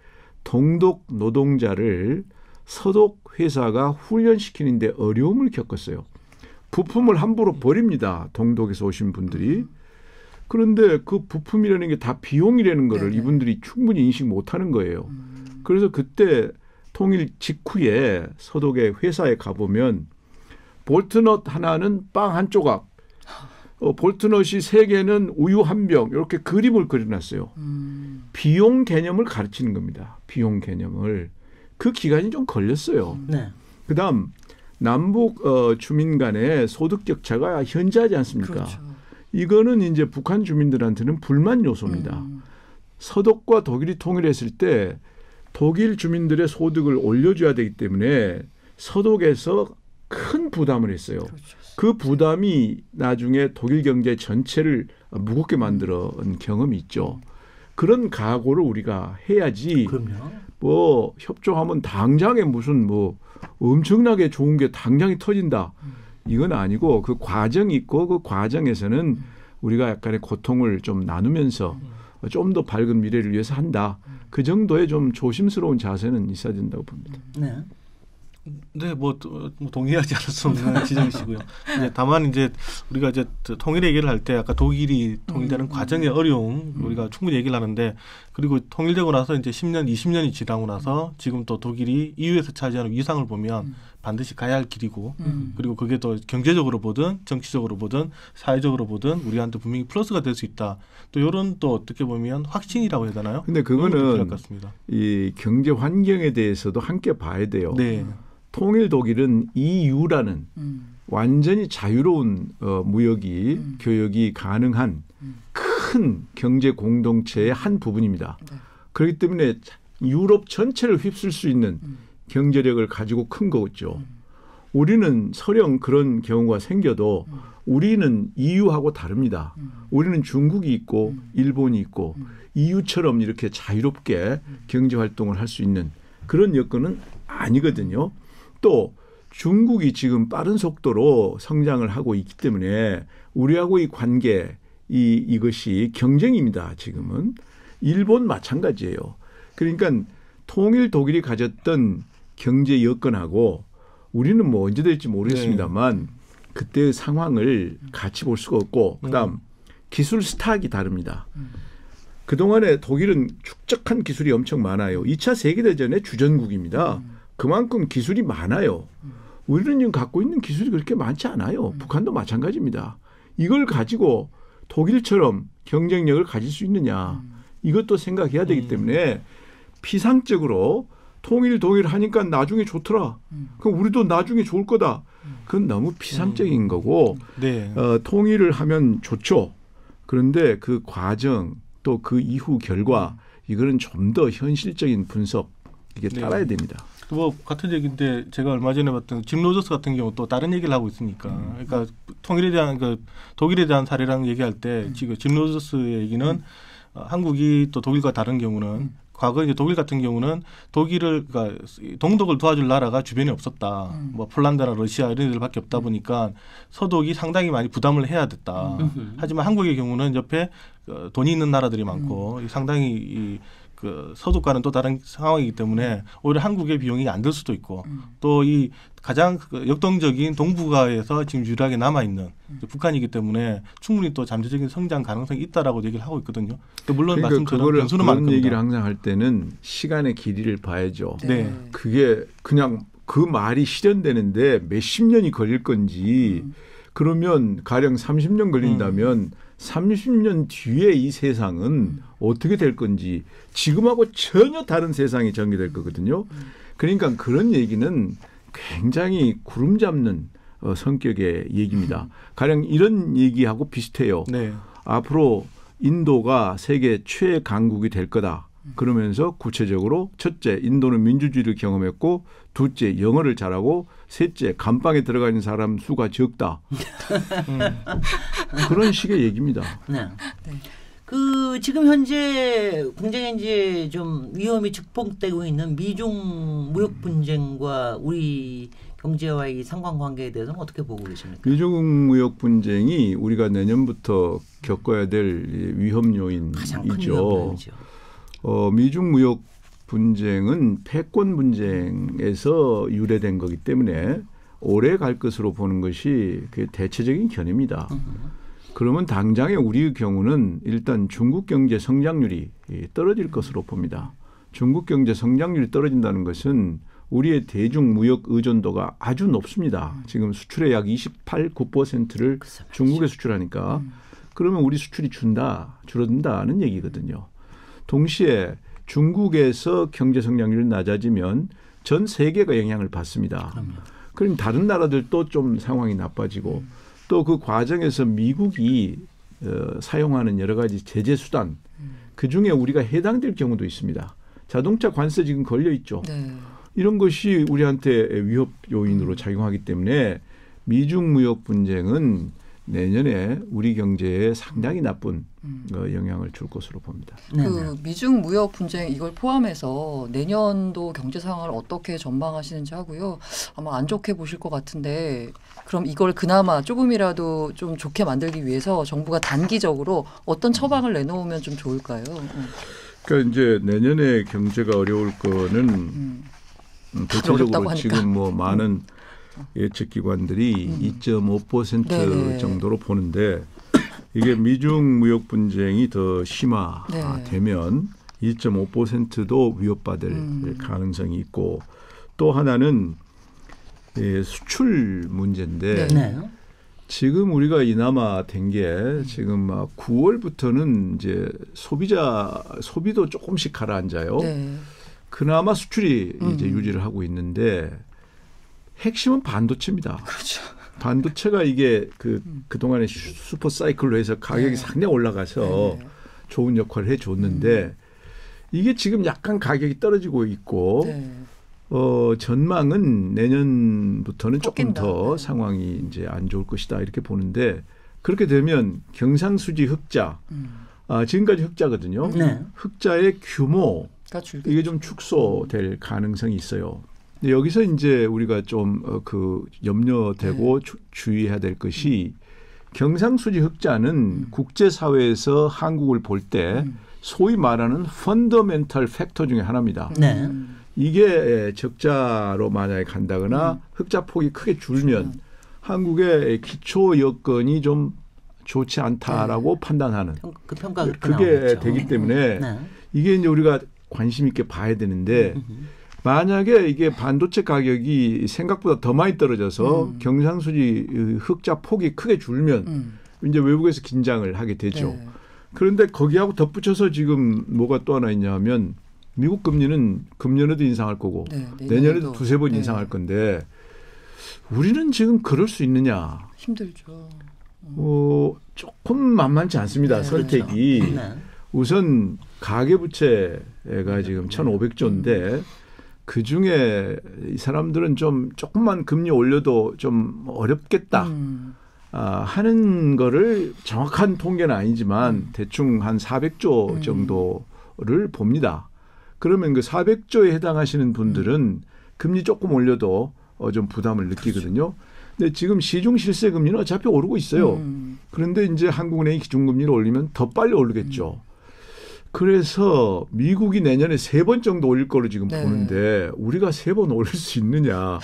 동독 노동자를 서독 회사가 훈련시키는데 어려움을 겪었어요. 부품을 함부로 버립니다. 동독에서 오신 분들이. 그런데 그 부품이라는 게 다 비용이라는 거를 네네. 이분들이 충분히 인식 못하는 거예요. 그래서 그때 통일 직후에 서독의 회사에 가보면 볼트넛 하나는 빵 한 조각, 볼트넛이 3개는 우유 한 병 이렇게 그림을 그려놨어요. 비용 개념을 가르치는 겁니다. 비용 개념을. 그 기간이 좀 걸렸어요. 네. 그다음 남북 주민 간의 소득 격차가 현저하지 않습니까? 그렇죠. 이거는 이제 북한 주민들한테는 불만 요소입니다. 서독과 독일이 통일했을 때 독일 주민들의 소득을 올려줘야 되기 때문에 서독에서 큰 부담을 했어요. 그렇죠. 그 부담이 나중에 독일 경제 전체를 무겁게 만들어온 경험이 있죠. 그런 각오를 우리가 해야지. 그럼요. 뭐 협조하면 당장에 무슨 뭐 엄청나게 좋은 게 당장이 터진다. 이건 아니고 그 과정이 있고 그 과정에서는 우리가 약간의 고통을 좀 나누면서 좀 더 밝은 미래를 위해서 한다. 그 정도의 좀 조심스러운 자세는 있어야 된다고 봅니다. 네. 네, 뭐 동의하지 않을 수 없는 지적이시고요. 네, 다만 이제 우리가 이제 통일 얘기를 할 때 아까 독일이 통일되는 과정의 어려움 우리가 충분히 얘기를 하는데 그리고 통일되고 나서 이제 10년, 20년이 지나고 나서 지금 또 독일이 EU에서 차지하는 위상을 보면 반드시 가야 할 길이고 그리고 그게 또 경제적으로 보든 정치적으로 보든 사회적으로 보든 우리한테 분명히 플러스가 될 수 있다. 또 이런 또 어떻게 보면 확신이라고 해야 되나요? 근데 그거는 같습니다. 이 경제 환경에 대해서도 함께 봐야 돼요. 네. 통일 독일은 EU라는 완전히 자유로운 무역이 교역이 가능한 큰 경제 공동체의 한 부분입니다. 네. 그렇기 때문에 유럽 전체를 휩쓸 수 있는 경제력을 가지고 큰 거죠. 우리는 설령 그런 경우가 생겨도 우리는 EU하고 다릅니다. 우리는 중국이 있고 일본이 있고 EU처럼 이렇게 자유롭게 경제 활동을 할 수 있는 그런 여건은 아니거든요. 또 중국이 지금 빠른 속도로 성장을 하고 있기 때문에 우리하고의 관계 이것이 경쟁입니다. 지금은. 일본 마찬가지예요. 그러니까 통일 독일이 가졌던 경제 여건하고 우리는 뭐 언제 될지 모르겠습니다만 그때의 상황을 같이 볼 수가 없고 그다음 기술 스탁이 다릅니다. 그동안에 독일은 축적한 기술이 엄청 많아요. 2차 세계대전의 주전국입니다. 그만큼 기술이 많아요. 우리는 지금 갖고 있는 기술이 그렇게 많지 않아요. 북한도 마찬가지입니다. 이걸 가지고 독일처럼 경쟁력을 가질 수 있느냐. 이것도 생각해야 되기 때문에 피상적으로 통일 하니까 나중에 좋더라. 그럼 우리도 나중에 좋을 거다. 그건 너무 피상적인 거고 네. 통일을 하면 좋죠. 그런데 그 과정 또 그 이후 결과 이거는 좀 더 현실적인 분석 이게 따라야 됩니다. 뭐 같은 얘기인데 제가 얼마 전에 봤던 짐 로저스 같은 경우 또 다른 얘기를 하고 있으니까 그러니까 통일에 대한 그 독일에 대한 사례랑 얘기할 때 지금 짐 로저스의 얘기는 한국이 또 독일과 다른 경우는 과거 이제 독일 같은 경우는 독일을 그러니까 동독을 도와줄 나라가 주변에 없었다. 뭐 폴란드나 러시아 이런 데들밖에 없다 보니까 서독이 상당히 많이 부담을 해야 됐다. 하지만 한국의 경우는 옆에 돈이 있는 나라들이 많고 상당히 그 서독과는 또 다른 상황이기 때문에 오히려 한국의 비용이 안 들 수도 있고 또 이 가장 역동적인 동북아에서 지금 유일하게 남아 있는 북한이기 때문에 충분히 또 잠재적인 성장 가능성이 있다라고 얘기를 하고 있거든요. 또 물론 그러니까 말씀처럼 변수는 많을 그런 겁니다. 얘기를 항상 할 때는 시간의 길이를 봐야죠. 네. 그게 그냥 그 말이 실현되는데 몇십 년이 걸릴 건지 그러면 가령 30년 걸린다면 30년 뒤에 이 세상은 어떻게 될 건지 지금하고 전혀 다른 세상이 전개될 거거든요. 그러니까 그런 얘기는 굉장히 구름 잡는 성격의 얘기입니다. 가령 이런 얘기하고 비슷해요. 네. 앞으로 인도가 세계 최강국이 될 거다. 그러면서 구체적으로 첫째, 인도는 민주주의를 경험했고 둘째, 영어를 잘하고 셋째, 감방에 들어가 있는 사람 수가 적다. 그런 식의 얘기입니다. 네. 그 지금 현재 굉장히 이제 좀 위험이 증폭되고 있는 미중 무역 분쟁과 우리 경제와의 상관관계에 대해서는 어떻게 보고 계십니까? 미중 무역 분쟁이 우리가 내년부터 겪어야 될 위험 가장 큰 요인이죠. 위험이죠. 미중 무역 분쟁은 패권 분쟁에서 유래된 거기 때문에 오래 갈 것으로 보는 것이 그 대체적인 견해입니다. 그러면 당장의 우리의 경우는 일단 중국 경제 성장률이 떨어질 것으로 봅니다. 중국 경제 성장률이 떨어진다는 것은 우리의 대중 무역 의존도가 아주 높습니다. 지금 수출의 약 28, 9%를 중국에 수출하니까 그러면 우리 수출이 줄어든다는 얘기거든요. 동시에 중국에서 경제 성장률이 낮아지면 전 세계가 영향을 받습니다. 그럼 다른 나라들도 좀 상황이 나빠지고 또 그 과정에서 미국이 사용하는 여러 가지 제재 수단 그중에 우리가 해당될 경우도 있습니다. 자동차 관세 지금 걸려 있죠. 네. 이런 것이 우리한테 위협 요인으로 작용하기 때문에 미중 무역 분쟁은 내년에 우리 경제에 상당히 나쁜 영향을 줄 것으로 봅니다. 그 미중 무역 분쟁 이걸 포함해서 내년도 경제 상황을 어떻게 전망하시는지 하고요. 아마 안 좋게 보실 것 같은데 그럼 이걸 그나마 조금이라도 좀 좋게 만들기 위해서 정부가 단기적으로 어떤 처방을 내놓으면 좀 좋을까요? 그러니까 이제 내년에 경제가 어려울 거는 대체적으로 지금 뭐 많은 예측 기관들이 2.5% 네네. 정도로 보는데 이게 미중 무역 분쟁이 더 심화되면 2.5%도 위협받을 가능성이 있고 또 하나는 수출 문제인데 지금 우리가 이나마 된 게 지금 9월부터는 이제 소비도 조금씩 가라앉아요. 네. 그나마 수출이 이제 유지를 하고 있는데 핵심은 반도체입니다. 그렇죠. 반도체가 이게 그동안에 슈퍼 사이클로 해서 가격이 네. 상당히 올라가서 좋은 역할을 해줬는데 이게 지금 약간 가격이 떨어지고 있고 전망은 내년부터는 조금 더 상황이 이제 안 좋을 것이다 이렇게 보는데 그렇게 되면 경상수지 흑자 지금까지 흑자거든요. 흑자의 규모 이게 좀 축소될 가능성이 있어요. 여기서 이제 우리가 좀 염려되고 주의해야 될 것이 경상수지 흑자는 국제사회에서 한국을 볼 때 소위 말하는 펀더멘털 팩터 중에 하나입니다. 이게 적자로 만약에 간다거나 흑자 폭이 크게 줄면 한국의 기초 여건이 좀 좋지 않다라고 판단하는 그게 되기 때문에 이게 이제 우리가 관심 있게 봐야 되는데 만약에 이게 반도체 가격이 생각보다 더 많이 떨어져서 경상수지 흑자 폭이 크게 줄면 이제 외국에서 긴장을 하게 되죠. 그런데 거기하고 덧붙여서 지금 뭐가 또 하나 있냐면 미국 금리는 금년에도 인상할 거고 내년에도 두세 번 인상할 건데 우리는 지금 그럴 수 있느냐. 힘들죠. 조금 만만치 않습니다. 선택이. 그렇죠. 우선 가계부채가 지금 1,500조인데 그중에 이 사람들은 좀 조금만 금리 올려도 좀 어렵겠다 하는 거를 정확한 통계는 아니지만 대충 한 400조 정도를 봅니다. 그러면 그 400조에 해당하시는 분들은 금리 조금 올려도 좀 부담을 느끼거든요. 근데 지금 시중 실세 금리는 어차피 오르고 있어요. 그런데 이제 한국은행이 기준금리를 올리면 더 빨리 오르겠죠. 그래서 미국이 내년에 3번 정도 올릴 걸로 지금 보는데 우리가 3번 올릴 수 있느냐.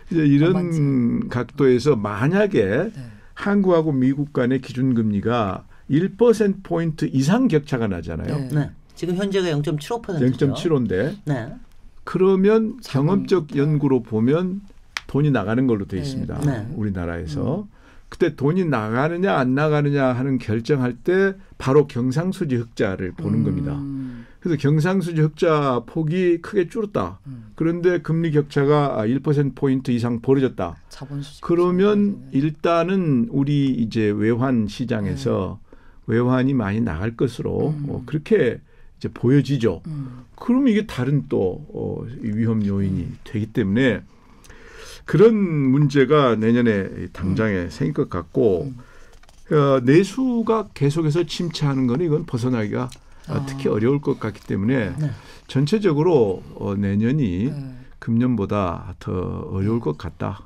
이제 이런 각도에서 만약에 한국하고 미국 간의 기준금리가 1%포인트 이상 격차가 나잖아요. 지금 현재가 0.75%죠. 0.75인데 그러면 경험적 연구로 보면 돈이 나가는 걸로 돼 있습니다. 우리나라에서. 그때 돈이 나가느냐 안 나가느냐 하는 결정할 때 바로 경상수지 흑자를 보는 겁니다. 그래서 경상수지 흑자 폭이 크게 줄었다. 그런데 금리 격차가 1%포인트 이상 벌어졌다. 그러면 일단은 우리 이제 외환 시장에서 외환이 많이 나갈 것으로 그렇게 이제 보여지죠. 그러면 이게 다른 또 위험 요인이 되기 때문에 그런 문제가 내년에 당장에 생길 것 같고 내수가 계속해서 침체하는 건 이건 벗어나기가 특히 어려울 것 같기 때문에 전체적으로 내년이 금년보다 더 어려울 것 같다.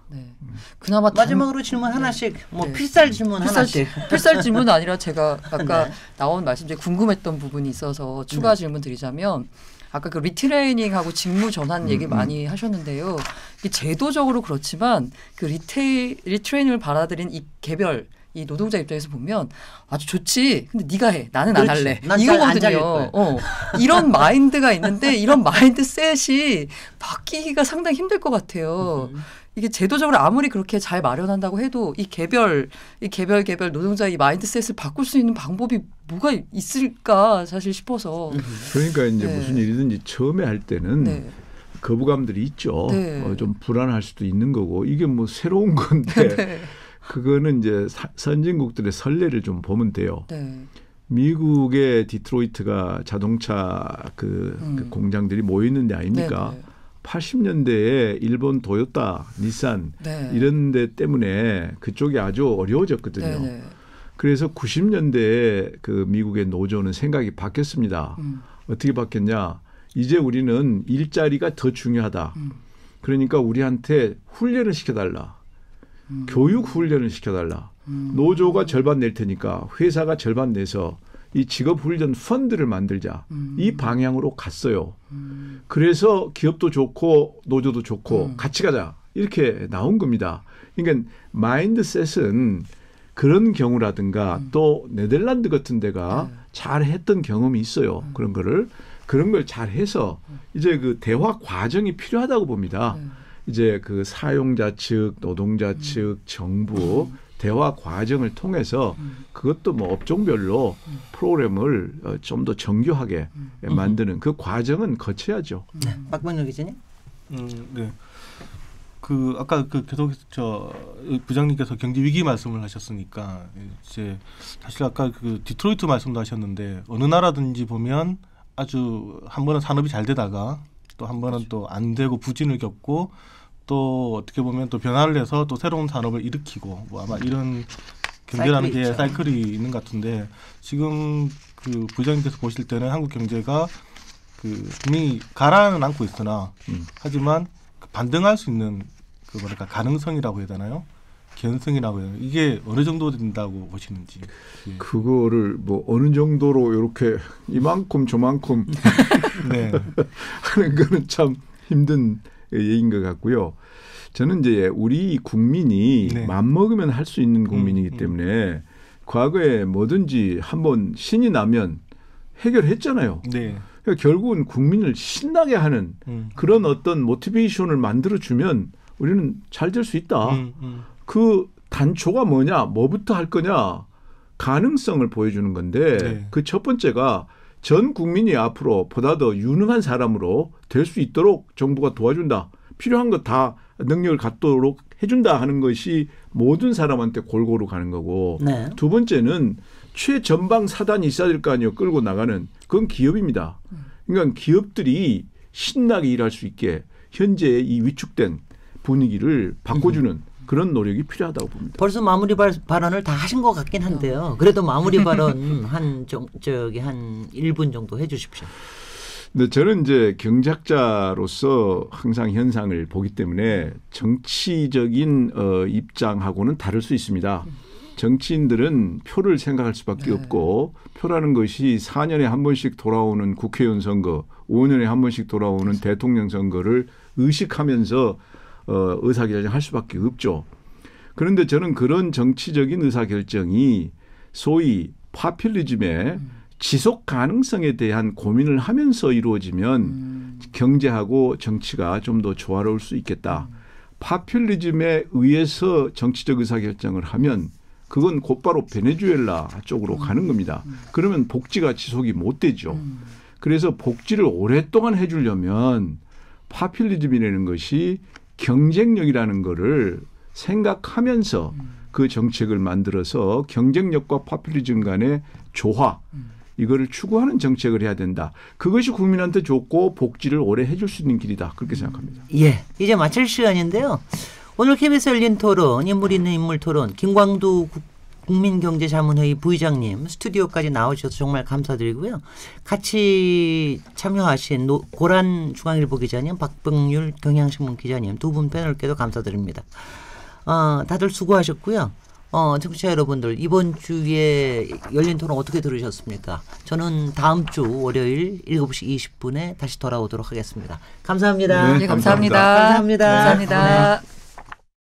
그나마 마지막으로 질문 하나씩 필살 질문 하나씩. 필살 질문은 아니라 제가 아까 나온 말씀 중에 궁금했던 부분이 있어서 추가 질문 드리자면 아까 그 리트레이닝하고 직무 전환 얘기 많이 하셨는데요. 이게 제도적으로 그렇지만 그 리트레이닝을 받아들인 이 개별 이 노동자 입장에서 보면 아주 좋지. 근데 네가 해. 나는 안 할래. 이거거든요. 이런 마인드가 있는데 이런 마인드셋이 바뀌기가 상당히 힘들 것 같아요. 이게 제도적으로 아무리 그렇게 잘 마련한다고 해도 이 개별 노동자의 이 마인드셋을 바꿀 수 있는 방법이 뭐가 있을까 사실 싶어서. 그러니까 이제 무슨 일이든지 처음에 할 때는 거부감들이 있죠. 좀 불안할 수도 있는 거고 이게 뭐 새로운 건데 그거는 이제 선진국들의 선례를 좀 보면 돼요. 미국의 디트로이트가 자동차 그 공장들이 모여 있는 데 아닙니까? 80년대에 일본 도요타, 닛산 이런 데 때문에 그쪽이 아주 어려워졌거든요. 그래서 90년대에 그 미국의 노조는 생각이 바뀌었습니다. 어떻게 바뀌었냐? 이제 우리는 일자리가 더 중요하다. 그러니까 우리한테 훈련을 시켜달라. 교육 훈련을 시켜달라. 노조가 절반 낼 테니까 회사가 절반 내서 이 직업훈련 펀드를 만들자. 이 방향으로 갔어요. 그래서 기업도 좋고 노조도 좋고 같이 가자. 이렇게 나온 겁니다. 그러니까 마인드셋은 그런 경우라든가 또 네덜란드 같은 데가 잘했던 경험이 있어요. 그런 걸 잘해서 이제 그 대화 과정이 필요하다고 봅니다. 이제 그 사용자 측, 노동자 측, 정부 대화 과정을 통해서 그것도 뭐 업종별로 프로그램을 좀 더 정교하게 만드는 그 과정은 거쳐야죠. 박병렬 기자님. 네. 그 아까 그 계속 부장님께서 경제 위기 말씀을 하셨으니까 이제 사실 아까 그 디트로이트 말씀도 하셨는데 어느 나라든지 보면 아주 한 번은 산업이 잘 되다가 또 한 번은 또 안 되고 부진을 겪고 또 어떻게 보면 또 변화를 해서 또 새로운 산업을 일으키고 뭐 아마 이런 경제라는 게 사이클이 있는 것 같은데 지금 그 부장님께서 보실 때는 한국 경제가 그 분명히 가라앉는 않고 있으나 하지만 반등할 수 있는 그 뭐랄까 가능성이라고 해야 되나요? 개연성이라고 해야 되나요? 이게 어느 정도 된다고 보시는지. 그거를 뭐 어느 정도로 이렇게 이만큼 저만큼 하는 거는 참 힘든 얘기인 것 같고요. 저는 이제 우리 국민이 맘먹으면 할 수 있는 국민이기 때문에 과거에 뭐든지 한번 신이 나면 해결했잖아요. 그러니까 결국은 국민을 신나게 하는 그런 어떤 모티베이션을 만들어주면 우리는 잘 될 수 있다. 그 단초가 뭐냐, 뭐부터 할 거냐, 가능성을 보여주는 건데 그 첫 번째가 전 국민이 앞으로 보다 더 유능한 사람으로 될 수 있도록 정부가 도와준다. 필요한 거 다 능력을 갖도록 해준다 하는 것이 모든 사람한테 골고루 가는 거고 두 번째는 최전방 사단이 있어야 될 거 아니에요. 끌고 나가는. 그건 기업입니다. 그러니까 기업들이 신나게 일할 수 있게 현재의 이 위축된 분위기를 바꿔주는 그런 노력이 필요하다고 봅니다. 벌써 마무리 발언을 다 하신 것 같긴 한데요. 그래도 마무리 발언 한 1분 정도 해 주십시오. 네, 저는 이제 경제학자로서 항상 현상을 보기 때문에 정치적인 입장하고는 다를 수 있습니다. 정치인들은 표를 생각할 수밖에 없고 표라는 것이 4년에 한 번씩 돌아오는 국회의원 선거, 5년에 한 번씩 돌아오는 대통령 선거를 의식하면서 의사결정할 수밖에 없죠. 그런데 저는 그런 정치적인 의사결정이 소위 파퓰리즘의 지속 가능성에 대한 고민을 하면서 이루어지면 경제하고 정치가 좀 더 조화로울 수 있겠다. 파퓰리즘에 의해서 정치적 의사결정을 하면 그건 곧바로 베네수엘라 쪽으로 가는 겁니다. 그러면 복지가 지속이 못 되죠. 그래서 복지를 오랫동안 해주려면 파퓰리즘이라는 것이 경쟁력이라는 거를 생각하면서 그 정책을 만들어서 경쟁력과 파퓰리즘 간의 조화 이거를 추구하는 정책을 해야 된다. 그것이 국민한테 좋고 복지를 오래 해줄 수 있는 길이다. 그렇게 생각합니다. 예, 이제 마칠 시간인데요. 오늘 KBS 열린 토론, 인물 있는 인물 토론, 김광두 국민경제자문회의 부의장님 스튜디오까지 나오셔서 정말 감사드리고요. 같이 참여하신 고란 중앙일보 기자님, 박병률 경향신문 기자님 두 분 패널께도 감사드립니다. 다들 수고하셨고요. 청취자 여러분들 이번 주에 열린 토론 어떻게 들으셨습니까? 저는 다음 주 월요일 7시 20분에 다시 돌아오도록 하겠습니다. 감사합니다. 네, 감사합니다. 감사합니다. 감사합니다. 네.